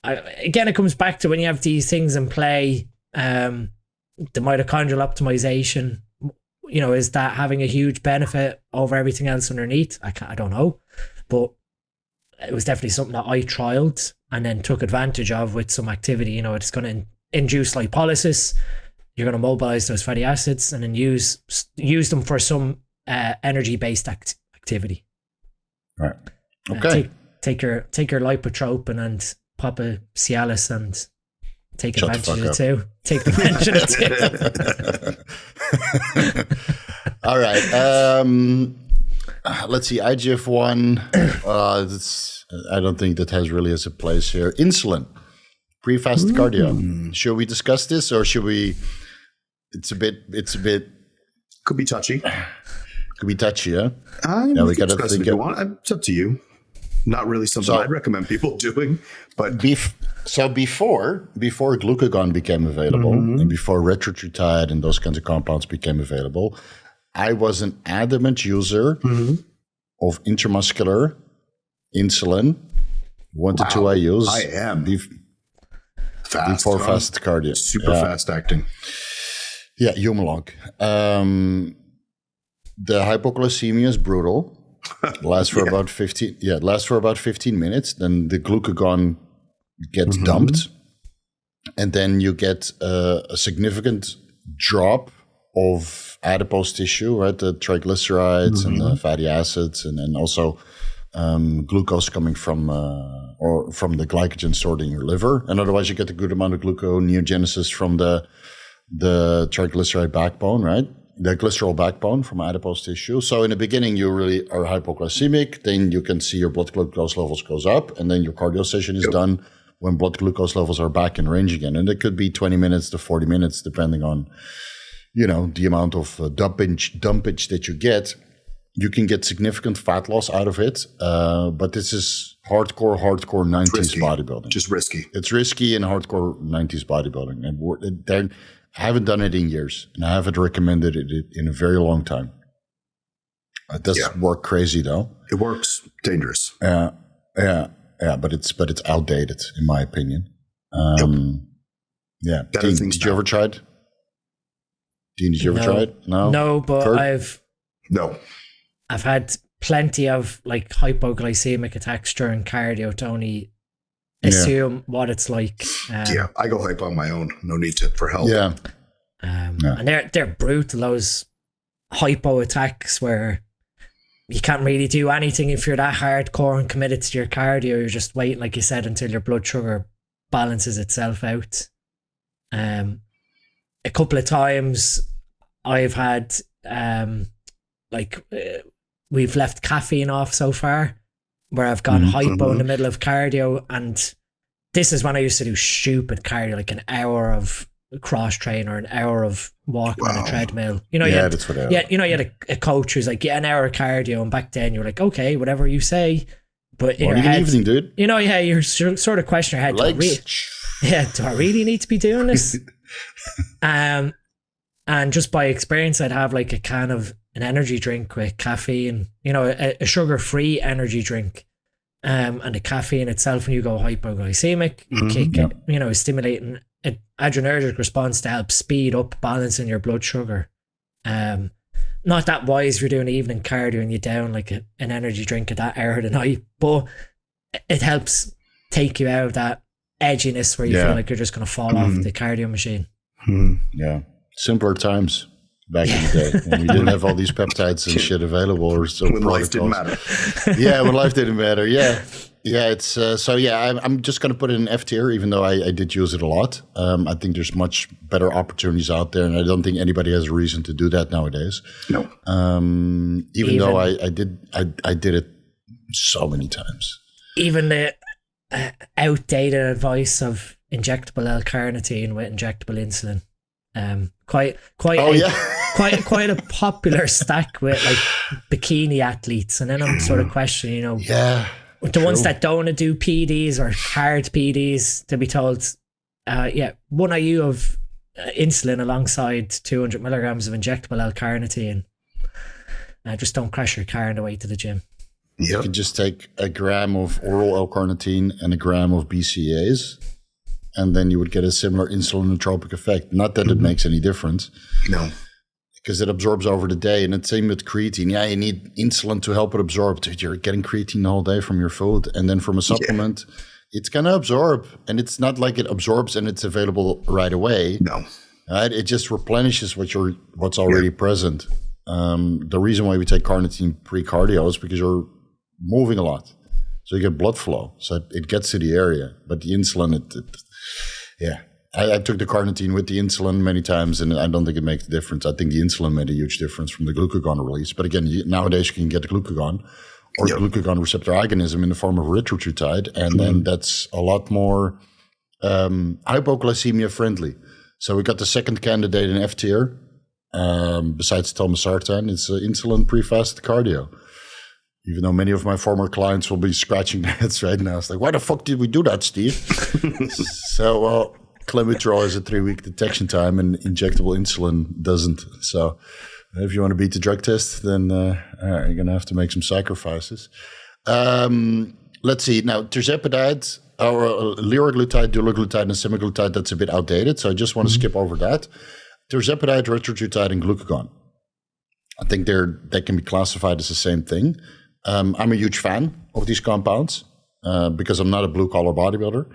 Again, it comes back to when you have these things in play, the mitochondrial optimization, is that having a huge benefit over everything else underneath? I don't know, but it was definitely something that I trialed and then took advantage of with some activity. It's going to induce lipolysis. You're going to mobilize those fatty acids and then use them for some energy-based activity. Right. Okay. Take your lipotropin and pop a Cialis and take advantage of it too. Take advantage of it too. All right. Let's see. IGF-1. I don't think that has a place here. Insulin. Pre-fast cardio. Should we discuss this or should we? It's a bit. Could be touchy. Could be touchy, yeah? We got to think if you want. It's up to you. Not really something I'd recommend people doing. But before glucagon became available and before Retatrutide and those kinds of compounds became available, I was an adamant user of intramuscular insulin, 1 to 2 IUs. I am. Fast. Before fasted cardio. Super fast acting. Yeah, Humalog. The hypoglycemia is brutal. Lasts for about 15. Yeah, lasts for about 15 minutes. Then the glucagon gets dumped, and then you get a significant drop of adipose tissue, right? The triglycerides and the fatty acids, and then also glucose coming from the glycogen stored in your liver. And otherwise, you get a good amount of gluconeogenesis from the triglyceride backbone, right? The glycerol backbone from adipose tissue. So in the beginning, you really are hypoglycemic. Then you can see your blood glucose levels goes up, and then your cardio session is done when blood glucose levels are back in range again. And it could be 20 minutes to 40 minutes, depending on, the amount of dumpage that you get. You can get significant fat loss out of it, but this is hardcore 90s bodybuilding. Just risky. It's risky in hardcore 90s bodybuilding. And I haven't done it in years, and I haven't recommended it in a very long time. It does work crazy, though. It works dangerous. Yeah, but it's outdated, in my opinion. Yeah. Dean, did you ever try it? Dean, did you ever try it? No? No, but Kurt? I've had plenty of like hypoglycemic attacks during cardio to only assume what it's like. I go hypo on my own. No need for help. Yeah. And they're brutal, those hypo attacks where you can't really do anything if you're that hardcore and committed to your cardio. You're just waiting, like you said, until your blood sugar balances itself out. A couple of times I've had we've left caffeine off so far, where I've gone hypo in the middle of cardio, and this is when I used to do stupid cardio, like an hour of cross train or an hour of walking on a treadmill. That's what I you had a coach who's like, an hour of cardio, and back then you're like, okay, whatever you say. But in your head, evening, dude. You're sort of questioning your head. Do I really need to be doing this? And just by experience, I'd have like a can of an energy drink with caffeine, a sugar-free energy drink, and the caffeine itself, when you go hypoglycemic, you kick it, stimulating an adrenergic response to help speed up balancing your blood sugar. Not that wise if you're doing evening cardio and you down like an energy drink at that hour of the night, but it helps take you out of that edginess where you feel like you're just going to fall off the cardio machine. Yeah. Simpler times back in the day when we didn't have all these peptides and shit available, or so when life didn't matter. When life didn't matter. It's I'm just going to put it in F tier, even though I did use it a lot. I think there's much better opportunities out there, and I don't think anybody has a reason to do that nowadays. No. Even though I did it so many times. Even the outdated advice of injectable L-carnitine with injectable insulin. Quite a popular stack with like bikini athletes, and then I'm sort of questioning, the ones that don't want to do PEDs or hard PEDs, to be told, 1 IU of insulin alongside 200 milligrams of injectable L-carnitine. Just don't crash your car on the way to the gym. You could just take a gram of oral L-carnitine and a gram of BCAAs, and then you would get a similar insulinotropic effect. Not that it makes any difference. No. Because it absorbs over the day. And it's same with creatine. Yeah, you need insulin to help it absorb. Dude, you're getting creatine the whole day from your food. And then from a supplement, it's going to absorb. And it's not like it absorbs and it's available right away. No. Right? It just replenishes what's already present. The reason why we take carnitine pre-cardio is because you're moving a lot. So you get blood flow. So it gets to the area. But the insulin, I took the carnitine with the insulin many times, and I don't think it makes a difference. I think the insulin made a huge difference from the glucagon release. But again, nowadays you can get the glucagon or glucagon receptor agonism in the form of Retatrutide, and then that's a lot more hypoglycemia friendly. So we got the second candidate in F tier, besides telmisartan, it's insulin pre-fasted cardio. Even though many of my former clients will be scratching their heads right now. It's like, why the fuck did we do that, Steve? So, Clenbuterol has a 3-week detection time, and injectable insulin doesn't. So if you want to beat the drug test, then you're going to have to make some sacrifices. Let's see. Now, tirzepatide, or liraglutide, dulaglutide, and semaglutide, that's a bit outdated. So I just want to skip over that. Tirzepatide, retatrutide, and glucagon. I think they can be classified as the same thing. I'm a huge fan of these compounds because I'm not a blue-collar bodybuilder.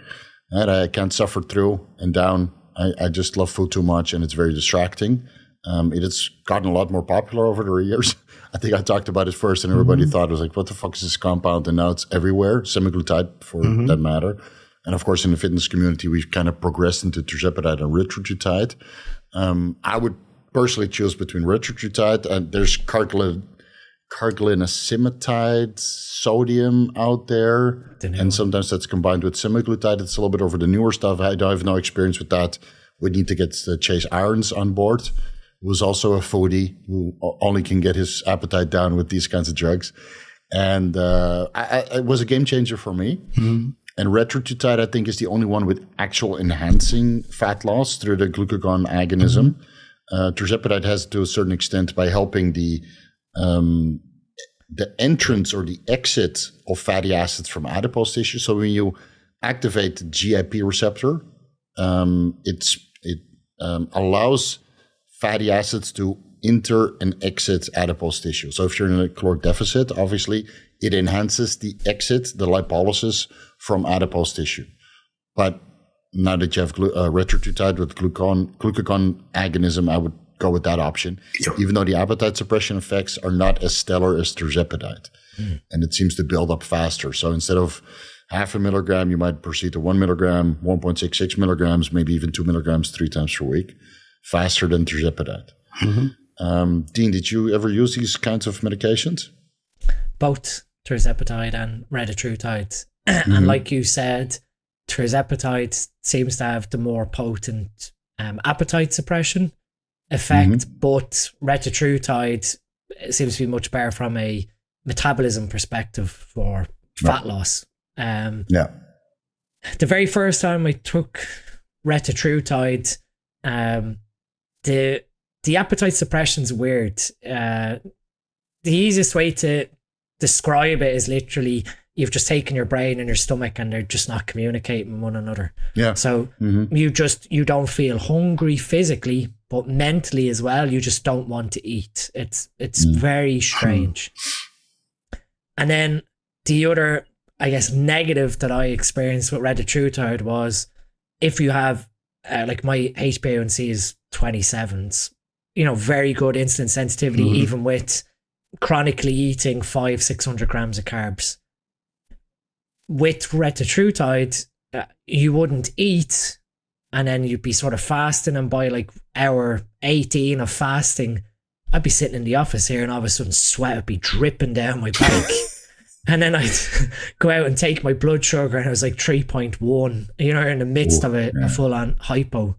And I can't suffer through and down. I just love food too much, and it's very distracting. It has gotten a lot more popular over the years. I think I talked about it first, and everybody thought it was like, what the fuck is this compound? And now it's everywhere, semaglutide for that matter. And of course, in the fitness community, we've kind of progressed into tirzepatide and retatrutide. I would personally choose between retatrutide and there's carglycinamide sodium out there. And sometimes that's combined with semaglutide. It's a little bit over the newer stuff. I don't have no experience with that. We need to get Chase Irons on board, who's also a foodie who only can get his appetite down with these kinds of drugs. And it was a game changer for me. And retatrutide, I think, is the only one with actual enhancing fat loss through the glucagon agonism. Tirzepatide has to a certain extent by helping the entrance or the exit of fatty acids from adipose tissue. So when you activate the GIP receptor, it allows fatty acids to enter and exit adipose tissue. So if you're in a caloric deficit, obviously it enhances the exit, the lipolysis from adipose tissue. But now that you have retatrutide with glucagon agonism, I would go with that option, even though the appetite suppression effects are not as stellar as tirzepatide. And it seems to build up faster. So instead of 0.5 milligram, you might proceed to 1 milligram, 1.66 milligrams, maybe even 2 milligrams 3 times per week, faster than tirzepatide. Dean, did you ever use these kinds of medications? Both tirzepatide and retatrutide. And like you said, tirzepatide seems to have the more potent appetite suppression effect, but retatrutide seems to be much better from a metabolism perspective for fat loss. The very first time I took retatrutide, the appetite suppression's weird. The easiest way to describe it is literally you've just taken your brain and your stomach and they're just not communicating with one another. So you don't feel hungry physically, but mentally as well, you just don't want to eat. It's very strange. And then the other, I guess, negative that I experienced with retatrutide was if you have, like my HbA1c is 27s, very good insulin sensitivity, even with chronically eating 500-600 grams of carbs. With retatrutide, you wouldn't eat, and then you'd be sort of fasting, and by like hour 18 of fasting, I'd be sitting in the office here, and all of a sudden sweat would be dripping down my back. And then I'd go out and take my blood sugar, and it was like 3.1, in the midst of a full-on hypo.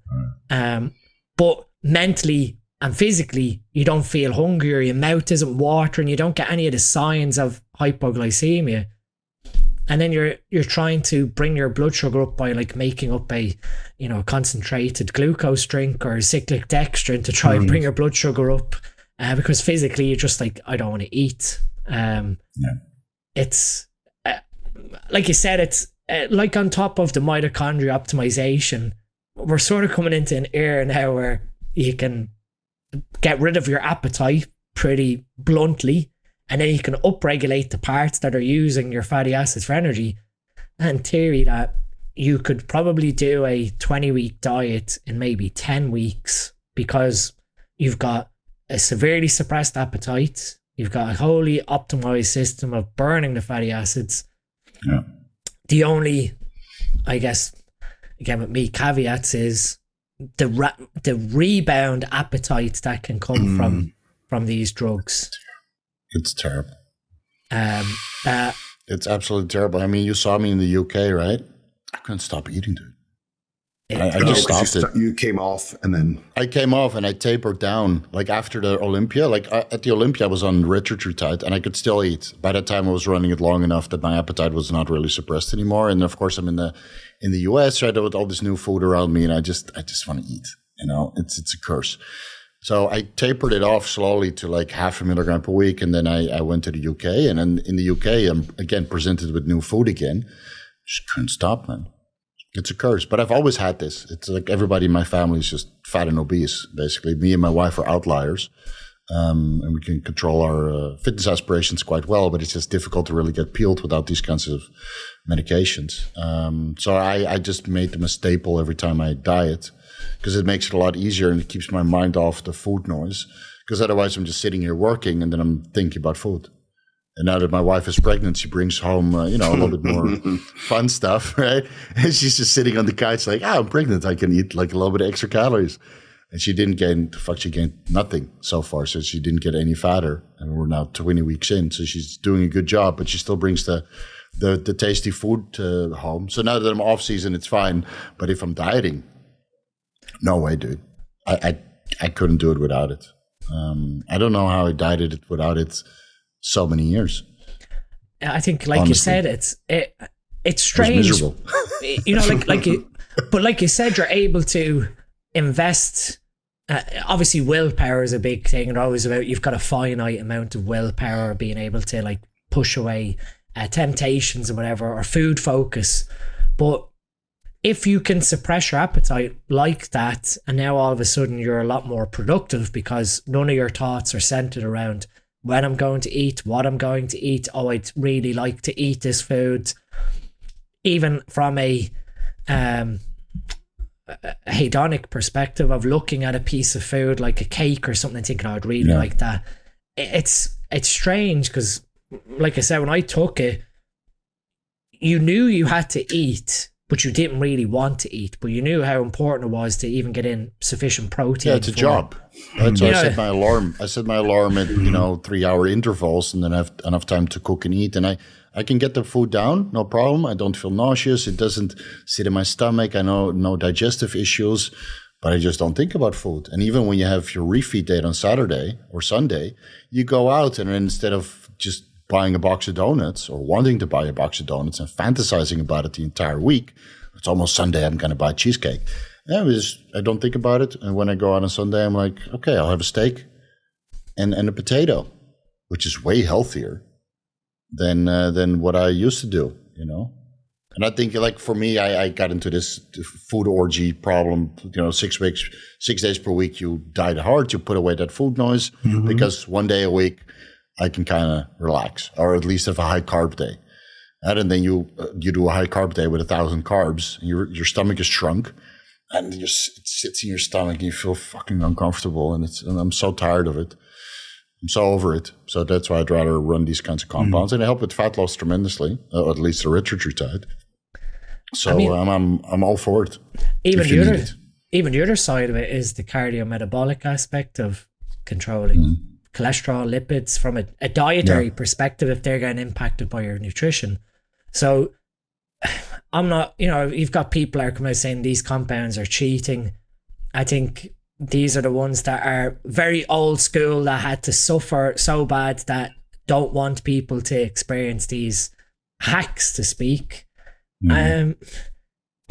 But mentally and physically, you don't feel hungry, or your mouth isn't watering, you don't get any of the signs of hypoglycemia. And then you're trying to bring your blood sugar up by like making up a concentrated glucose drink or cyclic dextrin to try and bring your blood sugar up, because physically you're just like, I don't want to eat. It's like you said, it's like on top of the mitochondria optimization, we're sort of coming into an era now where you can get rid of your appetite pretty bluntly, and then you can upregulate the parts that are using your fatty acids for energy. And in theory, that you could probably do a 20-week diet in maybe 10 weeks because you've got a severely suppressed appetite, you've got a wholly optimized system of burning the fatty acids. The only, I guess, again with me, caveats is the rebound appetite that can come from these drugs. It's terrible. It's absolutely terrible. I mean, you saw me in the UK, right? I couldn't stop eating, dude. I just stopped it. You came off and then... I came off and I tapered down. Like after the Olympia, at the Olympia, I was on retatrutide and I could still eat. By that time, I was running it long enough that my appetite was not really suppressed anymore. And of course, I'm in the US, right, with all this new food around me, and I just want to eat. It's a curse. So I tapered it off slowly to like 0.5 milligram per week. And then I went to the UK. And then in the UK, I'm again presented with new food again. Just couldn't stop, man. It's a curse. But I've always had this. It's like everybody in my family is just fat and obese, basically. Me and my wife are outliers. And we can control our fitness aspirations quite well, but it's just difficult to really get peeled without these kinds of medications. So I just made them a staple every time I diet, because it makes it a lot easier and it keeps my mind off the food noise. Because otherwise I'm just sitting here working and then I'm thinking about food. And now that my wife is pregnant, she brings home, a little bit more fun stuff, right? And she's just sitting on the couch like, I'm pregnant. I can eat like a little bit of extra calories. And she didn't gain, she gained nothing so far. So she didn't get any fatter. And we're now 20 weeks in. So she's doing a good job, but she still brings the tasty food home. So now that I'm off season, it's fine. But if I'm dieting, no way, dude. I couldn't do it without it. I don't know how I dieted it without it so many years. I think, like honestly, you said, it's strange. It was miserable. But like you said, you're able to invest. Obviously, willpower is a big thing, and always about you've got a finite amount of willpower, being able to like push away temptations and whatever, or food focus. But if you can suppress your appetite like that, and now all of a sudden you're a lot more productive because none of your thoughts are centered around when I'm going to eat, what I'm going to eat. Oh, I'd really like to eat this food. Even from a hedonic perspective of looking at a piece of food like a cake or something and thinking, I'd really like that. It's strange because, like I said, when I took it, you knew you had to eat, but you didn't really want to eat, but you knew how important it was to even get in sufficient protein. Yeah, it's a job. Right? So I set my alarm. I set my alarm at 3-hour intervals, and then I have enough time to cook and eat. And I can get the food down, no problem. I don't feel nauseous. It doesn't sit in my stomach. I know no digestive issues, but I just don't think about food. And even when you have your refeed date on Saturday or Sunday, you go out and instead of just buying a box of donuts or wanting to buy a box of donuts and fantasizing about it the entire week, it's almost Sunday, I'm going to buy cheesecake. I don't think about it. And when I go out on Sunday, I'm like, okay, I'll have a steak and a potato, which is way healthier than what I used to do, And I think, like, for me, I got into this food orgy problem, 6 days per week, you diet hard, you put away that food noise, because one day a week, I can kind of relax, or at least have a high carb day. And then you do a high carb day with 1,000 carbs. Your stomach is shrunk, and it sits in your stomach, and you feel fucking uncomfortable. And I'm so tired of it. I'm so over it. So that's why I'd rather run these kinds of compounds, and they help with fat loss tremendously, at least the Retatrutide. So I'm all for it. Even the other side of it is the cardiometabolic aspect of controlling cholesterol, lipids from a dietary perspective, if they're getting impacted by your nutrition. So I'm not, you've got people are coming out saying these compounds are cheating. I think these are the ones that are very old school, that had to suffer so bad, that don't want people to experience these hacks, to speak. I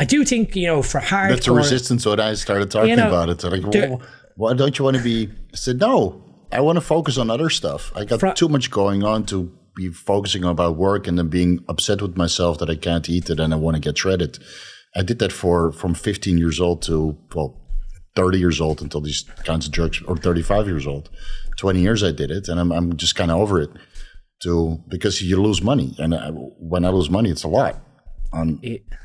do think, for hardcore, that's a resistance when I started talking about it. Like, why don't you want to be? I said, no, I want to focus on other stuff. I got too much going on to be focusing about work and then being upset with myself that I can't eat it and I want to get shredded. I did that from 15 years old to 30 years old until these kinds of drugs, or 35 years old. 20 years I did it, and I'm just kind of over it because you lose money, and when I lose money, it's a lot.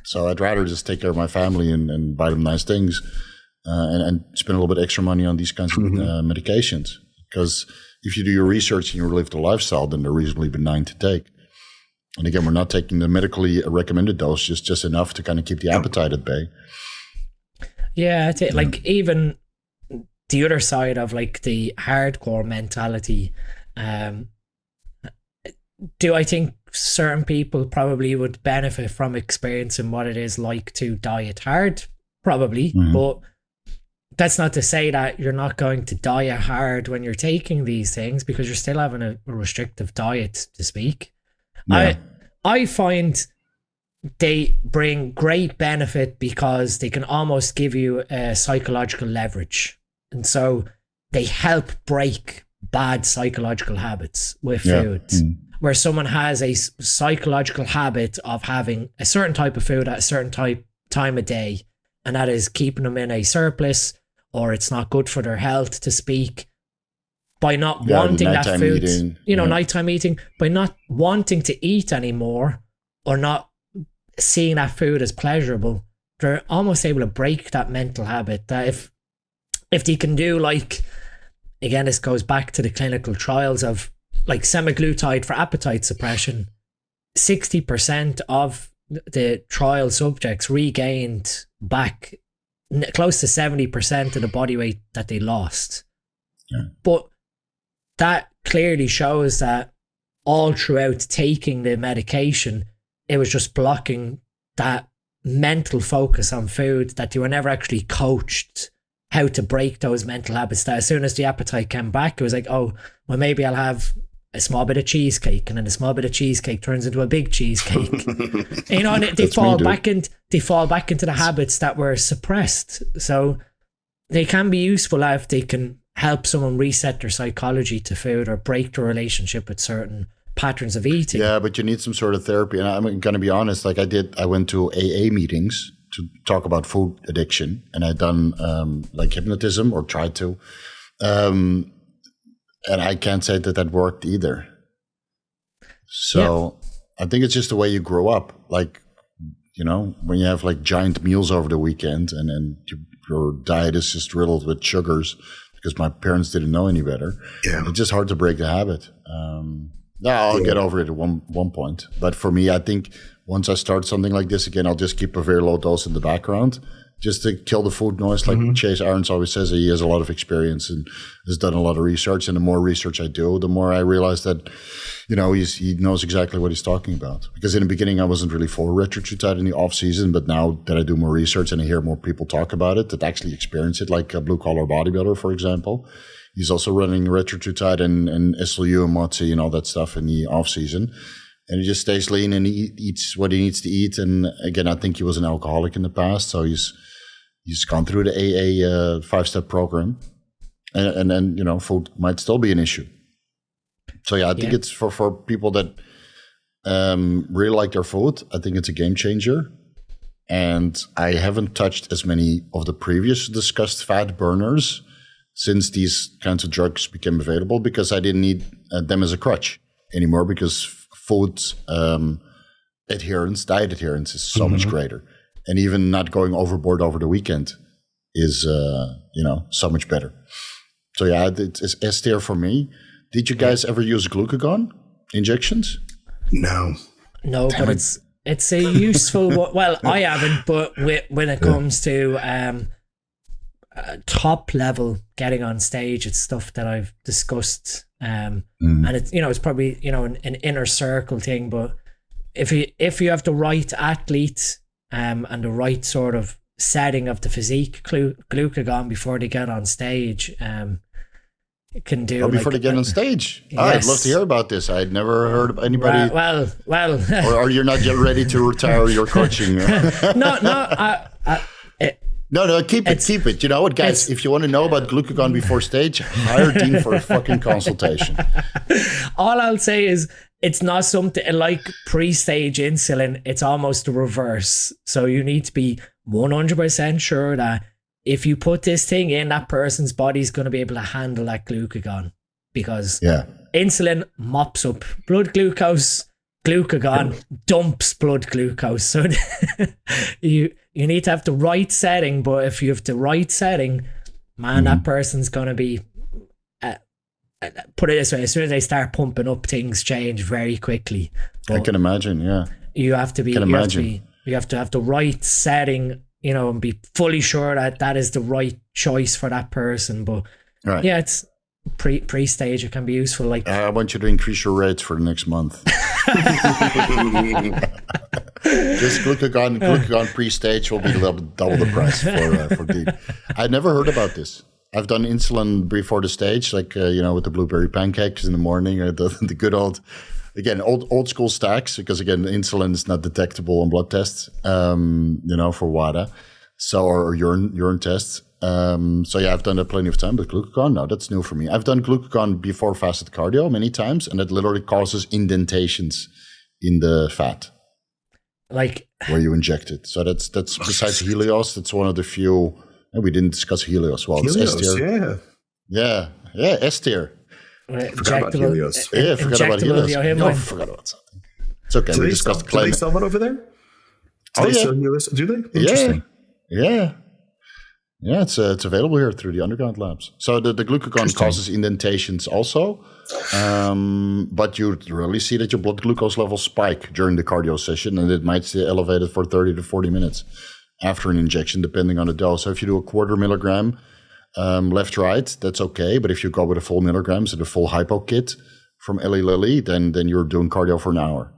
So I'd rather just take care of my family and buy them nice things, and spend a little bit extra money on these kinds of medications. Because if you do your research and you live the lifestyle, then they're reasonably benign to take. And again, we're not taking the medically recommended dose, just enough to kind of keep the appetite at bay. Yeah, I think like even the other side of like the hardcore mentality, do I think certain people probably would benefit from experiencing what it is like to diet hard? Probably, but that's not to say that you're not going to diet hard when you're taking these things, because you're still having a restrictive diet, to speak. Yeah. I find they bring great benefit because they can almost give you a psychological leverage. And so they help break bad psychological habits with food. Where someone has a psychological habit of having a certain type of food at a certain time of day, and that is keeping them in a surplus, or it's not good for their health, to speak. by not wanting that food, eating, nighttime eating, by not wanting to eat anymore or not seeing that food as pleasurable, they're almost able to break that mental habit. That if they can do, like, again, this goes back to the clinical trials of like semaglutide for appetite suppression, 60% of the trial subjects regained back close to 70% of the body weight that they lost. Yeah. But that clearly shows that all throughout taking the medication, it was just blocking that mental focus on food, that they were never actually coached how to break those mental habits. That as soon as the appetite came back, it was like, oh, well, maybe I'll have a small bit of cheesecake, and then a small bit of cheesecake turns into a big cheesecake. And they fall back into the habits that were suppressed. So they can be useful if they can help someone reset their psychology to food or break their relationship with certain patterns of eating. Yeah, but you need some sort of therapy. And I'm going to be honest, like I went to AA meetings to talk about food addiction, and I'd done like hypnotism, or tried to. And I can't say that worked either. So I think it's just the way you grow up. Like, when you have like giant meals over the weekend, and then your diet is just riddled with sugars because my parents didn't know any better. Yeah. It's just hard to break the habit. I'll get over it at one point. But for me, I think once I start something like this again, I'll just keep a very low dose in the background just to kill the food noise. Like Chase Aarons always says, he has a lot of experience and has done a lot of research. And the more research I do, the more I realize that, he knows exactly what he's talking about. Because in the beginning, I wasn't really for Retatrutide in the off season, but now that I do more research and I hear more people talk about it, that actually experience it, like a blue collar bodybuilder, for example. He's also running Retatrutide and SLU and Mart and all that stuff in the off season. And he just stays lean and he eats what he needs to eat. And again, I think he was an alcoholic in the past. So he's gone through the AA 5-step program. And then, food might still be an issue. So I think it's for people that really like their food. I think it's a game changer. And I haven't touched as many of the previous discussed fat burners since these kinds of drugs became available, because I didn't need them as a crutch anymore, because food diet adherence is so much greater. And even not going overboard over the weekend is, so much better. So it's S tier for me. Did you guys ever use glucagon injections? No. No, but it's a useful one. Well, I haven't, but when it comes to top level getting on stage, it's stuff that I've discussed. And it's, it's probably, an inner circle thing, but if you have the right athlete and the right sort of setting of the physique, glucagon before they get on stage, can do. Before they get on stage. Yes. I'd love to hear about this. I'd never heard of anybody. Well. Or you're not yet ready to retire your coaching? No, keep it. You know what, guys? If you want to know about glucagon before stage, hire Dean for a fucking consultation. All I'll say is it's not something like pre-stage insulin. It's almost the reverse. So you need to be 100% sure that if you put this thing in, that person's body's going to be able to handle that glucagon, because insulin mops up blood glucose, glucagon dumps blood glucose. So you need to have the right setting, but if you have the right setting, man, that person's going to be, put it this way, as soon as they start pumping up, things change very quickly. But I can imagine, you have to be, you have to have the right setting, and be fully sure that that is the right choice for that person. But it's pre-stage, it can be useful. Like, I want you to increase your rates for the next month. Just glucagon pre-stage will be double the price for Dean. I'd never heard about this. I've done insulin before the stage, like with the blueberry pancakes in the morning, or the good old school stacks, because again, insulin is not detectable on blood tests, for WADA, or urine tests. I've done that plenty of time, but glucagon, no, that's new for me. I've done glucagon before fasted cardio many times, and it literally causes indentations in the fat, like where you inject it. So that's besides Helios, that's one of the few. We didn't discuss Helios. Well, it's S tier. Yeah, S tier. Forgot about Helios. Yeah, forgot about injectable Helios. No, Yohimbine. forgot about something. It's okay. Do We they discussed sell, the do they climate. sell that over there? Oh, yeah. Do they? Yeah. Interesting. Yeah. Yeah, it's available here through the underground labs. So the glucagon causes indentations also, but you really see that your blood glucose levels spike during the cardio session, and it might stay elevated for 30 to 40 minutes after an injection, depending on the dose. So if you do a 1/4 milligram left-right, that's okay. But if you go with a full milligrams and a full hypo kit from Eli Lilly, then you're doing cardio for an hour.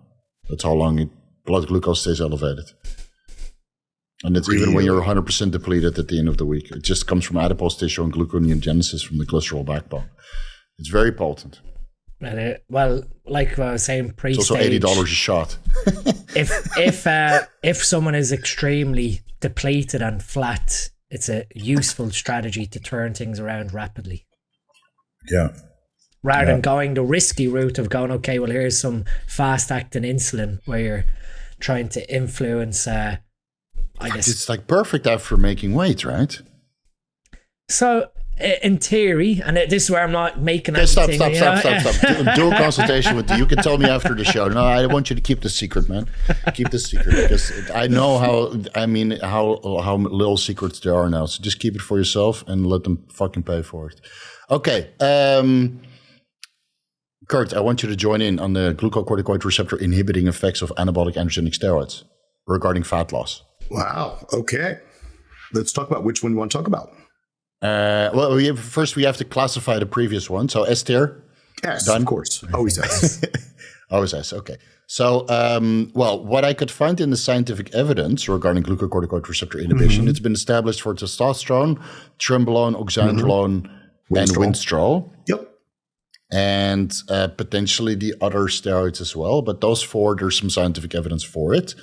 That's how long blood glucose stays elevated. And it's even when you're 100% depleted at the end of the week. It just comes from adipose tissue and gluconeogenesis from the glycerol backbone. It's very potent. And well, like I was saying, It's pre-stage, also $80 a shot. if someone is extremely depleted and flat, it's a useful strategy to turn things around rapidly. Yeah. Rather than going the risky route of going, okay, well, here's some fast-acting insulin where you're trying to influence... I guess It's like perfect after making weight, right? so. In theory, and this is where I'm not making Okay, stop. anything. Do a consultation with you. You can tell me after the show. No, I want you to keep the secret, man. Keep the secret because I know how little secrets there are now. So just keep it for yourself and let them fucking pay for it. Okay. Kurt, I want you to join in on the glucocorticoid receptor inhibiting effects of anabolic androgenic steroids regarding fat loss. Wow. Okay. Let's talk about which one you want to talk about. Well, we have to classify the previous one. So S tier. Yes, Done? of course. Always S. Always S. Okay. So, what I could find in the scientific evidence regarding glucocorticoid receptor inhibition, it's been established for testosterone, trenbolone, oxandrolone, and winstrol. Yep. And potentially the other steroids as well. But those four, there's some scientific evidence for it.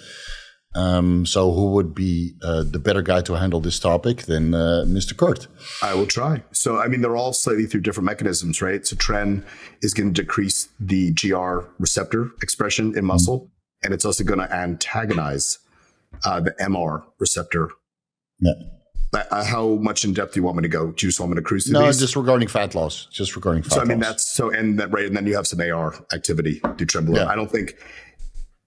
So who would be the better guy to handle this topic than Mr. Kurt? I will try. So, I mean, they're all slightly through different mechanisms, right? So tren is going to decrease the GR receptor expression in muscle, and it's also going to antagonize the MR receptor. Yeah. How much in depth do you want me to go? Do you just want me to cruise through No, these? just regarding fat loss. Just regarding fat loss. So, I mean, and then you have some AR activity through trenbolone. Yeah.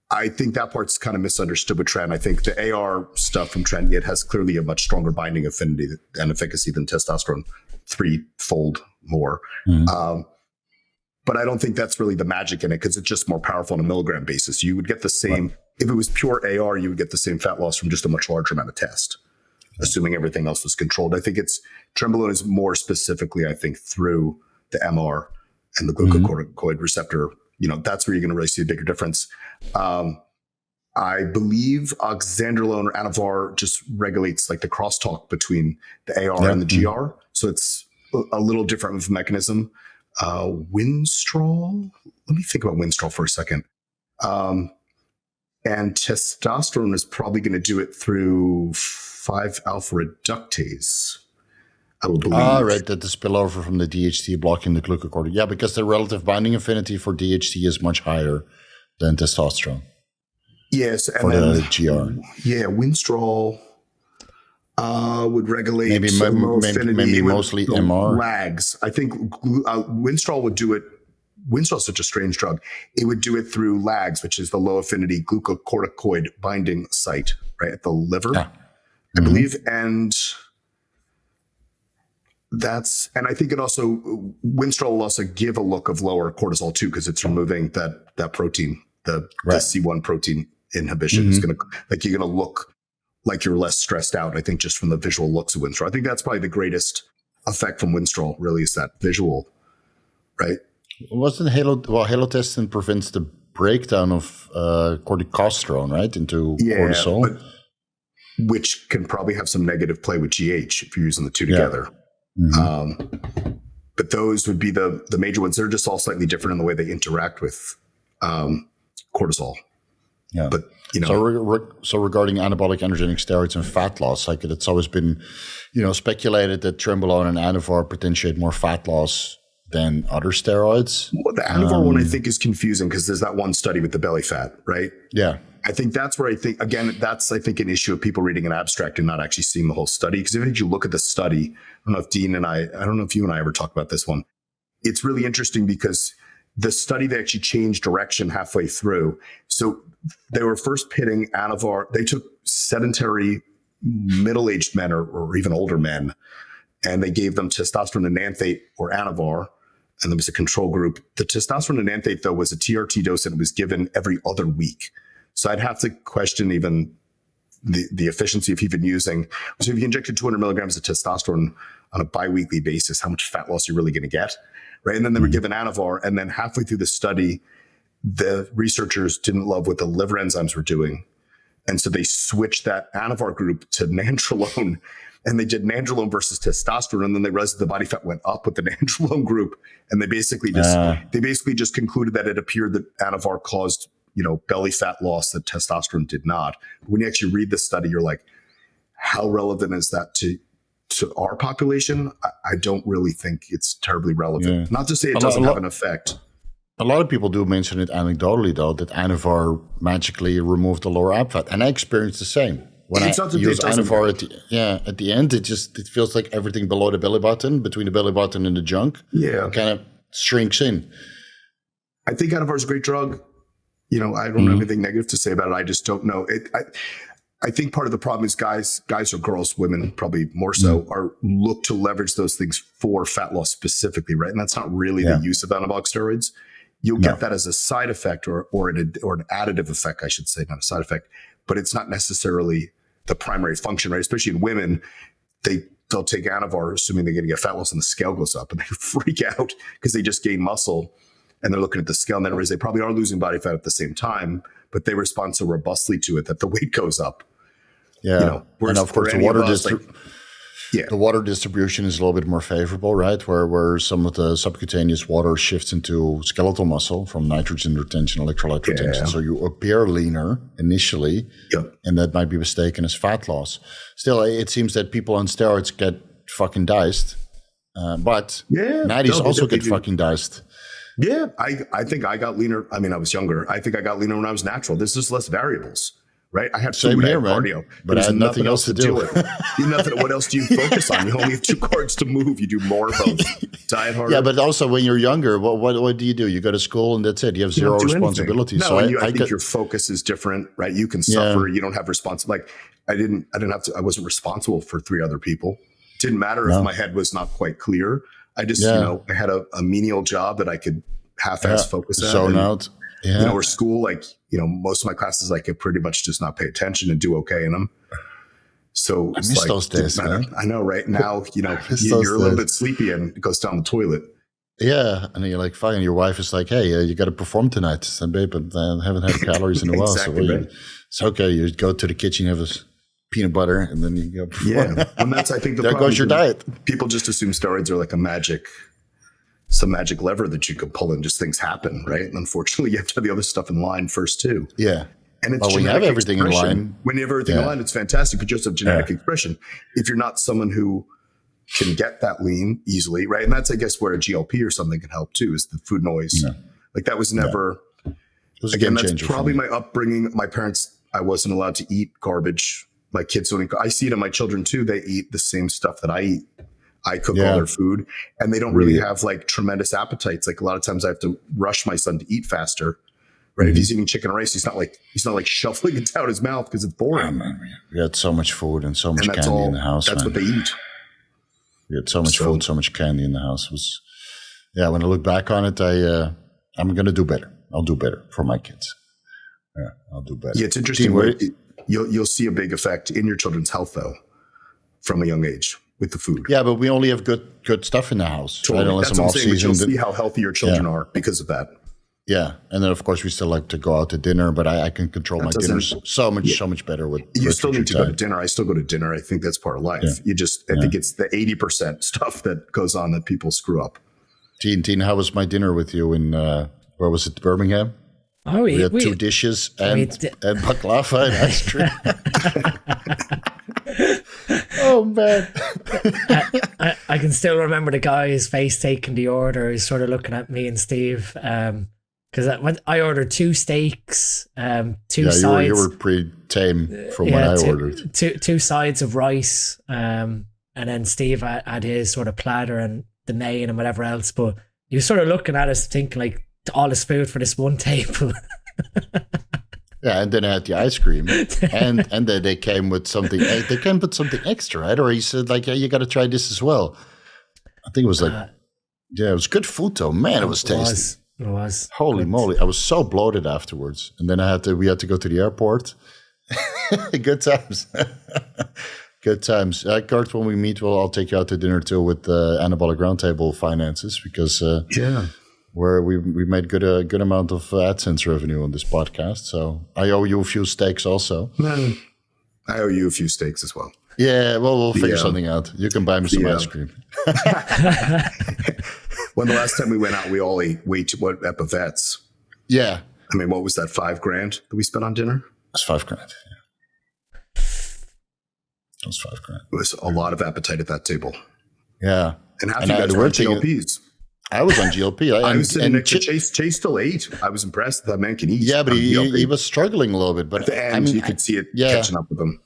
I think that part's kind of misunderstood with tren. I think the AR stuff from tren, it has clearly a much stronger binding affinity and efficacy than testosterone, 3-fold more. But I don't think that's really the magic in it because it's just more powerful on a milligram basis. You would get the same, if it was pure AR, you would get the same fat loss from just a much larger amount of test, assuming everything else was controlled. I think trenbolone is more specifically, I think, through the MR and the glucocorticoid receptor. You know, that's where you're going to really see a bigger difference. I believe oxandrolone or Anavar just regulates like the crosstalk between the AR and the GR. So it's a little different of a mechanism. Winstrol, let me think about Winstrol for a second. And testosterone is probably going to do it through 5-alpha reductase, I will believe. Right, that the spillover from the DHT blocking the glucocorticoid. Yeah, because the relative binding affinity for DHT is much higher than testosterone. Yes, and for then the GR. Yeah, Winstrol would regulate maybe mostly MR. Lags. I think Winstrol would do it. Winstrol is such a strange drug. It would do it through lags, which is the low affinity glucocorticoid binding site, right at the liver, I believe, and I think it also Winstrol will also give a look of lower cortisol too because it's removing that protein, the C1 protein inhibition is going to you're going to look like you're less stressed out. I think just from the visual looks of Winstrol. I think that's probably the greatest effect from Winstrol. Really, is that visual, right? Wasn't halotestin prevents the breakdown of corticosterone, right, into cortisol, but which can probably have some negative play with GH if you're using the two together. But those would be the major ones. They're just all slightly different in the way they interact with cortisol. Yeah. But, you know. So regarding anabolic androgenic steroids and fat loss, like it's always been, speculated that trenbolone and Anavar potentiate more fat loss than other steroids. Well, the Anavar one I think is confusing because there's that one study with the belly fat, right? Yeah. I think that's where that's an issue of people reading an abstract and not actually seeing the whole study. Because if you look at the study, I don't know if you and I ever talked about this one. it's really interesting because the study, they actually changed direction halfway through. So they were first pitting Anavar. They took sedentary middle-aged men or even older men, and they gave them testosterone enanthate or Anavar, and there was a control group. The testosterone enanthate, though, was a TRT dose, and it was given every other week. So I'd have to question even the efficiency of even using. So if you injected 200 milligrams of testosterone on a biweekly basis, how much fat loss you're really going to get, right? And then they were given Anavar, and then halfway through the study, the researchers didn't love what the liver enzymes were doing. And so they switched that Anavar group to Nandrolone, and they did Nandrolone versus testosterone. And then they realized the body fat went up with the Nandrolone group. And they basically just concluded that it appeared that Anavar caused, belly fat loss that testosterone did not. But when you actually read the study, you're like, how relevant is that to our population? I don't really think it's terribly relevant. Yeah. Not to say it doesn't have an effect. A lot of people do mention it anecdotally, though, that Anavar magically removed the lower ab fat. And I experienced the same. When I use Anavar at the end, it feels like everything below the belly button, between the belly button and the junk, kind of shrinks in. I think Anavar is a great drug. I don't have anything negative to say about it. I just don't know. I think part of the problem is guys or girls, women probably more so, look to leverage those things for fat loss specifically, right? And that's not really the use of anabolic steroids. You'll get that as a side effect or an additive effect, I should say, not a side effect, but it's not necessarily the primary function, right? Especially in women, they'll take Anavar assuming they're going to get fat loss and the scale goes up, and they freak out because they just gain muscle and they're looking at the scale, and then they probably are losing body fat at the same time, but they respond so robustly to it that the weight goes up. Yeah, and of course the water distribution is a little bit more favorable, right? Where some of the subcutaneous water shifts into skeletal muscle from nitrogen retention, electrolyte retention. So you appear leaner initially, and that might be mistaken as fat loss. Still, it seems that people on steroids get fucking diced, but natties also get fucking diced. Yeah, I think I got leaner. I mean, I was younger. I think I got leaner when I was natural. There's just less variables. Right, I had food, I had cardio, but I had nothing else to do. What else do you focus on? You only have 2 cards to move. You do more of both. Diet harder. Yeah, but also when you're younger, what do? You go to school and that's it. You have zero responsibility. No, so I think your focus is different, right? You can suffer. You don't have responsibility. Like I wasn't responsible for 3 other people. It didn't matter if my head was not quite clear. I just, I had a menial job that I could half-ass focus at. Zone out. Yeah. Or school, most of my classes, I could pretty much just not pay attention and do okay in them. So I miss those days, man. I know, right? Now, you're a little bit sleepy and it goes down the toilet. Yeah. And then you're like, fine. Your wife is like, hey, you got to perform tonight. I said, babe, but I haven't had calories in a while. Exactly, so it's okay. You go to the kitchen, have a peanut butter, and then you go perform. Yeah. And that's, I think, there goes your diet. People just assume steroids are like some magic lever that you could pull and just things happen, right? And unfortunately, you have to have the other stuff in line first too. Yeah. And it's when you have everything in line. When you have everything in line, it's fantastic, but you also have genetic expression. If you're not someone who can get that lean easily, right? And that's, I guess, where a GLP or something can help too, is the food noise. Yeah. Like that was never, again, that's probably my upbringing. My parents, I wasn't allowed to eat garbage. My kids don't eat. I see it in my children too. They eat the same stuff that I eat. I cook all their food, and they don't really have like tremendous appetites. Like a lot of times I have to rush my son to eat faster, right? If he's eating chicken and rice, he's not like shuffling it down his mouth because it's boring. Oh, man, we had so much food and so much candy in the house. That's what they eat. We had so much food, so much candy in the house. When I look back on it, I'm going to do better. I'll do better for my kids. Yeah, I'll do better. Yeah, it's interesting. You'll see a big effect in your children's health though, from a young age. With the food. Yeah, but we only have good stuff in the house. Totally. Right? Unless that's I'm what I'm saying, off-season. You'll see how healthy your children are because of that. Yeah, and then of course we still like to go out to dinner, but I can control my dinners so much better with. You still need to go to dinner. I still go to dinner. I think that's part of life. Yeah. I think it's the 80% stuff that goes on that people screw up. Teen, how was my dinner with you in where was it, Birmingham? Oh, we had 2 dishes and baklava and ice cream. Oh man! I can still remember the guy's face taking the order. He's sort of looking at me and Steve because I ordered 2 steaks, 2 sides. You were pretty tame from what I ordered. 2 sides of rice, and then Steve had his sort of platter and the main and whatever else. But you're sort of looking at us thinking like all this food for this one table. Yeah, and then I had the ice cream, and then they came with something. They came with something extra, right? Or he said like, "Yeah, you got to try this as well." I think it was like, yeah, it was good food though. Man, it was tasty. It was. Holy moly! I was so bloated afterwards, and then we had to go to the airport. Good times. Good times. Kurt, when we meet, I'll take you out to dinner too with Anabolic Roundtable finances because we made a good amount of AdSense revenue on this podcast. So I owe you a few steaks also. I owe you a few steaks as well. Yeah, well, we'll figure something out. You can buy me some ice cream. When the last time we went out, we all ate at Buffets. Yeah. I mean, what was that, $5,000 that we spent on dinner? It's $5,000. Yeah. It was $5,000. It was a lot of appetite at that table. Yeah. And half of you guys were on GLPs. I was on GLP. I was sitting next to Chase. Chase still ate. I was impressed that man can eat. Yeah, but he was struggling a little bit. But at the end, you could see it catching up with him.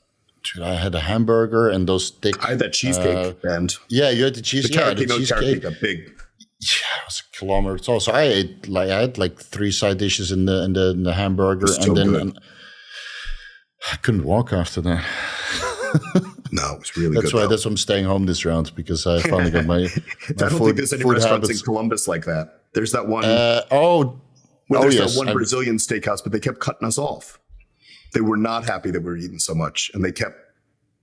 Dude, I had a hamburger and those thick. I had that cheesecake and yeah, you had the cheesecake. The cheesecake, a big. Yeah, it was a kilometer tall. So I had like 3 side dishes in the hamburger, and then I couldn't walk after that. No, it was really good. That's why I'm staying home this round because I finally got my. I don't think there's any restaurants in Columbus like that. There's that one. There's that one Brazilian steakhouse, but they kept cutting us off. They were not happy that we were eating so much, and they kept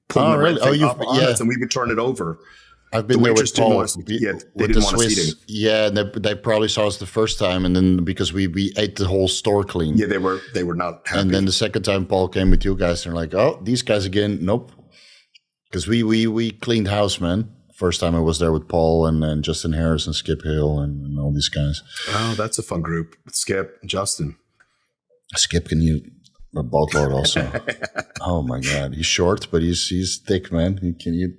pulling up on us, and we would turn it over. I've been there with Paul. They didn't want us eating. Yeah, and they probably saw us the first time, and then because we ate the whole store clean. Yeah, they were not happy. And then the second time Paul came with you guys, and they're like, "Oh, these guys again? Nope." Because we cleaned house, man. First time I was there with Paul and Justin Harris and Skip Hill and all these guys. Oh, that's a fun group. Skip, Justin. Skip can you a boatload also. Oh my God, he's short, but he's thick, man. He can eat.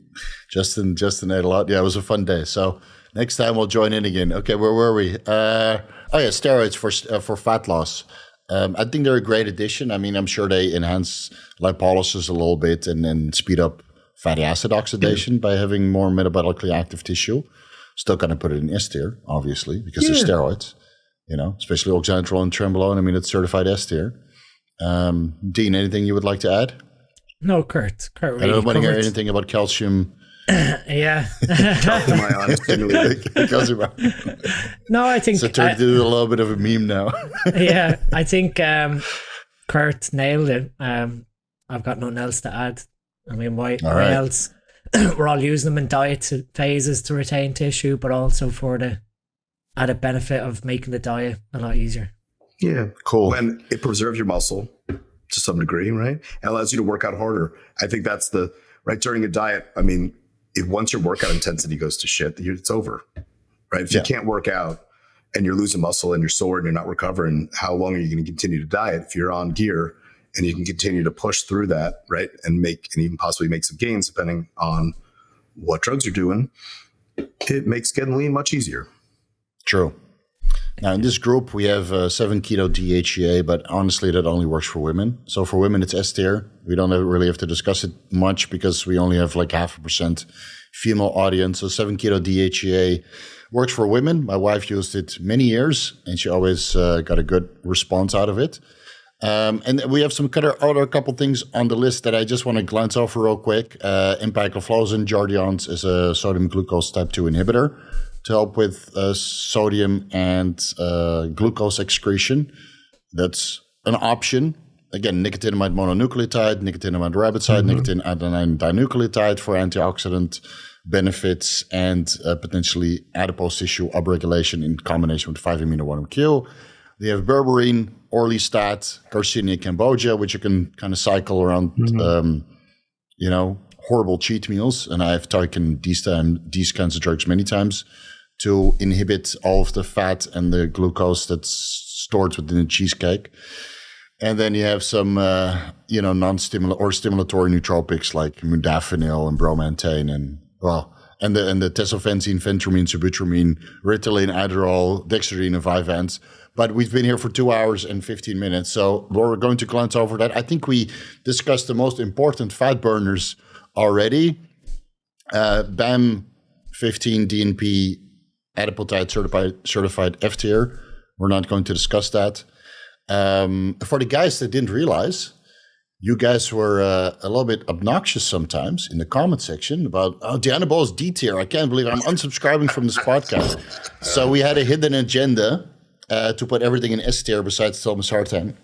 Justin ate a lot. Yeah, it was a fun day. So next time we'll join in again. Okay, where were we? Steroids for fat loss. I think they're a great addition. I mean, I'm sure they enhance lipolysis a little bit and then speed up fatty acid oxidation by having more metabolically active tissue. Still going to put it in S tier, obviously, because they're steroids. Especially oxandrolone and trenbolone. I mean, it's certified S tier. Dean, anything you would like to add? No, Kurt. Really I don't want to hear anything about calcium. Yeah. Calcium ion stimulated. No, I think... So it turned into a little bit of a meme now. Yeah, I think Kurt nailed it. I've got nothing else to add. I mean, why else? We're all using them in diet phases to retain tissue, but also for the added benefit of making the diet a lot easier. Yeah, cool. When it preserves your muscle to some degree, right? It allows you to work out harder. I think that's right during a diet. I mean, if once your workout intensity goes to shit, it's over, right? If you can't work out and you're losing muscle and you're sore and you're not recovering, how long are you going to continue to diet? If you're on gear and you can continue to push through that, right, and even possibly make some gains depending on what drugs you're doing, it makes getting lean much easier. True. Now, in this group, we have 7-keto DHEA, but honestly, that only works for women. So for women, it's S tier. We don't really have to discuss it much because we only have like 0.5% female audience. So 7-keto DHEA works for women. My wife used it many years, and she always got a good response out of it. And we have some other couple things on the list that I just want to glance over real quick. Empagliflozin, Jardiance, is a sodium glucose type 2 inhibitor to help with sodium and glucose excretion. That's an option. Again, nicotinamide mononucleotide, nicotinamide riboside, nicotine adenine dinucleotide for antioxidant benefits and potentially adipose tissue upregulation in combination with 5-amino-1-Q. They have berberine, orlistat, Garcinia cambogia, which you can kind of cycle around, horrible cheat meals. And I've taken these kinds of drugs many times to inhibit all of the fat and the glucose that's stored within the cheesecake. And then you have some, non-stimulatory or stimulatory nootropics like modafinil and bromantane and the tesofensine, phentermine, sibutramine, Ritalin, Adderall, dexedrine, and Vyvanse. But we've been here for 2 hours and 15 minutes, so we're going to glance over that. I think we discussed the most important fat burners already. BAM, 15, DNP, adipocyte certified F tier. We're not going to discuss that. For the guys that didn't realize, you guys were a little bit obnoxious sometimes in the comment section about, the Anabol is D tier. I can't believe I'm unsubscribing from this podcast. So we had a hidden agenda to put everything in S tier besides Thomas Hartan.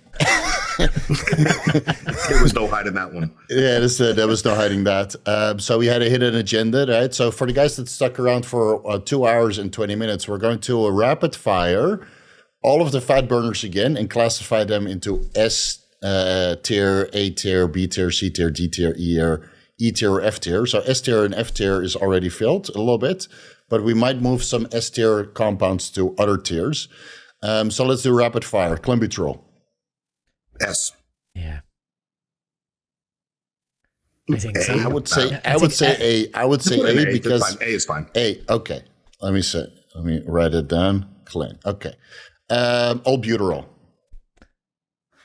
There was no hiding that one. Yeah, there was no hiding that. So we had a hidden agenda, right? So for the guys that stuck around for 2 hours and 20 minutes, we're going to rapid fire all of the fat burners again and classify them into S tier, A tier, B tier, C tier, D tier, E tier, or F tier. So S tier and F tier is already filled a little bit, but we might move some S tier compounds to other tiers. So let's do rapid fire. Clenbuterol. S. Yeah. I think so. I would say A. I would say A because A is fine. A. Okay. Let me write it down. Clean. Okay. Albuterol.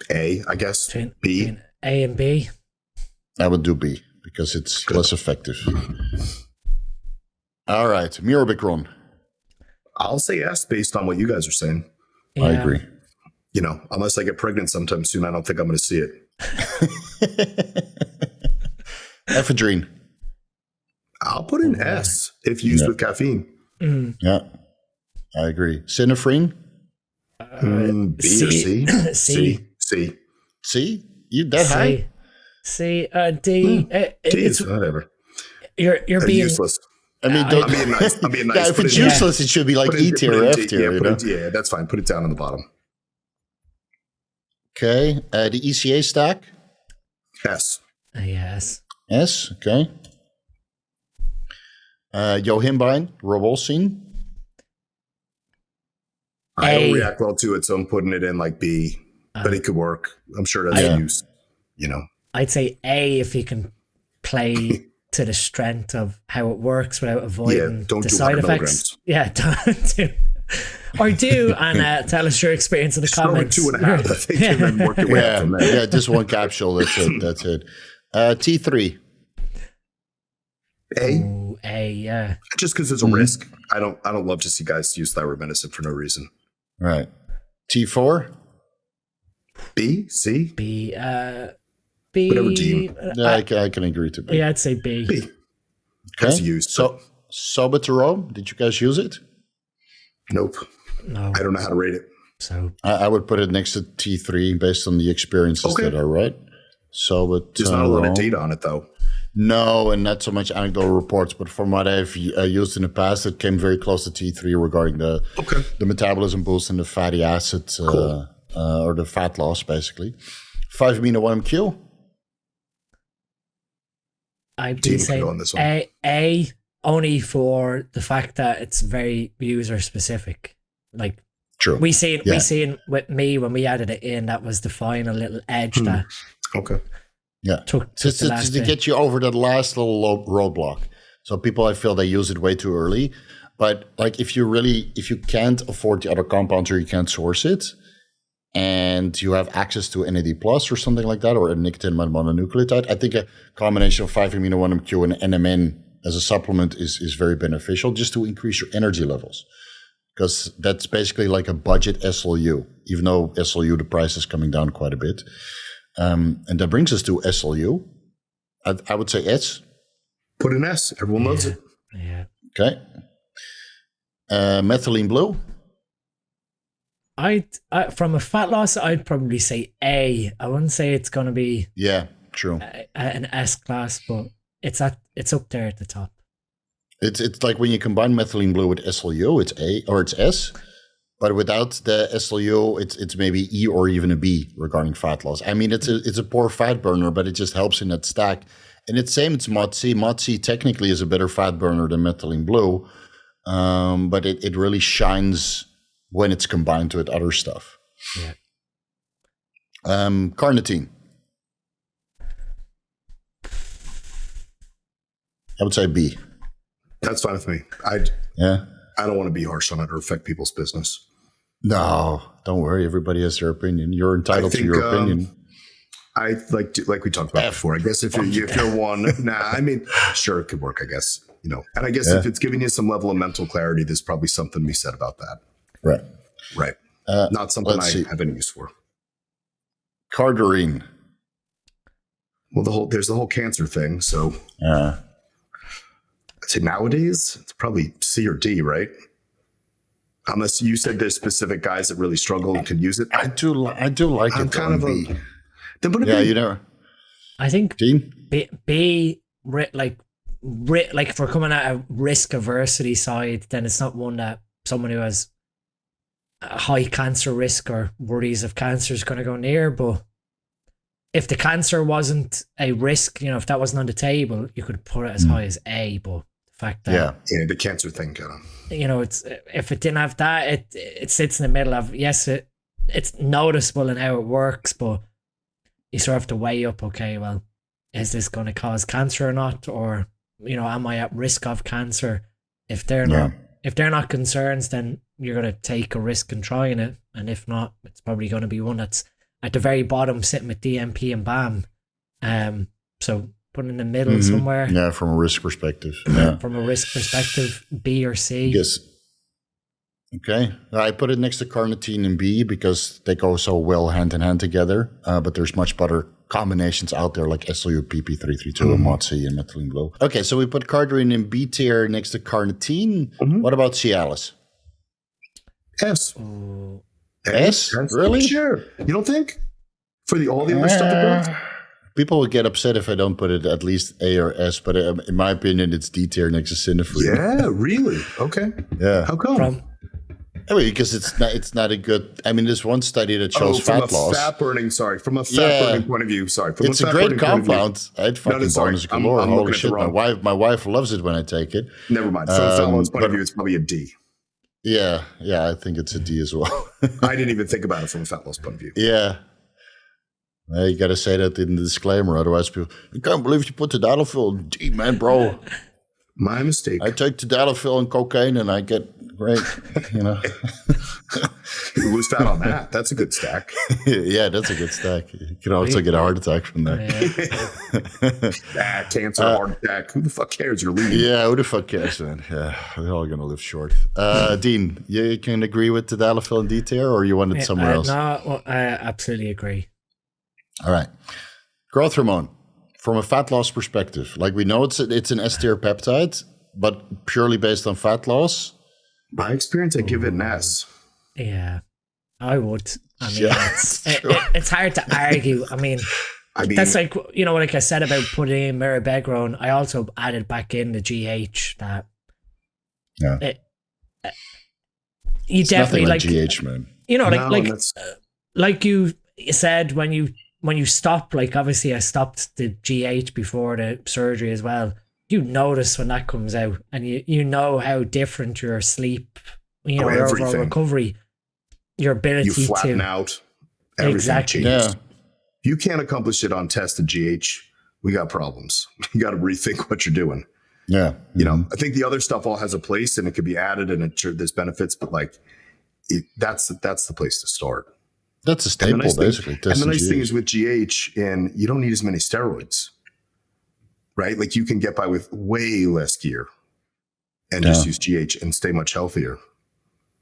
A, I guess. Between B. A and B. I would do B because it's less effective. All right. Mirabegron. I'll say S based on what you guys are saying. Yeah. I agree. You know, unless I get pregnant sometime soon, I don't think I'm going to see it. Ephedrine. I'll put in S if used with caffeine. Yeah, I agree. Synephrine. B or C? C. C. C? You that high? C. D. D It's is whatever. you're being useless. I mean, I'm being nice. I'm being nice. yeah, if it's useless, it should be like E tier or F tier. Yeah, that's fine. Put it down on the bottom. Okay. The ECA stack. S. Yes. S. Okay. Yohimbine, Robolsine. I don't A. react well to it, so I'm putting it in like B, but it could work. I'm sure it has use, you know. I'd say A if you can play to the strength of how it works without avoiding don't the do side 100 effects. Yeah, don't do. Or do, and tell us your experience in the Start with comments. 2.5. I think and then work your way up from there. Yeah, just one capsule. That's it. T3. A, Ooh, A, yeah. just because it's a risk. I don't love to see guys use thyroid medicine for no reason. Right. T4. B, C, B, B. Whatever, Dean. Yeah, I can agree to B. Yeah, I'd say B. B. Okay. Has used. So, Albuterol, did you guys use it? Nope. No. I don't know how to rate it. So I would put it next to T3 based on the experiences that are right. Albuterol. There's not a lot of data on it though. No, and not so much anecdotal reports, but from what I've used in the past, it came very close to T3 regarding the metabolism boost and the fatty acids or the fat loss, basically. 5-amino-1-MQ. I'd be saying on this one. A only for the fact that it's very user specific. Like True. we seen with me when we added it in, that was the final little edge that took Just the last to bit. get you over that last little roadblock. So people, I feel they use it way too early. But like if you can't afford the other compounds or you can't source it, and you have access to NAD plus or something like that, or a nicotinamide mononucleotide, I think a combination of 5-amino-1-MQ and NMN as a supplement is very beneficial just to increase your energy levels. Because that's basically like a budget SLU, even though SLU, the price is coming down quite a bit. And that brings us to SLU. I would say S. Put an S. Everyone loves it. Yeah. Okay. Methylene blue. I from a fat loss, I'd probably say A. I wouldn't say it's going to be Yeah, true. an S class, but it's up there at the top. It's like when you combine methylene blue with SLU, it's A or it's S. But without the SLU, it's maybe E or even a B regarding fat loss. I mean, it's a poor fat burner, but it just helps in that stack. And it's same. It's MOTC. MOTC technically is a better fat burner than methylene blue, but it really shines when it's combined with other stuff. Yeah. Carnitine. I would say B. That's fine with me. I don't want to be harsh on it or affect people's business. No, don't worry. Everybody has their opinion. You're entitled to your opinion. I like we talked about before. I guess if you're one, I mean, sure, it could work. I guess And I guess if it's giving you some level of mental clarity, there's probably something to be said about that. Right. Not something I have any use for. Cardarine. Well, there's the whole cancer thing. So I'd say nowadays it's probably C or D, right? Unless you said there's specific guys that really struggle and can use it. I do like I'm it. kind of B. Then put it B. You know. I think Dean? B like if we're coming at a risk aversity side, then it's not one that someone who has a high cancer risk or worries of cancer is going to go near. But if the cancer wasn't a risk, if that wasn't on the table, you could put it as high as A. But the fact that the cancer thing kind of, it's if it didn't have that, it sits in the middle of it's noticeable in how it works, but you sort of have to weigh up. Okay, well, is this going to cause cancer or not, or am I at risk of cancer? If they're not concerns, then you're going to take a risk in trying it, and if not, it's probably going to be one that's at the very bottom, sitting with DNP and BAM. So put it in the middle somewhere. Yeah, from a risk perspective. Yeah. From a risk perspective, B or C. Yes. Okay. I put it next to carnitine and B because they go so well hand in hand together. But there's much better combinations out there like SLU-PP-332 and MOTC and methylene blue. Okay, so we put cardarine in B tier next to carnitine. What about Cialis? S. S? Really? Sure. You don't think? For all the other stuff it does? People would get upset if I don't put it at least A or S, but in my opinion, it's D tier next to Synaphrine. Yeah, really? Okay. Yeah. How come? Because it's not a good. I mean, there's one study that shows fat loss. From a fat burning point of view. It's a great compound. I'd fucking bonus galore. Holy shit! My wife loves it when I take it. Never mind. From a fat loss point of view, it's probably a D. Yeah, I think it's a D as well. I didn't even think about it from a fat loss point of view. Yeah. You got to say that in the disclaimer, otherwise people, I can't believe you put tadalafil in D, man, bro. My mistake. I take tadalafil and cocaine and I get great, You lose fat on that. That's a good stack. Yeah, that's a good stack. You can also get a heart attack from that. Cancer, heart attack. Who the fuck cares? You're leaving. Yeah, who the fuck cares, man? Yeah, we're all going to live short. Dean, you can agree with tadalafil in D tier or you wanted somewhere else? No, I absolutely agree. All right. Growth hormone, from a fat loss perspective, like we know it's an S tier peptide, but purely based on fat loss. By experience, I give it an S. Yeah, I would. I mean, it's hard to argue. I mean, that's like, like I said about putting in Mirabegron, I also added back in the GH that. Yeah. You definitely like GH, man. Like you said when you stop, like obviously I stopped the GH before the surgery as well. You notice when that comes out, and you know how different your sleep, your overall recovery, your ability you flatten to out. Everything exactly. changes. If you can't accomplish it on tested GH, we got problems. You got to rethink what you're doing. Yeah, I think the other stuff all has a place, and it could be added, and there's benefits, but that's the place to start. That's a staple, basically. And the nice thing is with GH, and you don't need as many steroids, right? Like you can get by with way less gear and just use GH and stay much healthier.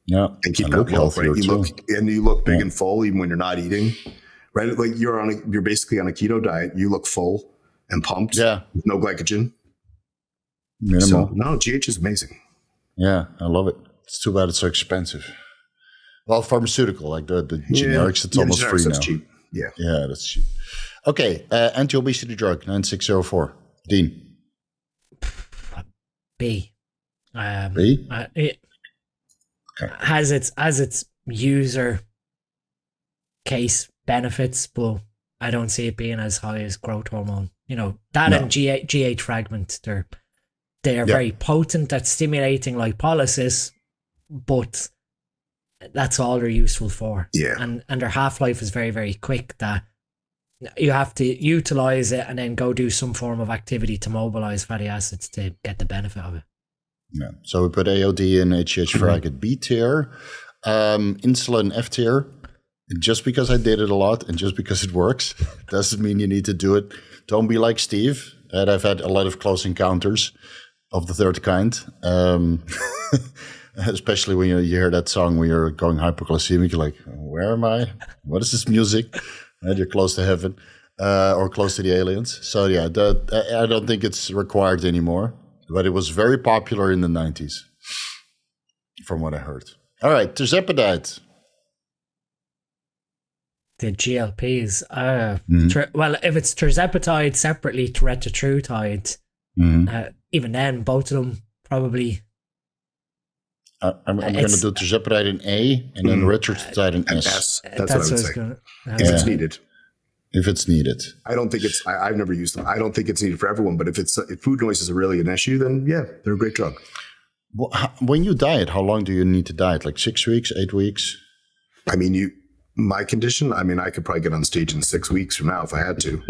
Yeah, and keep that low, right? You look big and full even when you're not eating, right? Like you're basically on a keto diet. You look full and pumped. Yeah, with no glycogen. Minimal. So, no, GH is amazing. Yeah, I love it. It's too bad it's so expensive. Well, pharmaceutical, like the generics, it's almost free now. Cheap. Yeah. Yeah, that's cheap. Okay, anti-obesity drug, 9604. Dean. B. B? It has its user case benefits, but I don't see it being as high as growth hormone. And GH fragment, they're very potent at stimulating lipolysis, but that's all they're useful for. Yeah. And their half-life is very, very quick, that you have to utilize it and then go do some form of activity to mobilize fatty acids to get the benefit of it. Yeah. So we put AOD and HGH frag at B tier, insulin F tier. Just because I did it a lot and just because it works doesn't mean you need to do it. Don't be like Steve. And I've had a lot of close encounters. of the third kind. Especially when you hear that song when you're going hypoglycemic, you're like, where am I? What is this music? And you're close to heaven or close to the aliens. So yeah, I don't think it's required anymore, but it was very popular in the 90s, from what I heard. All right, tirzepatide. The GLPs. Well, if it's tirzepatide separately to retatrutide, even then, both of them probably. I'm going to do tirzepatide in A and then retatrutide in S. That's what I would say. If it's needed. If it's needed. I don't think it's, I've never used them. I don't think it's needed for everyone, but if food noise is really an issue, then yeah, they're a great drug. Well, when you diet, how long do you need to diet? Like 6 weeks, 8 weeks? I mean, my condition, I mean, I could probably get on stage in 6 weeks from now if I had to.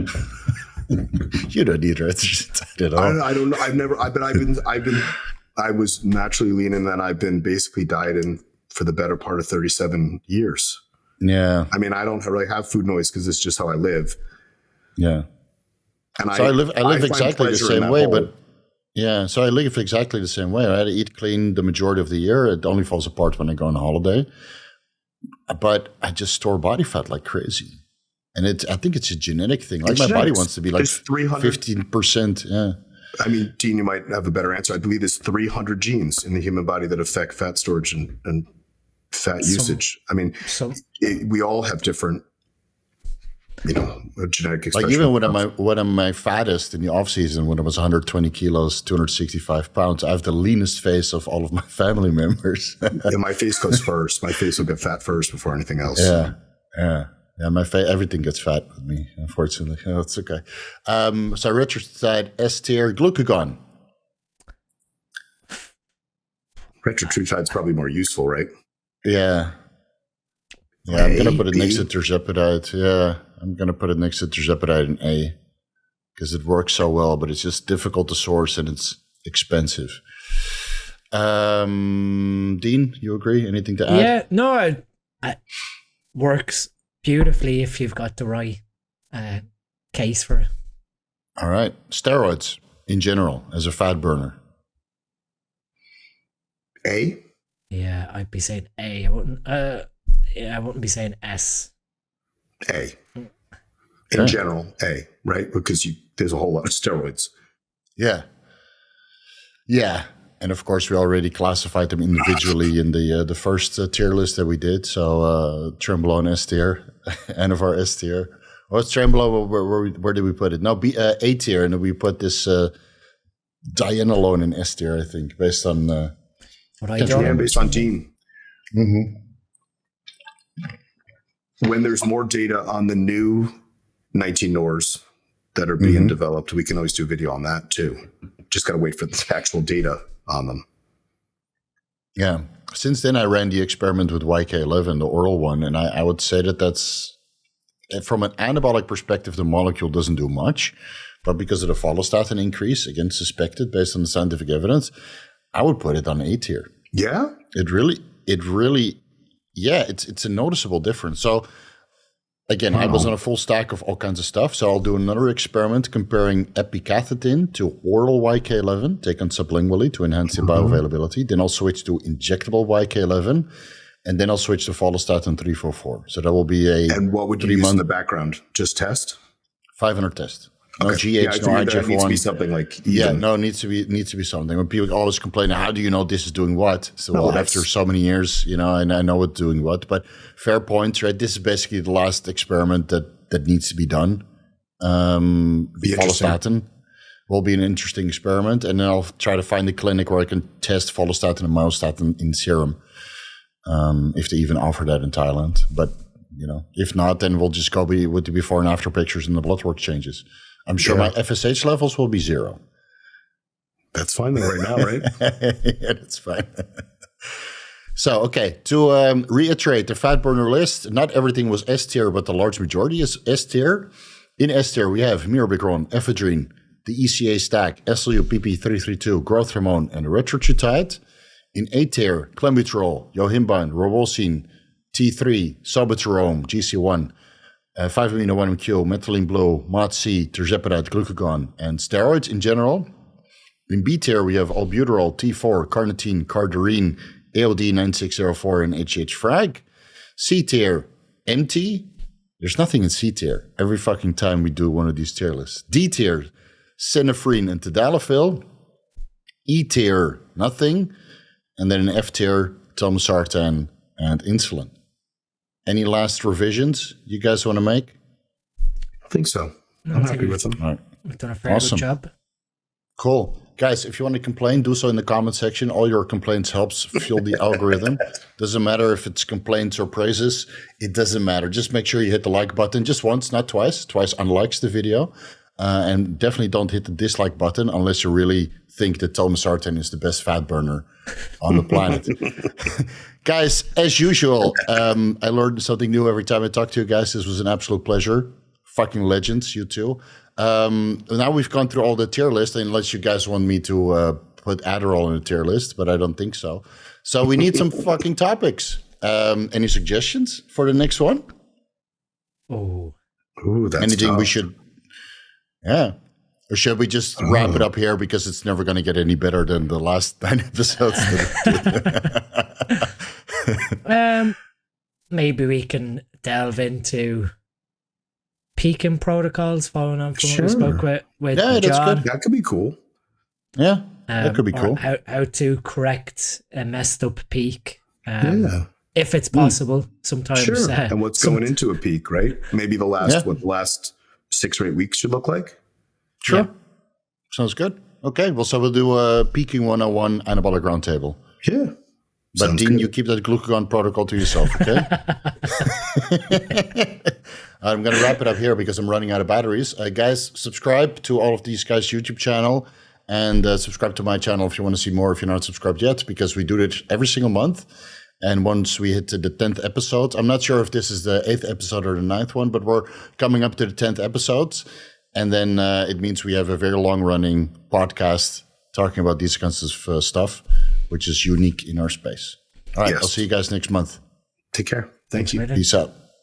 You don't need retatrutide at all. I don't know. I was naturally lean, and then I've been basically dieting for the better part of 37 years. Yeah. I mean, I don't really have food noise because it's just how I live. Yeah. And so I live exactly the same way, but yeah, so I live exactly the same way. I eat clean the majority of the year. It only falls apart when I go on holiday. But I just store body fat like crazy. And I think it's a genetic thing. Like my body wants to be like 15%. Yeah. I mean, Dean, you might have a better answer. I believe there's 300 genes in the human body that affect fat storage and fat usage. I mean, we all have different, genetic expression. Like even when I'm my fattest in the off season, when I was 120 kilos, 265 pounds, I have the leanest face of all of my family members. Yeah, my face goes first. My face will get fat first before anything else. Yeah. My everything gets fat with me, unfortunately. That's okay. So retatrutide, S tier, glucagon. Retatrutide's probably more useful, right? Yeah. Yeah, I'm going to put it next to tirzepatide. Yeah, I'm going to put it next to tirzepatide in A because it works so well, but it's just difficult to source and it's expensive. Dean, you agree? Anything to add? Yeah, no, it works beautifully if you've got the right case for it. All right. Steroids in general as a fat burner. A? Yeah, I'd be saying A. I wouldn't be saying S. A. In general, A, right? Because there's a whole lot of steroids. Yeah. Yeah. And of course, we already classified them individually in the first tier list that we did. So Trembolone S tier, Anavar S tier. What's Trembolone? Where did we put it? No, A tier, and then we put this Dianolone in S tier, I think, based on what I don't. Yeah, based on Dean. Mm-hmm. When there's more data on the new 19 NORs that are being developed, we can always do a video on that too. Just got to wait for the actual data on them. Yeah. Since then, I ran the experiment with YK11, the oral one, and I would say that's, from an anabolic perspective, the molecule doesn't do much, but because of the follistatin increase, again, suspected based on the scientific evidence, I would put it on A tier. Yeah? It really, yeah, it's a noticeable difference. So again, I was on a full stack of all kinds of stuff. So I'll do another experiment comparing epicathitin to oral YK11, taken sublingually to enhance the bioavailability. Then I'll switch to injectable YK11, and then I'll switch to follistatin 344. So that will be a And what would you use in the background? Just test? 500 test. No GH, yeah, no IGF-1. It needs to be something like even. Yeah, no, it needs to be something. When people always complain, how do you know this is doing what? So after so many years, and I know it's doing what. But fair point, right? This is basically the last experiment that needs to be done. Follistatin will be an interesting experiment, and then I'll try to find a clinic where I can test follistatin and myostatin in serum, if they even offer that in Thailand. But if not, then we'll just go with the before and after pictures and the blood work changes. I'm sure my FSH levels will be 0. That's fine then right now, right? Yeah, that's fine. So, okay, to reiterate the fat burner list, not everything was S tier, but the large majority is S tier. In S tier, we have Mirabegron, Ephedrine, the ECA Stack, SLU-PP-332, growth hormone, and retatrutide. In A tier, Clenbuterol, Yohimbine, Ribosine, T3, Salbuterol, GC1, 5-amino-1-MQ, methylene blue, MOT-C, tirzepatide, glucagon, and steroids in general. In B tier, we have Albuterol, T4, Carnitine, Cardarine, AOD 9604, and HH Frag. C tier, empty. There's nothing in C tier every fucking time we do one of these tier lists. D tier, Synephrine and Tadalafil. E tier, nothing. And then in F tier, Telmisartan and insulin. Any last revisions you guys want to make? I think so. I'm happy with them. All right. We've done a very good job. Cool. Guys, if you want to complain, do so in the comment section. All your complaints helps fuel the algorithm. Doesn't matter if it's complaints or praises. It doesn't matter. Just make sure you hit the like button just once, not twice. Twice unlikes the video. And definitely don't hit the dislike button unless you really think that Telmisartan is the best fat burner on the planet. Guys, as usual, I learned something new every time I talk to you guys. This was an absolute pleasure. Fucking legends, you two. Now we've gone through all the tier list, unless you guys want me to put Adderall in a tier list, but I don't think so. So we need some fucking topics. Any suggestions for the next one? Oh, that's anything tough. we should... Yeah. Or should we just wrap it up here because it's never going to get any better than the last 9 episodes? Maybe we can delve into peaking protocols following on from what we spoke with Yeah, that's John. good. That could be cool. Yeah, that could be or cool. How to correct a messed up peak. Yeah. If it's possible, sometimes. Sure. And what's going into a peak, right? Maybe the last, Yeah. the last 6 or 8 weeks should look like? Sure. Yeah. Sounds good. Okay, well, so we'll do a Peaking 101 Anabolic Roundtable. Yeah. But Sounds Dean, good. you keep that glucagon protocol to yourself, okay? I'm going to wrap it up here because I'm running out of batteries. Guys, subscribe to all of these guys' YouTube channel and subscribe to my channel if you want to see more if you're not subscribed yet, because we do it every single month. And once we hit the 10th episode, I'm not sure if this is the 8th episode or the 9th one, but we're coming up to the 10th episodes. And then it means we have a very long-running podcast talking about these kinds of stuff, which is unique in our space. All right, Yes. I'll see you guys next month. Take care. Thank you. later. Peace out.